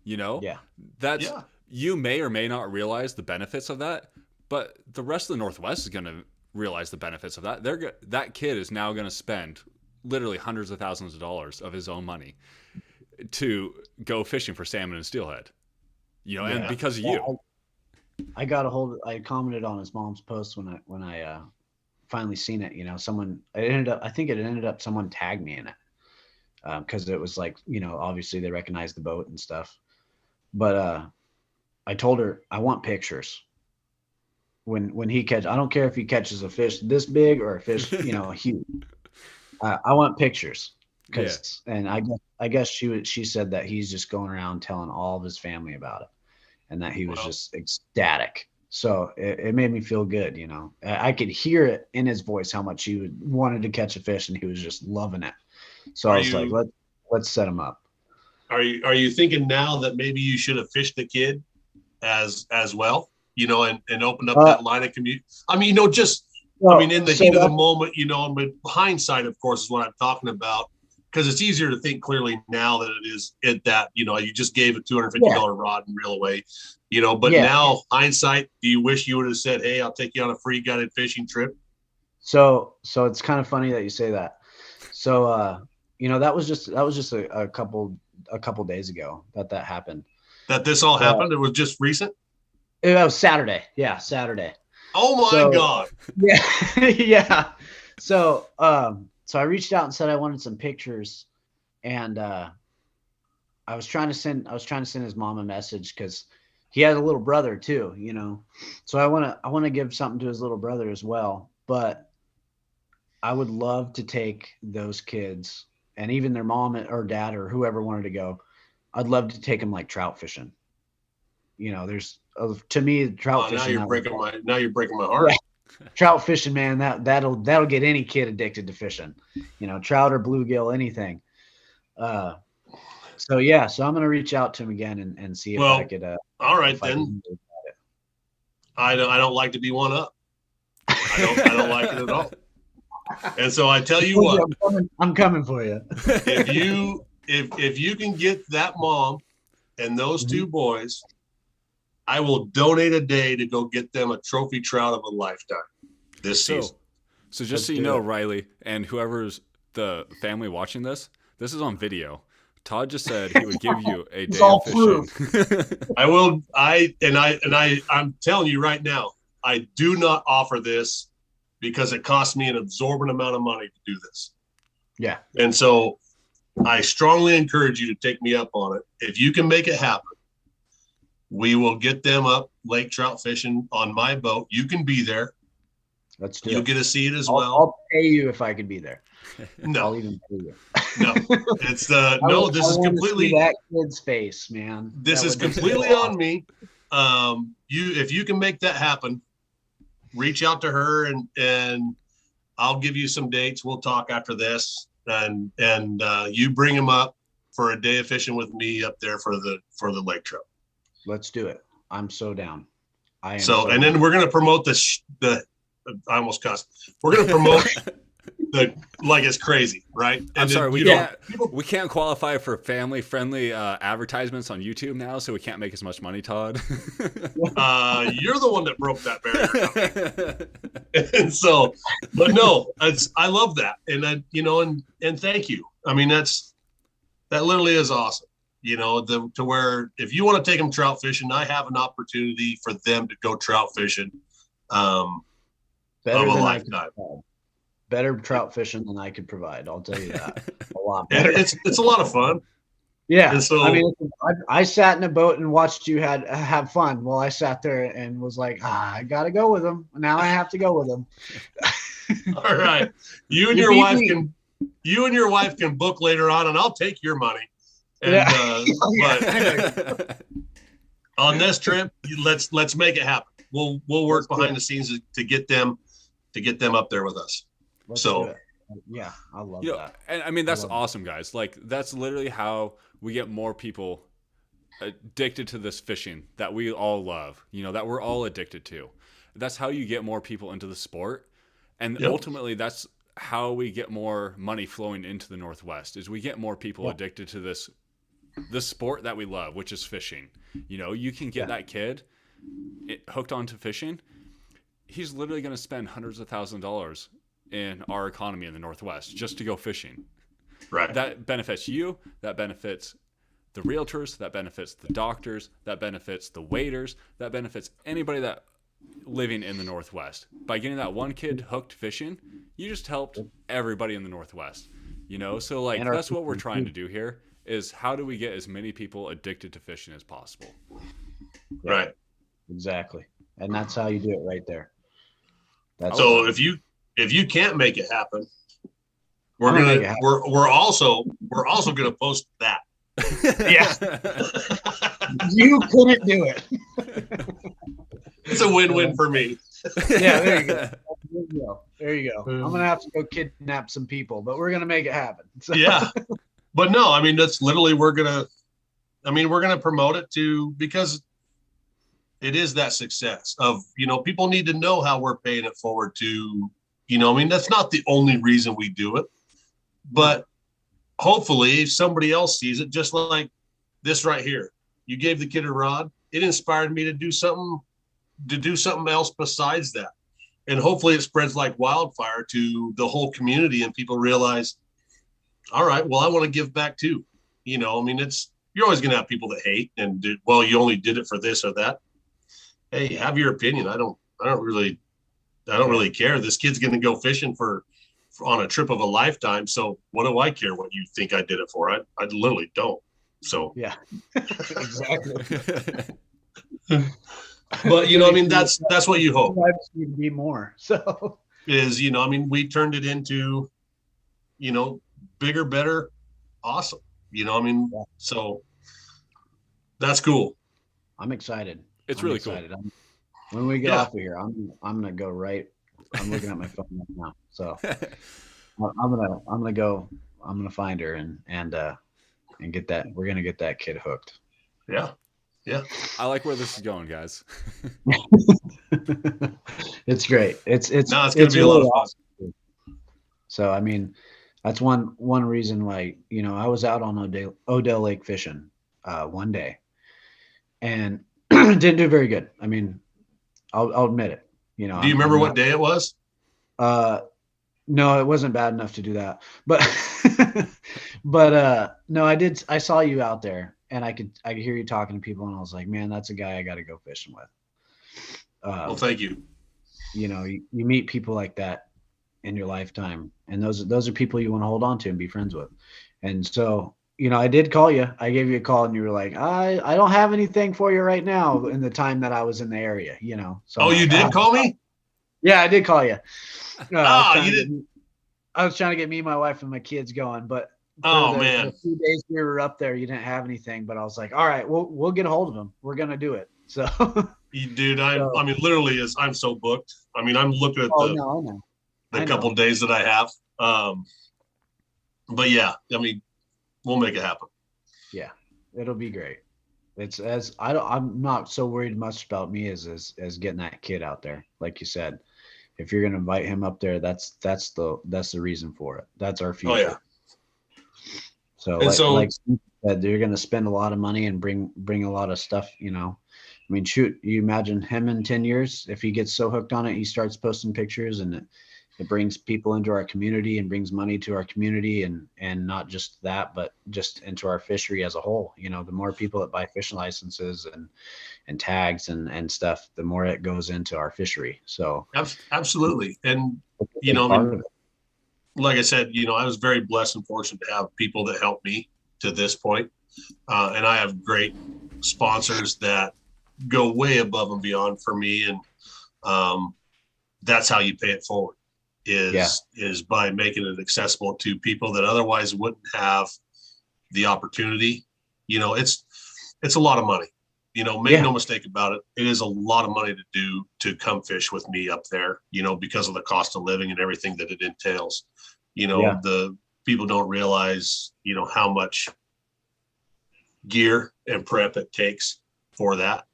yeah, That's Yeah. you may or may not realize the benefits of that, but the rest of the Northwest is going to realize the benefits of that. That kid is now going to spend literally hundreds of thousands of dollars of his own money to go fishing for salmon and steelhead. And Yeah. because of Yeah, you. I commented on his mom's post when I finally seen it. You know, I think it ended up someone tagged me in it because it was like, you know, obviously they recognized the boat and stuff. But I told her I want pictures when he I don't care if he catches a fish this big or a fish, you know, huge. I want pictures and I guess she said that he's just going around telling all of his family about it and that he was just ecstatic. So it made me feel good, you know. I could hear it in his voice how much he wanted to catch a fish and he was just loving it. So I was like, let's set him up. Are you thinking now that maybe you should have fished the kid as well, you know, and opened up that line of commute? I mean, you know, in the heat of the moment, you know, but hindsight, of course, is what I'm talking about, because it's easier to think clearly now than it is at that, you know, you just gave a $250 rod and reel away, you know, but now hindsight, do you wish you would have said, hey, I'll take you on a free guided fishing trip? So it's kind of funny that you say that. So, you know, that was just a couple days ago that happened. That this all happened? It was just recent? It was Saturday. Yeah, Saturday. Oh my God. Yeah. Yeah. So I reached out and said I wanted some pictures, and I was trying to send his mom a message because he has a little brother too, you know. So I want to give something to his little brother as well. But I would love to take those kids and even their mom or dad or whoever wanted to go. I'd love to take them like trout fishing. You know, to me, trout fishing. Now you're breaking my heart. Yeah. Trout fishing, man, that'll get any kid addicted to fishing. You know, trout or bluegill, anything. So I'm gonna reach out to him again and see if I could. All right then. I don't like to be one up. I don't like it at all. And so I tell you what, I'm coming for you. if you can get that mom and those two boys, I will donate a day to go get them a trophy trout of a lifetime this season. So just so you know, Riley, and whoever's the family watching this is on video. Todd just said he would give you a day of fishing. I will. I'm telling you right now, I do not offer this because it costs me an absorbent amount of money to do this. Yeah. And so I strongly encourage you to take me up on it. If you can make it happen, we will get them up lake trout fishing on my boat. You can be there. Let's do You'll it. get to see it as well. I'll pay you if I could be there. No. I'll even pay you. No. It's this is completely that kid's face, man. This is completely on me. If you can make that happen, reach out to her and I'll give you some dates. We'll talk after this, and you bring them up for a day of fishing with me up there for the lake trout. Let's do it. I'm so down. Then we're gonna promote the. I almost cussed. We're gonna promote like it's crazy, right? And I'm sorry, we can't qualify for family friendly advertisements on YouTube now, so we can't make as much money, Todd. You're the one that broke that barrier. And so, but no, I love that, and and thank you. I mean, that literally is awesome. You know, to where if you want to take them trout fishing, I have an opportunity for them to go trout fishing. Better of a than lifetime. Better trout fishing than I could provide. I'll tell you that. A lot better. It's a lot of fun. Yeah. And so, I mean, I sat in a boat and watched you have fun while I sat there and was like, I got to go with them. Now I have to go with them. All right. You and your wife can book later on, and I'll take your money. And, but on this trip, let's make it happen. We'll work behind the scenes to get them up there with us. Yeah, I love that. And I mean, that's awesome, guys. Like, that's literally how we get more people addicted to this fishing that we all love, you know, that we're all addicted to. That's how you get more people into the sport. And ultimately, that's how we get more money flowing into the Northwest, is we get more people addicted to this sport that we love, which is fishing. You know, you can get that kid hooked onto fishing. He's literally going to spend hundreds of thousands of dollars in our economy in the Northwest just to go fishing. Right. That benefits you. That benefits the realtors, that benefits the doctors, that benefits the waiters, that benefits anybody that living in the Northwest. By getting that one kid hooked fishing, you just helped everybody in the Northwest. So like that's what we're trying to do here is how do we get as many people addicted to fishing as possible? Yeah, Right. exactly. And that's how you do it right there. So if you can't make it happen, we're also gonna post that. Yeah. You couldn't do it. It's a win-win for me. Yeah, there you go. There you go. I'm gonna have to go kidnap some people, but we're gonna make it happen. So. Yeah. But no, I mean that's literally we're gonna promote it because it is that success of, people need to know how we're paying it forward to, that's not the only reason we do it, but hopefully somebody else sees it just like this right here. You gave the kid a rod. It inspired me to do something else besides that. And hopefully it spreads like wildfire to the whole community and people realize, all right, well, I want to give back too. You're always going to have people that hate and you only did it for this or that. Hey, have your opinion. I don't really care. This kid's going to go fishing on a trip of a lifetime. So what do I care what you think I did it for? I literally don't. So yeah, exactly. But that's what you hope. Need to be more. So is we turned it into, bigger, better, awesome. So that's cool. I'm excited. It's really excited. cool. When we get off of here, I'm gonna go right. I'm looking at my phone right now, so I'm gonna find her and get that. We're gonna get that kid hooked. Yeah. I like where this is going, guys. It's great. It's gonna be really a lot of fun. Awesome. So that's one reason why I was out on Odell Lake fishing one day, and didn't do very good. I'll admit it. Do you remember what day it was? No, it wasn't bad enough to do that. But no, I did. I saw you out there, and I could hear you talking to people, and I was like, man, that's a guy I got to go fishing with. Well, thank you. You meet people like that in your lifetime, and those are people you want to hold on to and be friends with. And so, I did call you. I gave you a call, and you were like, I don't have anything for you right now in the time that I was in the area, So you did call me? Yeah, I did call you. You didn't. I was trying to get me, my wife, and my kids going, but man, the few days we were up there, you didn't have anything. But I was like, all right, we'll get a hold of him. We're gonna do it. So, dude, literally, I'm so booked. I'm looking at the couple days that I have. But yeah, we'll make it happen. Yeah, it'll be great. I'm not so worried much about me as getting that kid out there. Like you said, if you're going to invite him up there, that's the reason for it. That's our future. Oh, yeah. So like Steve said, you're going to spend a lot of money and bring a lot of stuff, shoot, you imagine him in 10 years, if he gets so hooked on it, he starts posting pictures and it brings people into our community and brings money to our community and not just that, but just into our fishery as a whole. The more people that buy fishing licenses and tags and stuff, the more it goes into our fishery. So absolutely. And, like I said, I was very blessed and fortunate to have people that helped me to this point. And I have great sponsors that go way above and beyond for me. And that's how you pay it forward. Is by making it accessible to people that otherwise wouldn't have the opportunity. It's a lot of money. Make no mistake about it. It is a lot of money to come fish with me up there, because of the cost of living and everything that it entails. The people don't realize, how much gear and prep it takes for that.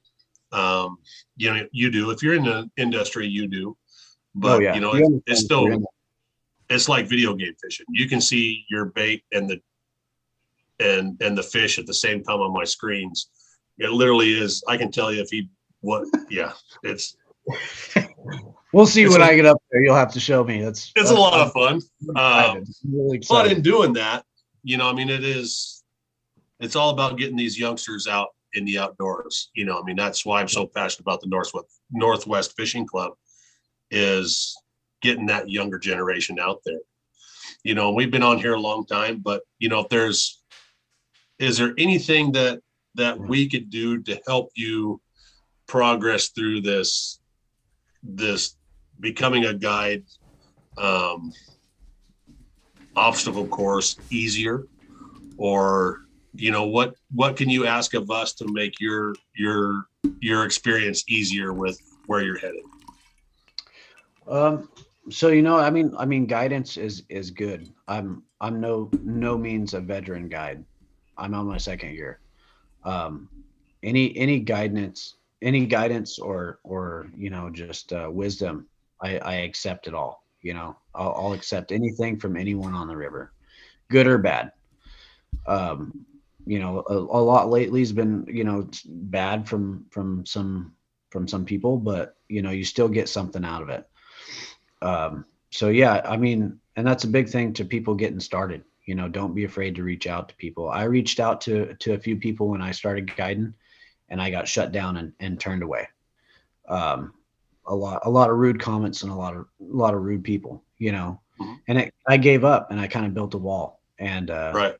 You do. If you're in the industry, you do. But it's still, it's like video game fishing. You can see your bait and the fish at the same time on my screens. It literally is. I can tell you it's. We'll see when I get up there. You'll have to show me. It's a lot of fun. Really but in doing that, it is, it's all about getting these youngsters out in the outdoors. You know, I mean, that's why I'm so passionate about the Northwest Fishing Club, is getting that younger generation out there. You know, we've been on here a long time, but you know, is there anything that we could do to help you progress through this becoming a guide obstacle course easier? Or, you know, what can you ask of us to make your experience easier with where you're headed? So, you know, I mean, guidance is good. I'm no means a veteran guide. I'm on my second year. Um, any guidance or, you know, just wisdom, I accept it all. You know, I'll accept anything from anyone on the river, good or bad. Um, you know, a lot lately has been, you know, bad from some people, but you know, you still get something out of it. So yeah, I mean, and that's a big thing to people getting started. You know, don't be afraid to reach out to people. I reached out to a few people when I started guiding, and I got shut down and turned away. Um, a lot of rude comments and a lot of rude people. You know, Mhm. and I gave up and I kind of built a wall. And Right,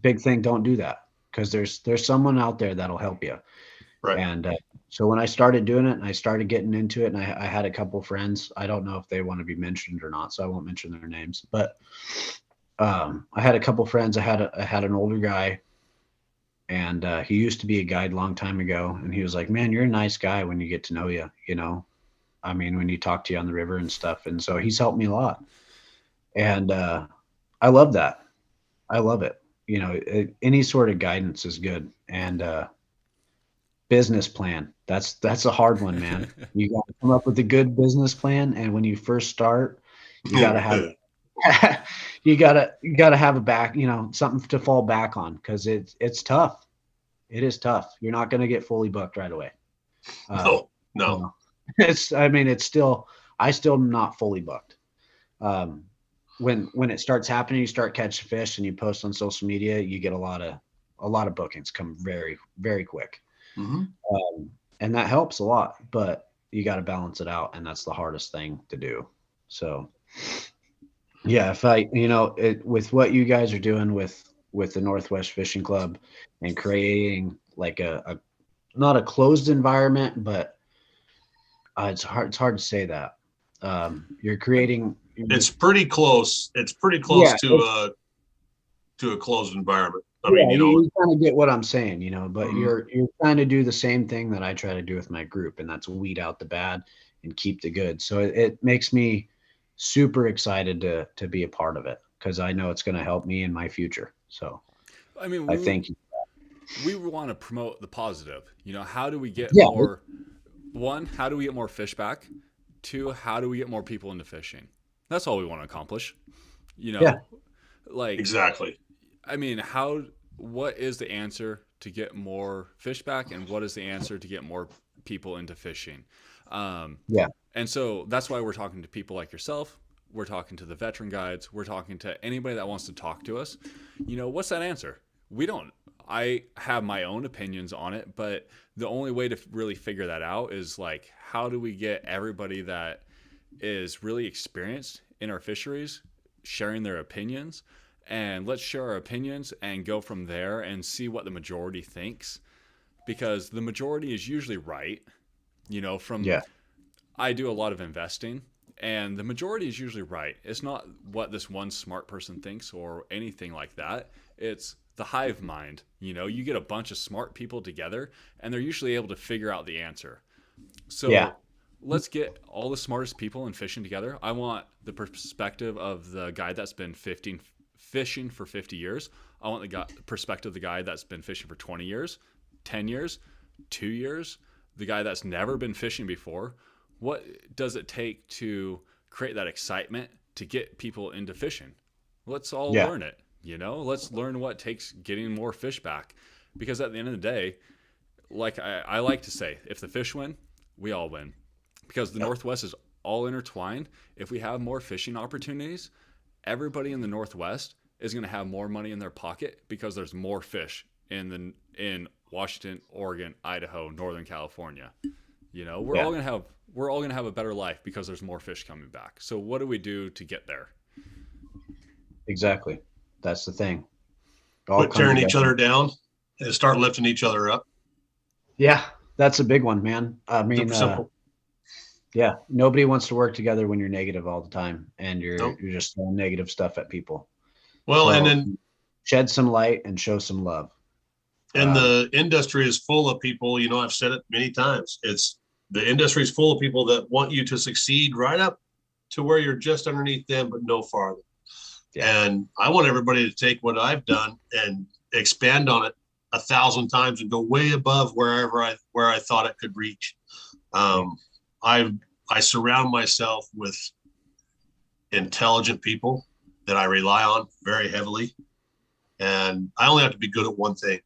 big thing, don't do that, because there's someone out there that'll help you. right. And so when I started doing it and I started getting into it, and I had a couple friends, I don't know if they want to be mentioned or not, so I won't mention their names, but I had a couple friends. I had an older guy, and he used to be a guide a long time ago, and he was like, man, you're a nice guy when you get to know you, you know, I mean, when you talk to you on the river and stuff. And so he's helped me a lot. And I love that. I love it. You know, any sort of guidance is good. And business plan. That's a hard one, man. You got to come up with a good business plan, and when you first start, you got to have you got to have a back, you know, something to fall back on, because it's tough. It is tough. You're not going to get fully booked right away. No, You no. know, it's still, I still am not fully booked. Um, when it starts happening, you start catching fish and you post on social media, you get a lot of bookings come very, very quick. Hmm. And that helps a lot, but you got to balance it out. And that's the hardest thing to do. So yeah, if I, you know, with what you guys are doing with the Northwest Fishing Club and creating like a not a closed environment, but it's hard to say that. You're creating, It's pretty close. It's pretty close yeah, to a closed environment. I mean, yeah, you you, know. you kind of get what I'm saying, you know, but Mhm. you're trying to do the same thing that I try to do with my group, and that's weed out the bad and keep the good. So it makes me super excited to be a part of it, because I know it's going to help me in my future. So I mean, I thank you. we want to promote the positive. You know, how do we get Yeah, more? One, how do we get more fish back? Two, how do we get more people into fishing? That's all we want to accomplish. You yeah, know, like, Exactly. I mean, what is the answer to get more fish back, and what is the answer to get more people into fishing? Um, yeah, and so that's why we're talking to people like yourself. We're talking to the veteran guides. We're talking to anybody that wants to talk to us. You know, what's that answer? We don't. I have my own opinions on it, but the only way to really figure that out is like, how do we get everybody that is really experienced in our fisheries sharing their opinions, and let's share our opinions and go from there and see what the majority thinks, because the majority is usually right. You know, from yeah, I do a lot of investing, and the majority is usually right. It's not what this one smart person thinks or anything like that. It's the hive mind. You know, you get a bunch of smart people together, and they're usually able to figure out the answer. yeah, So let's get all the smartest people in fishing together. I want the perspective of the guy that's been fishing for 50 years. I want the perspective of the guy that's been fishing for 20 years, 10 years, 2 years, the guy that's never been fishing before. What does it take to create that excitement to get people into fishing? Let's all yeah, learn it. You know, let's learn what takes getting more fish back. Because at the end of the day, like I like to say, if the fish win, we all win. Because the Yep. Northwest is all intertwined. If we have more fishing opportunities, everybody in the Northwest is going to have more money in their pocket because there's more fish in Washington, Oregon, Idaho, Northern California. You know, we're Yeah. all gonna have a better life because there's more fish coming back. So what do we do to get there? Exactly. That's the thing. All Quit come tearing each together. other down and start lifting each other up. Yeah, that's a big one, man. I mean, Super simple. yeah, nobody wants to work together when you're negative all the time and Nope. you're just throwing negative stuff at people. Well, and So then shed some light and show some love. and the industry is full of people, you know, I've said it many times. The industry is full of people that want you to succeed right up to where you're just underneath them, but no farther. Yeah. And I want everybody to take what I've done and expand on it 1,000 times and go way above where I thought it could reach. I surround myself with intelligent people that I rely on very heavily. And I only have to be good at one thing.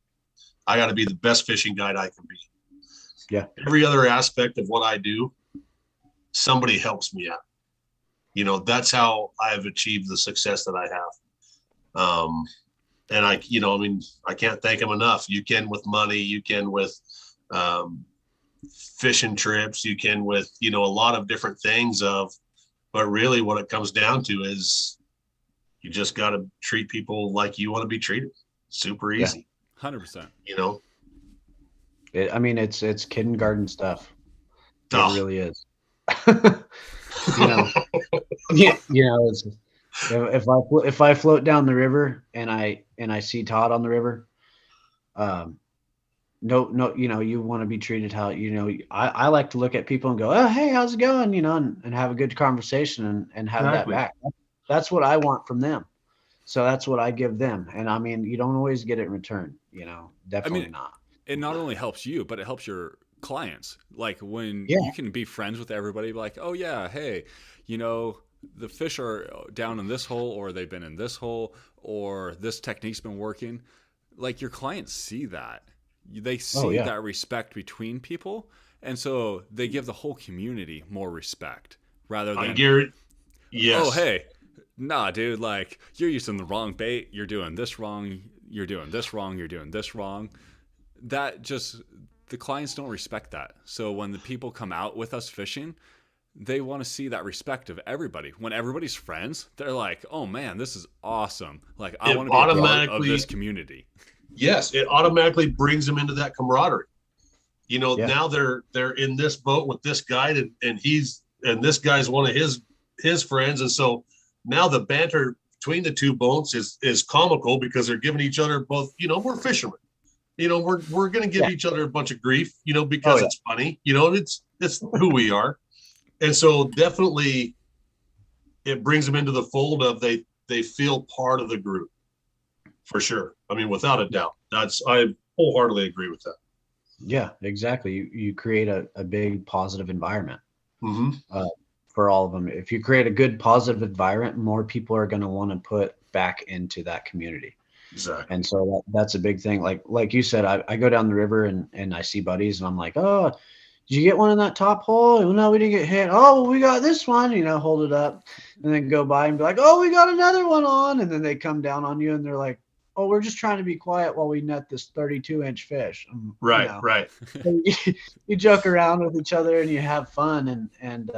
I got to be the best fishing guide I can be. Yeah. Every other aspect of what I do, somebody helps me out. You know, that's how I've achieved the success that I have. And I can't thank them enough. You can with money, you can with fishing trips, you can with, a lot of different things but really what it comes down to is you just got to treat people like you want to be treated. Super easy. 100%. It's kindergarten stuff. It Oh. really is. It's, if I float down the river and I see Todd on the river, no, you want to be treated how, I like to look at people and go, oh, hey, how's it going? And have a good conversation and have Exactly. that back. That's what I want from them. So that's what I give them. And you don't always get it in return, definitely not. It not only helps you, but it helps your clients. Like when Yeah. you can be friends with everybody, like, oh yeah, hey, the fish are down in this hole, or they've been in this hole, or this technique's been working. Like your clients see that. They see that respect between people. And so they give the whole community more respect rather than, yes. oh, hey, nah, dude, like you're using the wrong bait. You're doing this wrong. You're doing this wrong. You're doing this wrong. The clients don't respect that. So when the people come out with us fishing, they want to see that respect of everybody. When everybody's friends, they're like, oh man, this is awesome. Like I want to be a part of this community. Yes, it automatically brings them into that camaraderie. Now they're in this boat with this guide and this guy's one of his friends. And so now the banter between the two boats is comical because they're giving each other both, we're fishermen. We're going to give each other a bunch of grief, because it's funny, it's who we are. And so definitely it brings them into the fold of they feel part of the group for sure. I mean, without a doubt, I wholeheartedly agree with that. Yeah, exactly. You create a big positive environment Mm-hmm. For all of them. If you create a good positive environment, more people are going to want to put back into that community. Exactly. And so that's a big thing. Like you said, I go down the river and I see buddies and I'm like, oh, did you get one in that top hole? Oh, no, we didn't get hit. Oh, well, we got this one, hold it up and then go by and be like, oh, we got another one on. And then they come down on you and they're like, oh, we're just trying to be quiet while we net this 32-inch fish. Right. Right. You joke around with each other and you have fun and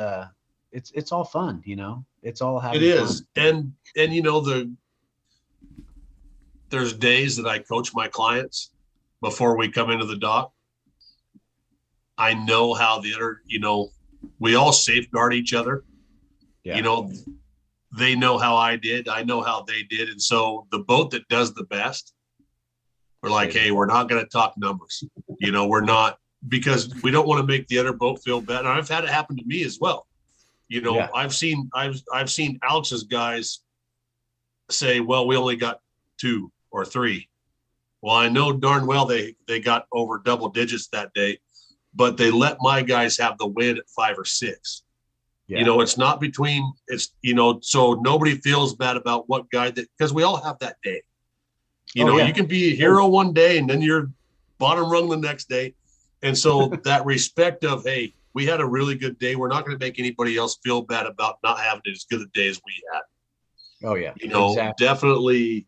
it's all fun, it's all having It is. fun. And there's days that I coach my clients before we come into the dock. I know how we all safeguard each other. Yeah. They know how I did. I know how they did. And so the boat that does the best, we're like, hey, we're not going to talk numbers. We're not, because we don't want to make the other boat feel bad. And I've had it happen to me as well. I've seen Alex's guys say, well, we only got 2 or 3. Well, I know darn well they got over double digits that day, but they let my guys have the win at 5 or 6. Yeah. It's not between, so nobody feels bad about what guy because we all have that day. You can be a hero one day and then you're bottom rung the next day. And so that respect of, hey, we had a really good day. We're not going to make anybody else feel bad about not having as good a day as we had. Oh yeah. Exactly. Definitely.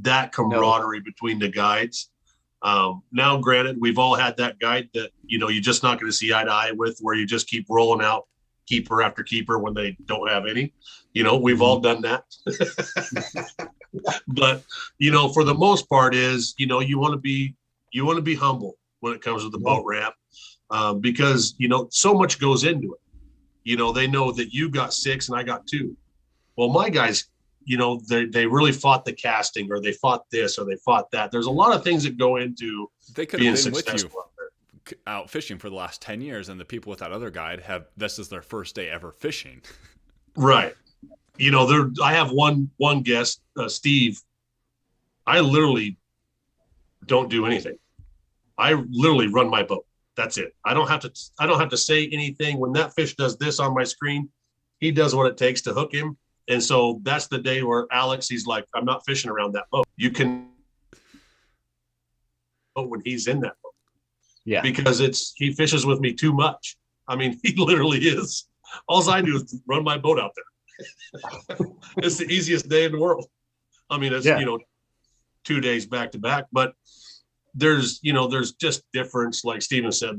that camaraderie between the guides. Now, granted, we've all had that guide that, you're just not going to see eye to eye with, where you just keep rolling out keeper after keeper when they don't have any. We've all done that. But, for the most part is, you want to be humble when it comes to the boat ramp, because, so much goes into it. They know that you got 6 and I got 2. Well, my guys, they really fought the casting, or they fought this, or they fought that. There's a lot of things that go into they could being have been with successful you out there. out fishing for the last 10 years, and the people with that other guide this is their first day ever fishing. Right. I have one guest, Steve. I literally don't do anything. I literally run my boat. That's it. I don't have to say anything. When that fish does this on my screen, he does what it takes to hook him. And so that's the day where Alex, he's like, I'm not fishing around that boat. You can, when he's in that boat. Yeah. Because he fishes with me too much. I mean, he literally is. All I do is run my boat out there. It's the easiest day in the world. I mean, it's, 2 days back to back, but there's just difference. Like Steven said,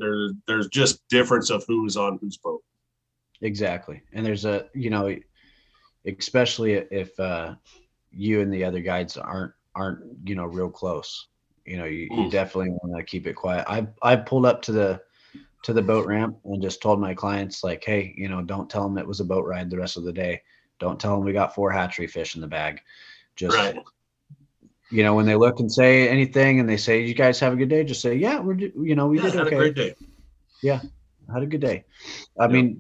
there's just difference of who's on whose boat. Exactly. And there's especially if you and the other guides aren't real close, you definitely want to keep it quiet. I've pulled up to the boat ramp and just told my clients, like, hey, don't tell them it was a boat ride the rest of the day. Don't tell them we got 4 hatchery fish in the bag. Just right. When they look and say anything and they say, you guys have a good day, just say, yeah, we did okay. Had a great day. Yeah. Had a good day. I mean,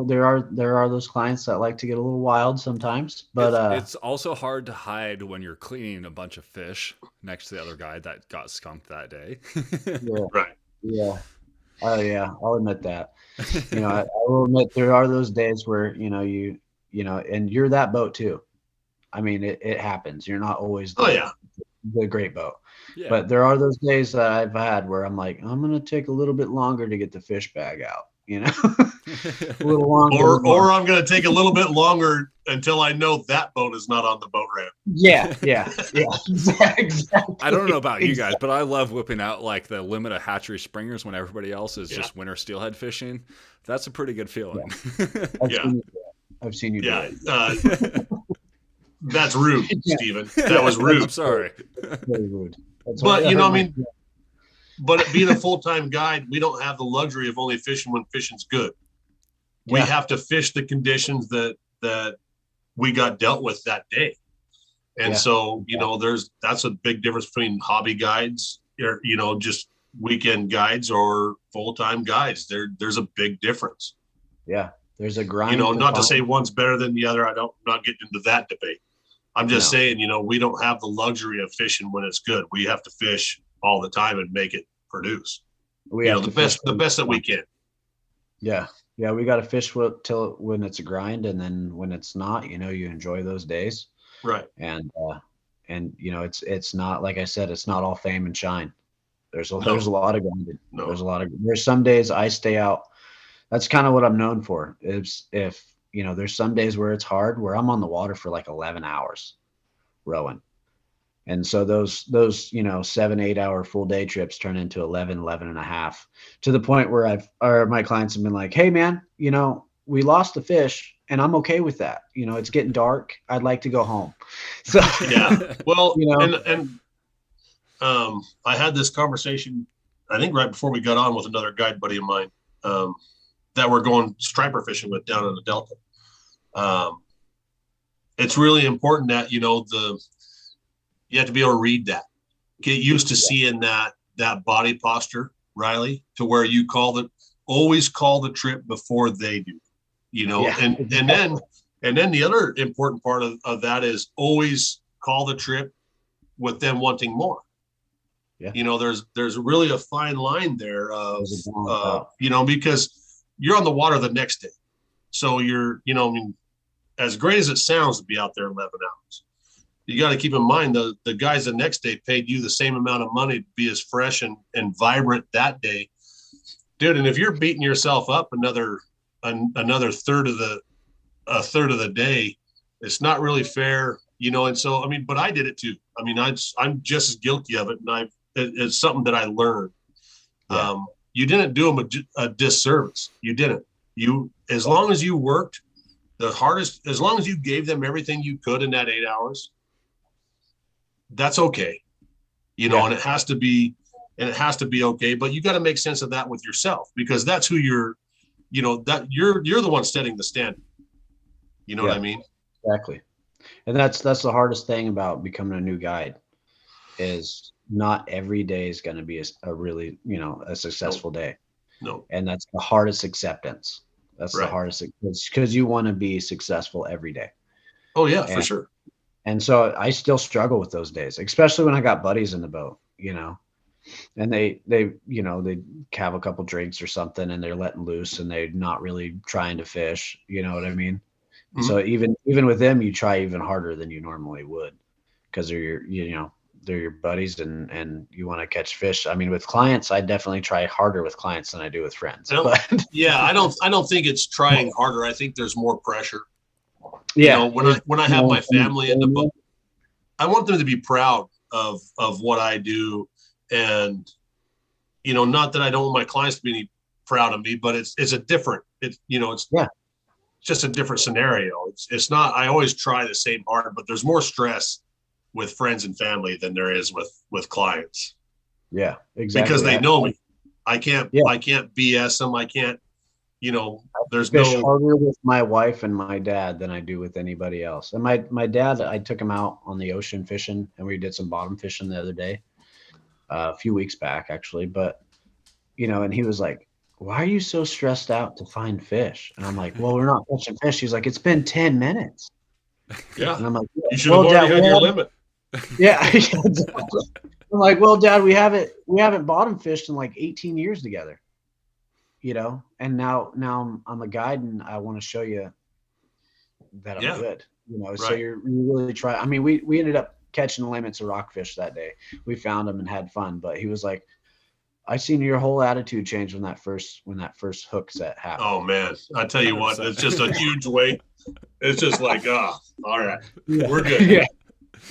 there are those clients that like to get a little wild sometimes, but it's also hard to hide when you're cleaning a bunch of fish next to the other guy that got skunked that day. yeah, Right. Yeah. Oh yeah, I'll admit that. I will admit there are those days where and you're that boat too. I mean, it happens. You're not always the great boat. Yeah. But there are those days that I've had where I'm like, I'm going to take a little bit longer to get the fish bag out, a little longer. Or I'm going to take a little bit longer until I know that boat is not on the boat ramp. Yeah. Exactly. I don't know about you guys, but I love whipping out like the limit of hatchery springers when everybody else is just winter steelhead fishing. That's a pretty good feeling. Yeah. I've seen you do it. That's rude, Steven. That was rude. I'm sorry. Very rude. But but being a full-time guide, we don't have the luxury of only fishing when fishing's good. We have to fish the conditions that we got dealt with that day. And so, that's a big difference between hobby guides, or, just weekend guides or full-time guides. There's a big difference. Yeah. There's a grind. Not to say one's better than the other. I'm not getting into that debate. I'm just saying, we don't have the luxury of fishing when it's good. We have to fish all the time and make it produce. We have the best that we can. Yeah. Yeah. We got to fish till when it's a grind. And then when it's not, you enjoy those days. Right. And it's not, like I said, it's not all fame and shine. There's a lot of grinding. No. There's some days I stay out. That's kind of what I'm known for. Is if there's some days where it's hard, where I'm on the water for like 11 hours rowing. And so those 7-8 hour full day trips turn into 11 and a half, to the point where my clients have been like, hey man, we lost the fish and I'm okay with that. It's getting dark. I'd like to go home. So yeah, well, I had this conversation, I think right before we got on, with another guide buddy of mine, that we're going striper fishing with down in the Delta. It's really important that, you have to be able to read that, get used to seeing that body posture, Riley, to where you always call the trip before they do, and then the other important part of that is always call the trip with them wanting more. Yeah. There's really a fine line there of, because you're on the water the next day. So you're, as great as it sounds to be out there 11 hours, you got to keep in mind the guys the next day paid you the same amount of money to be as fresh and vibrant that day, dude. And if you're beating yourself up another third of the day, it's not really fair. And so, I mean, but I did it too. I mean, I'm just as guilty of it. And it's something that I learned. Yeah. You didn't do them a disservice. You didn't. As long as you worked as long as you gave them everything you could in that 8 hours, that's okay. And it has to be okay, but you got to make sense of that with yourself, because that's who you're the one setting the standard. You know what I mean? Exactly. And that's the hardest thing about becoming a new guide, is not every day is going to be a really, a successful day. No. And that's the hardest acceptance. That's the hardest, because you want to be successful every day. Oh yeah, for sure. And so I still struggle with those days, especially when I got buddies in the boat, and they have a couple drinks or something and they're letting loose and they're not really trying to fish. You know what I mean? Mm-hmm. So even with them, you try even harder than you normally would, because they're your buddies and you want to catch fish. I mean, with clients, I definitely try harder with clients than I do with friends. I don't think it's trying harder. I think there's more pressure. Yeah. When I have my family in the boat, I want them to be proud of what I do. And, not that I don't want my clients to be proud of me, but it's just a different scenario. It's not, I always try the same hard, but there's more stress with friends and family than there is with clients. Yeah, exactly. Because they know me. I can't BS them. I can't, there's no harder with my wife and my dad than I do with anybody else. And my dad, I took him out on the ocean fishing, and we did some bottom fishing the other day, a few weeks back actually. But, and he was like, "Why are you so stressed out to find fish?" And I'm like, "Well, we're not catching fish." He's like, "It's been 10 minutes. Yeah. And I'm like, you should have already had your limit. Yeah. I'm like, "Well, Dad, we haven't bottom fished in like 18 years together, and now I'm a guide and I want to show you that I'm good, So you really try." I mean, we ended up catching limits of rockfish that day. We found them and had fun, but he was like, "I seen your whole attitude change when that first hook set happened." Oh man, I tell you what, it's just a huge weight. It's just like, all right, we're good. Yeah.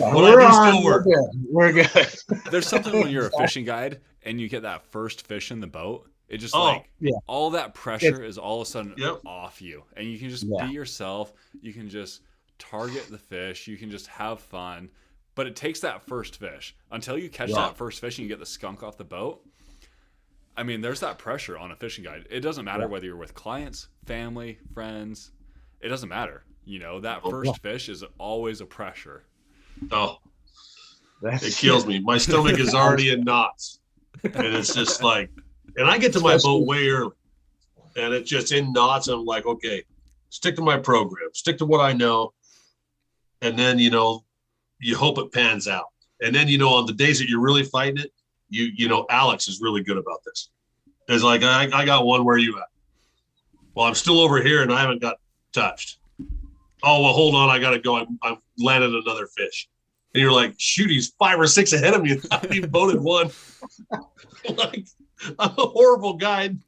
We're good. There's something when you're a fishing guide and you get that first fish in the boat. It just all that pressure is all of a sudden off you, and you can just be yourself. You can just target the fish. You can just have fun. But it takes that first fish until you catch that first fish and you get the skunk off the boat. I mean, there's that pressure on a fishing guide. It doesn't matter whether you're with clients, family, friends. It doesn't matter. That first fish is always a pressure. Oh, it kills me. My stomach is already in knots. And it's just like, and I get to my boat way early. And it's just in knots. And I'm like, okay, stick to my program. Stick to what I know. And then, you hope it pans out. And then, on the days that you're really fighting it, Alex is really good about this. It's like, I got one, where are you at? Well, I'm still over here and I haven't got touched. Oh, well, hold on. I got to go. I've landed another fish. And you're like, shoot, he's 5 or 6 ahead of me. I haven't even boated one. Like, I'm a horrible guide.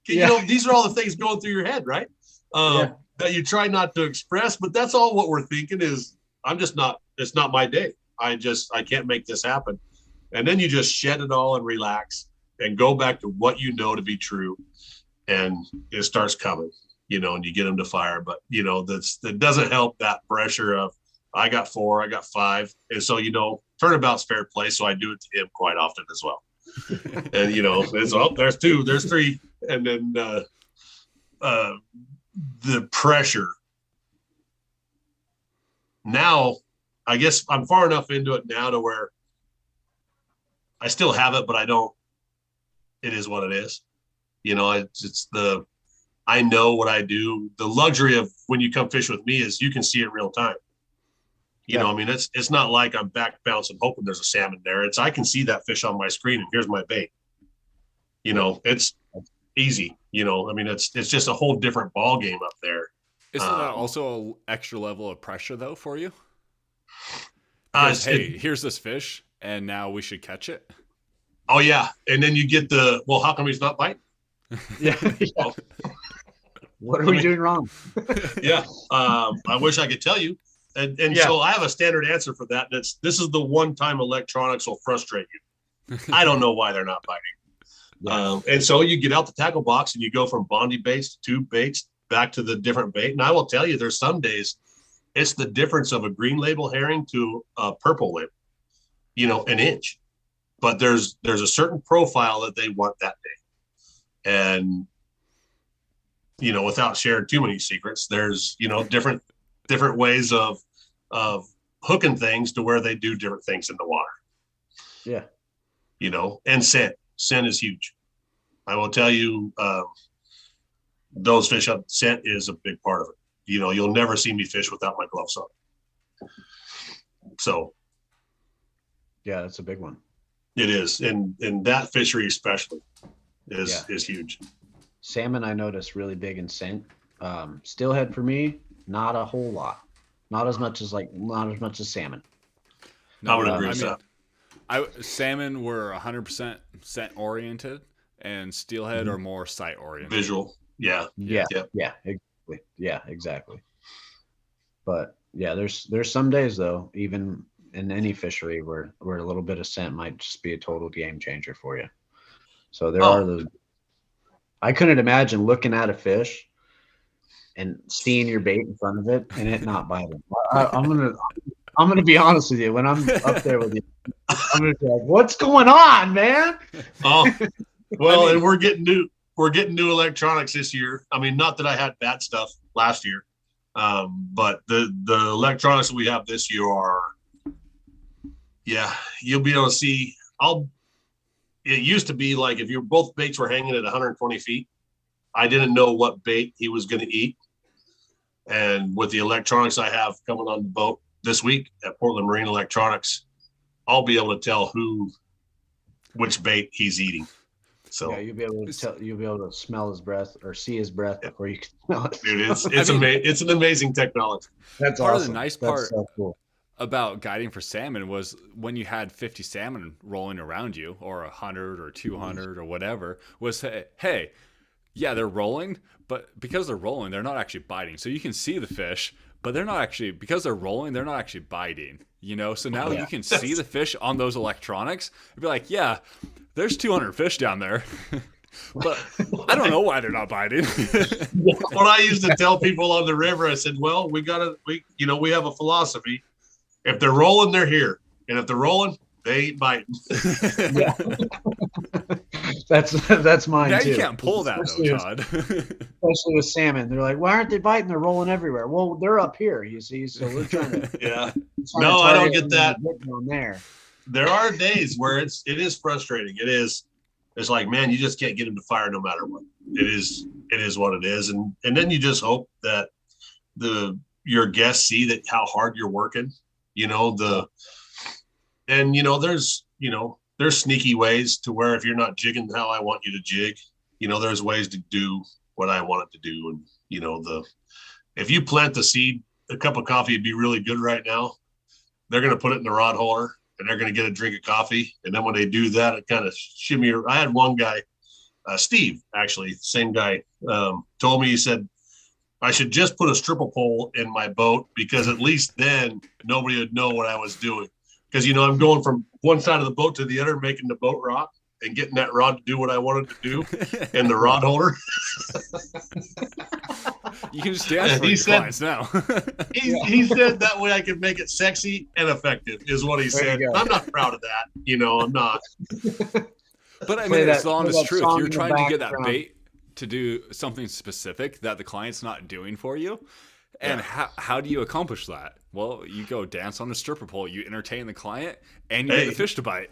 These are all the things going through your head, right? That you try not to express, but that's all what we're thinking is, it's not my day. I can't make this happen. And then you just shed it all and relax and go back to what you know to be true. And it starts coming, and you get them to fire. But, that doesn't help that pressure of, I got 4, I got 5. And so, turnabout's fair play. So I do it to him quite often as well. And, it's, there's 2, there's 3. And then the pressure. Now, I guess I'm far enough into it now to where I still have it, but I don't. It is what it is. I know what I do. The luxury of when you come fish with me is you can see it real time. I mean, it's not like I'm back bouncing hoping there's a salmon there. I can see that fish on my screen and here's my bait. It's easy. I mean, it's just a whole different ball game up there. Isn't that also an extra level of pressure though for you? Because, hey, here's this fish, and now we should catch it. Oh yeah, and then you get how come he's not biting? Yeah. What are we doing wrong? Yeah, I wish I could tell you. And so I have a standard answer for that. This is the one time electronics will frustrate you. I don't know why they're not biting. Yeah. And so you get out the tackle box and you go from bondy baits to tube baits back to the different bait. And I will tell you, there's some days it's the difference of a green label herring to a purple label, an inch. But there's a certain profile that they want that day. And, without sharing too many secrets, there's, different ways of hooking things to where they do different things in the water. Yeah. And scent. Scent is huge. I will tell you, those fish up scent is a big part of it. You'll never see me fish without my gloves on. So. Yeah, that's a big one. It is. And that fishery especially is huge. Salmon, I noticed really big in scent. Steelhead for me, not a whole lot. Not as much as salmon. No, I would agree with that. Salmon were 100% scent oriented, and steelhead are more sight oriented. Visual. Yeah. Exactly. But yeah, there's some days though, even in any fishery where a little bit of scent might just be a total game changer for you. So there are those. I couldn't imagine looking at a fish and seeing your bait in front of it and it not biting. I'm gonna be honest with you. When I'm up there with you, I'm gonna be like, "What's going on, man?" Oh, well, and we're getting new electronics this year. I mean, not that I had bad stuff last year, but the electronics that we have this year are, you'll be able to see. It used to be like if both baits were hanging at 120 feet, I didn't know what bait he was going to eat. And with the electronics I have coming on the boat this week at Portland Marine Electronics, I'll be able to tell which bait he's eating. So you'll be able to smell his breath or see his breath before you can smell it. Dude, it's an amazing technology. That's part awesome. of the nice That's part so cool. about guiding for salmon was when you had 50 salmon rolling around you, or 100 or 200 or whatever, was, hey, yeah, they're rolling, but because they're rolling, they're not actually biting. So you can see the fish, but they're not actually, because they're rolling, they're not actually biting, So now you can see the fish on those electronics and be like, yeah, there's 200 fish down there. But I don't know why they're not biting. What I used to tell people on the river, I said, well, we have a philosophy. If they're rolling, they're here. And if they're rolling, they ain't biting. Yeah. That's mine now too. You can't pull that though, Todd. Especially with salmon. They're like, why aren't they biting? They're rolling everywhere. Well, they're up here, you see. So we're trying to No, I don't get that. On there are days where it is frustrating. It is. It's like, man, you just can't get them to fire no matter what. It is what it is. And then you just hope that your guests see that how hard you're working. There's sneaky ways to where if you're not jigging how I want you to jig, there's ways to do what I want it to do. And, if you plant the seed, a cup of coffee would be really good right now. They're going to put it in the rod holder and they're going to get a drink of coffee. And then when they do that, it kind of shimmy. I had one guy, Steve, actually, same guy, told me, he said, I should just put a stripper pole in my boat because at least then nobody would know what I was doing. Because, I'm going from one side of the boat to the other, making the boat rock and getting that rod to do what I wanted to do in the rod holder. You can just dance for your clients now. He said that way I could make it sexy and effective is what he said. I'm not proud of that. I'm not. But I mean, it's the honest truth. You're trying to get that bait to do something specific that the client's not doing for you. And how do you accomplish that? Well, you go dance on the stripper pole, you entertain the client, and you get the fish to bite.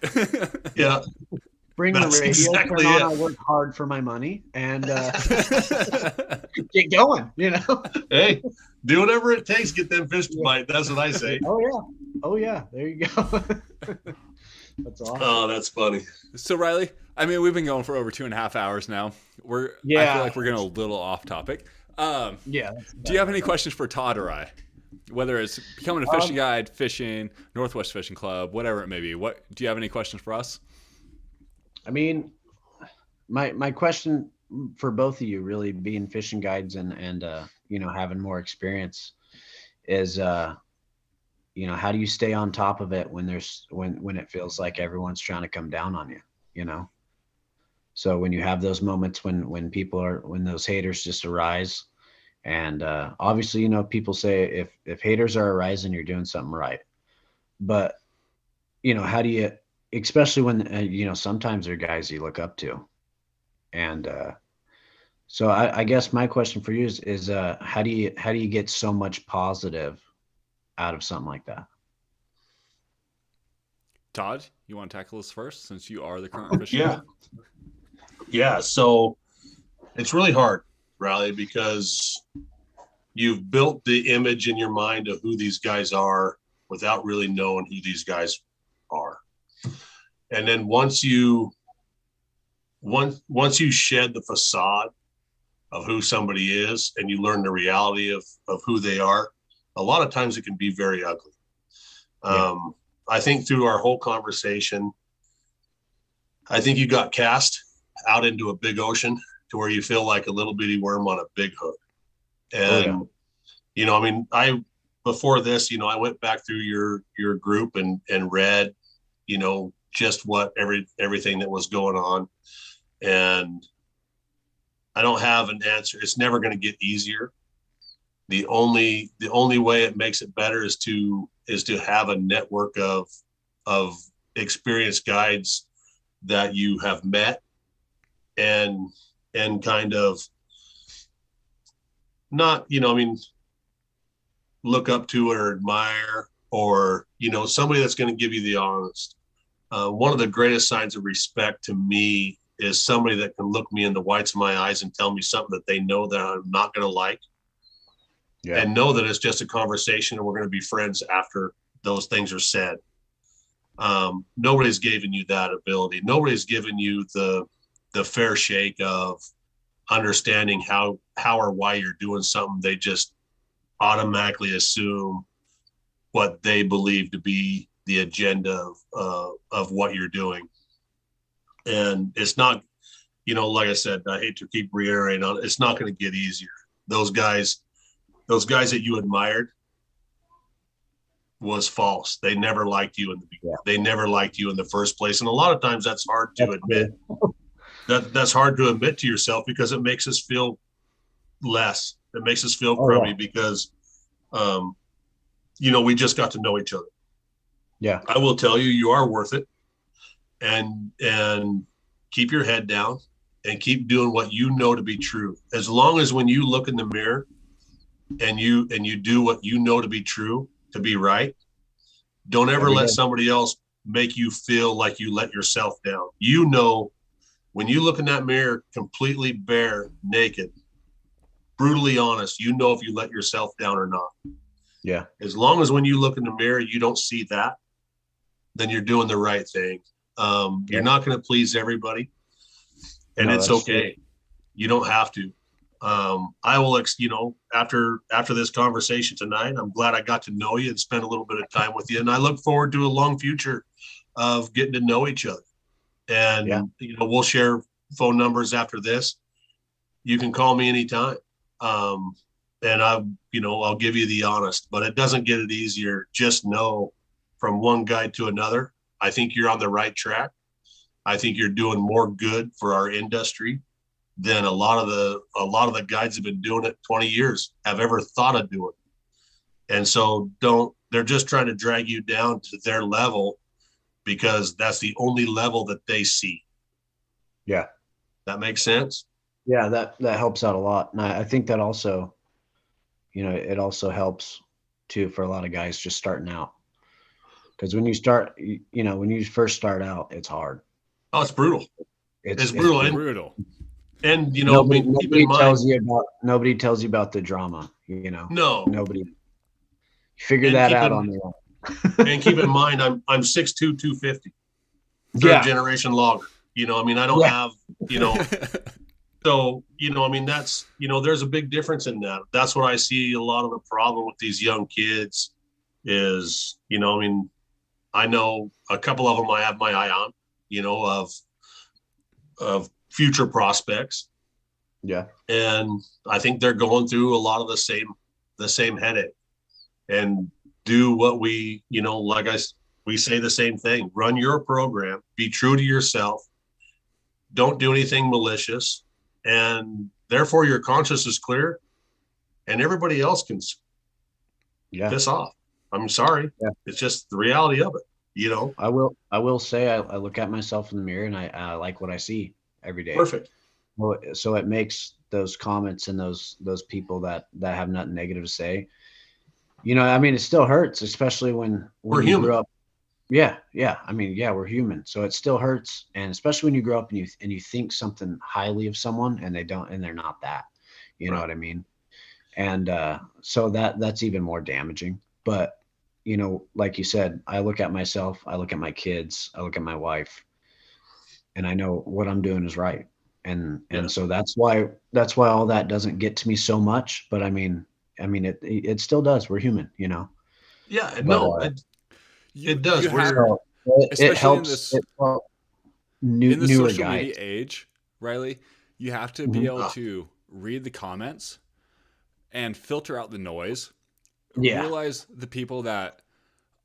Yeah. Bring the radio, exactly turn on, I work hard for my money, and get going, Hey, do whatever it takes, get them fish to bite. That's what I say. Oh, yeah. There you go. That's awesome. Oh, that's funny. So, Riley, I mean, we've been going for over 2.5 hours now. I feel like we're getting a little off topic. Do you have any questions for Todd or I? Whether it's becoming a fishing guide, fishing, Northwest Fishing Club, whatever it may be. Do you have any questions for us? I mean, my question for both of you, really being fishing guides and having more experience, is how do you stay on top of it when when it feels like everyone's trying to come down on you? So when you have those moments when when those haters just arise, and obviously, people say if haters are arising, you're doing something right. But how do you, especially when sometimes they're guys you look up to, and so I guess my question for you is how do you get so much positive out of something like that? Todd, you want to tackle this first since you are the current fishing Yeah. guide? Yeah. So it's really hard, Riley, because you've built the image in your mind of who these guys are without really knowing who these guys are. And then once you shed the facade of who somebody is and you learn the reality of who they are, a lot of times it can be very ugly. I think through our whole conversation, I think you got cast out into a big ocean to where you feel like a little bitty worm on a big hook. And, before this, I went back through your group and read, just what everything that was going on. And I don't have an answer. It's never going to get easier. The only way it makes it better is to have a network of experienced guides that you have met and kind of not, look up to or admire, or, somebody that's going to give you the honest. One of the greatest signs of respect to me is somebody that can look me in the whites of my eyes and tell me something that they know that I'm not going to like. Yeah. And know that it's just a conversation and we're going to be friends after those things are said. Nobody's given you that ability. Nobody's given you the fair shake of understanding how or why you're doing something. They just automatically assume what they believe to be the agenda of what you're doing. And it's not, like I said, I hate to keep reiterating on it, it's not going to get easier. Those guys that you admired was false. They never liked you in the beginning. Yeah. They never liked you in the first place. And a lot of times that's hard to admit. That's hard to admit to yourself because it makes us feel less. It makes us feel crummy because, we just got to know each other. Yeah. I will tell you, you are worth it. And keep your head down and keep doing what you know to be true. As long as when you look in the mirror and you do what you know to be true, to be right, don't ever let somebody else make you feel like you let yourself down. When you look in that mirror completely bare, naked, brutally honest, if you let yourself down or not. Yeah. As long as when you look in the mirror, you don't see that, then you're doing the right thing. You're not going to please everybody, and it's okay. True. You don't have to. I will, after this conversation tonight, I'm glad I got to know you and spend a little bit of time with you. And I look forward to a long future of getting to know each other. And, we'll share phone numbers after this. You can call me anytime. And I'll give you the honest, but it doesn't get it easier. Just know from one guide to another, I think you're on the right track. I think you're doing more good for our industry than a lot of the guides have been doing it 20 years have ever thought of doing. And so they're just trying to drag you down to their level because that's the only level that they see. Yeah. That makes sense? Yeah, that helps out a lot. And I think that also, it also helps too for a lot of guys just starting out. Because when you first start out, it's hard. Oh, it's brutal. It's brutal. It's brutal. And nobody tells you about the drama. No, nobody. Figure that out on your own. And keep in mind, I'm 6'2", 250, third generation logger. I don't have, so that's there's a big difference in that. That's what I see a lot of the problem with these young kids is. I know a couple of them I have my eye on, of future prospects. Yeah. And I think they're going through a lot of the same headache. And do what we, we say the same thing, run your program, be true to yourself, don't do anything malicious, and therefore your conscience is clear and everybody else can piss off. I'm sorry. Yeah. It's just the reality of it, I will say I look at myself in the mirror and I like what I see every day. Perfect. Well, so it makes those comments and those people that have nothing negative to say, I mean, it still hurts, especially when We're you human. grew up. Yeah. I mean, we're human. So it still hurts. And especially when you grow up and you think something highly of someone and they don't, and they're not that, you know what I mean? And so that's even more damaging. But, like you said, I look at myself, I look at my kids, I look at my wife, and I know what I'm doing is right. And so that's why all that doesn't get to me so much. But I mean, it still does. We're human, Yeah. But, No, it does. It helps. In the Newer social guys. media age, Riley, you have to be able to read the comments and filter out the noise. Yeah. Realize the people that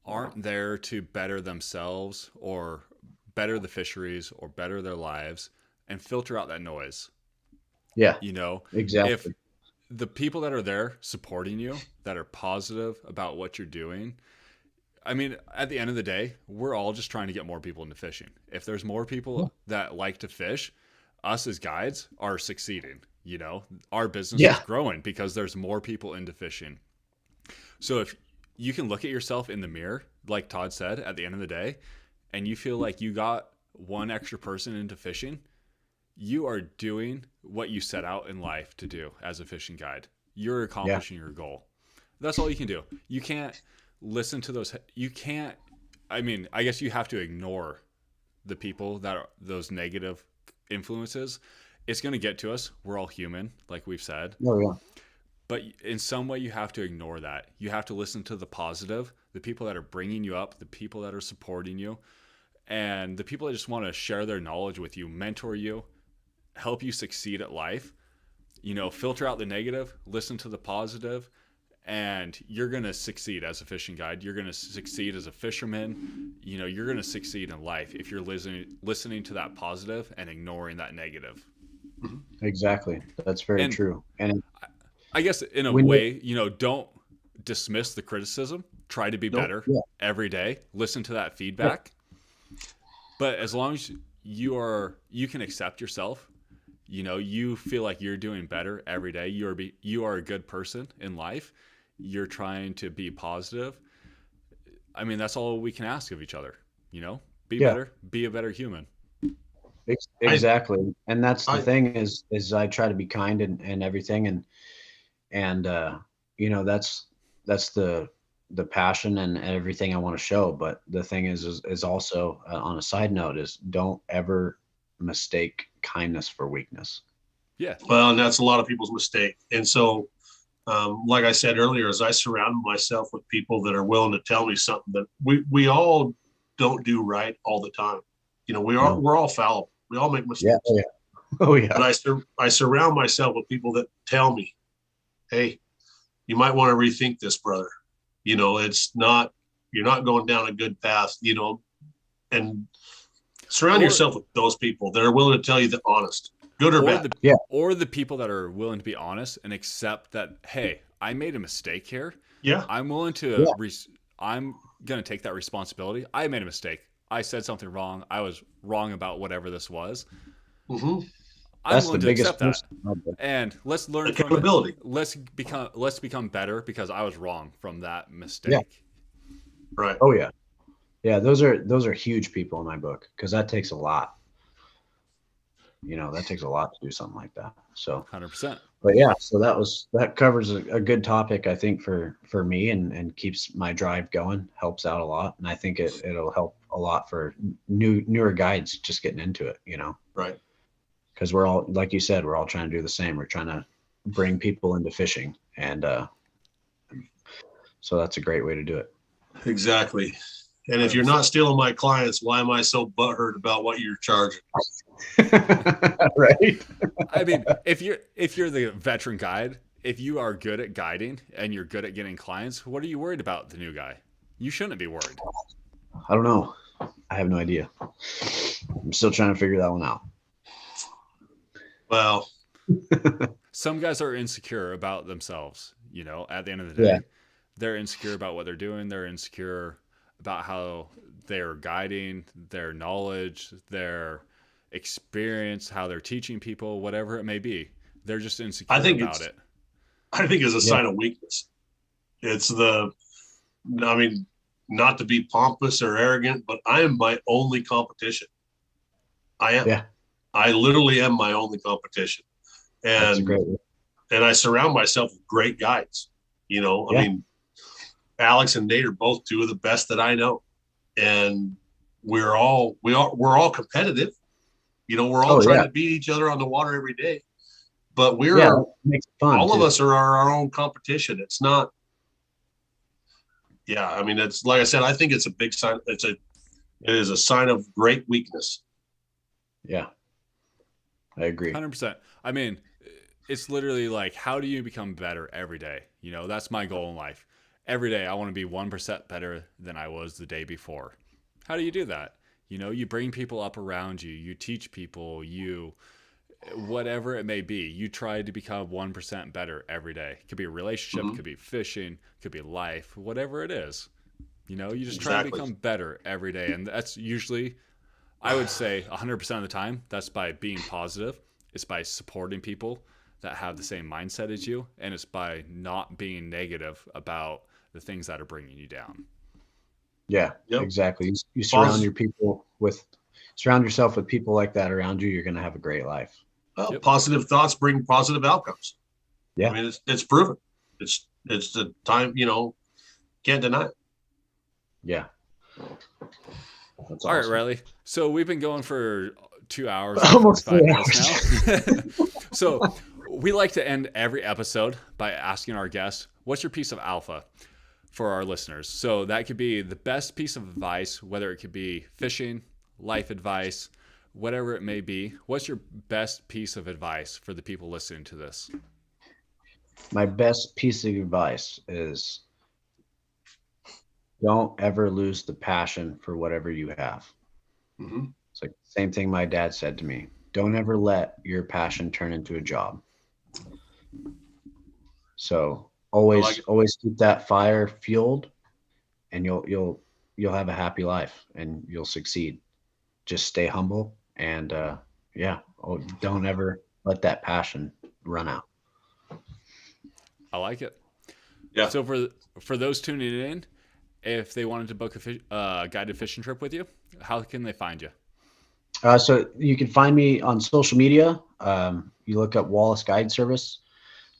aren't there to better themselves or better the fisheries or better their lives, and filter out that noise. Yeah. If Exactly. the people that are there supporting you, that are positive about what you're doing, I mean, at the end of the day, we're all just trying to get more people into fishing. If there's more people that like to fish, us as guides are succeeding. Our business is growing because there's more people into fishing. So if you can look at yourself in the mirror, like Todd said, at the end of the day, and you feel like you got one extra person into fishing, you are doing what you set out in life to do as a fishing guide. You're accomplishing your goal. That's all you can do. You can't listen to those. I guess you have to ignore the people that are those negative influences. It's going to get to us. We're all human, like we've said. Oh, yeah. But in some way, you have to ignore that. You have to listen to the positive, the people that are bringing you up, the people that are supporting you, and the people that just want to share their knowledge with you, mentor you, help you succeed at life. Filter out the negative, listen to the positive, and you're going to succeed as a fishing guide. You're going to succeed as a fisherman. You're going to succeed in life if you're listening to that positive and ignoring that negative. Exactly. That's very true. And I guess in a way, don't dismiss the criticism. Try to be better every day. Listen to that feedback. But as long as you can accept yourself, you feel like you're doing better every day. You are a good person in life. You're trying to be positive. I mean, that's all we can ask of each other. Be better. Be a better human. Exactly. And that's the thing is I try to be kind and everything. And that's the passion and everything I want to show. But the thing is also on a side note is don't ever mistake kindness for weakness. Yeah. Well, and that's a lot of people's mistake. And so, like I said earlier, as I surround myself with people that are willing to tell me something that we all don't do right all the time. We're all fallible. We all make mistakes. Oh yeah. But I surround myself with people that tell me, hey, you might want to rethink this, brother. It's not, you're not going down a good path, and surround yourself with those people that are willing to tell you the honest, good or bad. Or the people that are willing to be honest and accept that, hey, I made a mistake here. Yeah. I'm willing to, I'm going to take that responsibility. I made a mistake. I said something wrong. I was wrong about whatever this was. Mm-hmm. I'm willing to accept that. And let's learn accountability. From it. Let's become better because I was wrong from that mistake. Yeah. Right. Oh yeah. Yeah, those are huge people in my book because that takes a lot. That takes a lot to do something like that. So 100%. But yeah, so that covers a good topic, I think, for me and keeps my drive going, helps out a lot. And I think it'll help a lot for newer guides just getting into it, Right. Because we're all, like you said, we're all trying to do the same. We're trying to bring people into fishing. And so that's a great way to do it. Exactly. And if you're not stealing my clients, why am I so butthurt about what you're charging? Right. I mean, if you're the veteran guide if you are good at guiding and you're good at getting clients, what are you worried about the new guy? You shouldn't be worried. I don't know. I have no idea. I'm still trying to figure that one out. Well, Some guys are insecure about themselves, you know, at the end of the day. Yeah. They're insecure about what they're doing. They're insecure about how they're guiding, their knowledge, their experience, how they're teaching people, whatever it may be. They're just insecure about it. I think it's a sign of weakness. It's I mean, not to be pompous or arrogant, but I am my only competition. I am. Yeah. I literally am my only competition. That's a And great and I surround myself with great guides. You know, I mean, Alex and Nate are both two of the best that I know. And we're all competitive. You know, we're all trying to beat each other on the water every day. But it makes it fun all of too. us are our own competition. It's not. Yeah, I mean, it's like I said. I think it's a big sign. It is a sign of great weakness. Yeah, I agree. 100%. I mean, it's literally like, how do you become better every day? You know, that's my goal in life. Every day, I want to be 1% better than I was the day before. How do you do that? You know, you bring people up around you, you teach people, whatever it may be, you try to become 1% better every day. It could be a relationship, it could be fishing, it could be life, whatever it is. You know, you just try to become better every day. And that's usually, I would say 100% of the time, that's by being positive. It's by supporting people that have the same mindset as you. And it's by not being negative about the things that are bringing you down. Yeah, exactly. You surround yourself with people like that around you, you're going to have a great life. Well, positive thoughts bring positive outcomes. Yeah. I mean, it's proven. It's the time, you know, can't deny it. Yeah. That's all right, Riley. So we've been going for 2 hours, almost 45 minutes now. So we like to end every episode by asking our guests, what's your piece of alpha for our listeners? So that could be the best piece of advice, whether it could be fishing, life advice, whatever it may be. What's your best piece of advice for the people listening to this? My best piece of advice is don't ever lose the passion for whatever you have. Mm-hmm. It's like the same thing my dad said to me. Don't ever let your passion turn into a job. So always keep that fire fueled, and you'll have a happy life and you'll succeed. Just stay humble and don't ever let that passion run out. I like it. Yeah. So for those tuning in, if they wanted to book a guided fishing trip with you, how can they find you? So you can find me on social media. You look up Wallace Guide Service.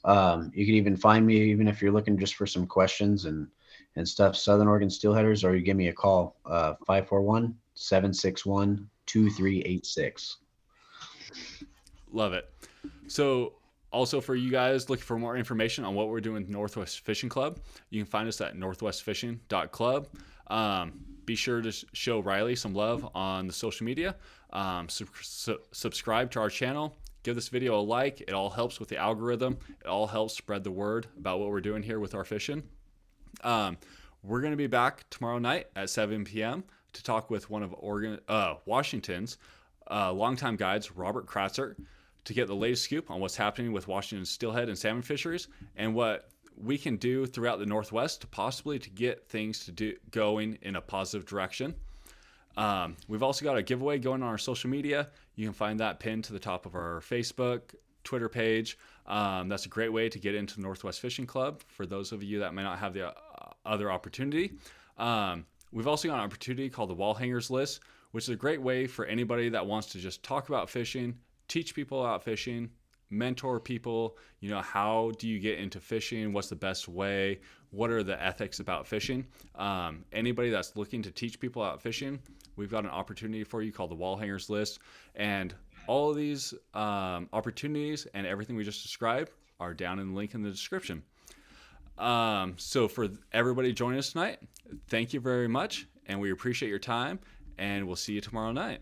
You can even find me even if you're looking just for some questions and stuff, Southern Oregon Steelheaders, or you give me a call, 541-761-2386. Love it. So also for you guys looking for more information on what we're doing with Northwest Fishing Club, you can find us at northwestfishing.club. Be sure to show Riley some love on the social media. Subscribe to our channel. Give this video a like. It all helps with the algorithm. It all helps spread the word about what we're doing here with our fishing. We're going to be back tomorrow night at 7 p.m. to talk with one of Washington's longtime guides, Robert Kratzer, to get the latest scoop on what's happening with Washington's steelhead and salmon fisheries and what we can do throughout the Northwest to possibly to get things going in a positive direction. We've also got a giveaway going on our social media. You can find that pinned to the top of our Facebook, Twitter page. That's a great way to get into the Northwest Fishing Club for those of you that may not have the other opportunity. We've also got an opportunity called the Wall Hangers List, which is a great way for anybody that wants to just talk about fishing, teach people about fishing, mentor people. You know, how do you get into fishing? What's the best way? What are the ethics about fishing? Anybody that's looking to teach people about fishing, we've got an opportunity for you called the Wall Hangers List. And all of these opportunities and everything we just described are down in the link in the description. So for everybody joining us tonight, thank you very much. And we appreciate your time. And we'll see you tomorrow night.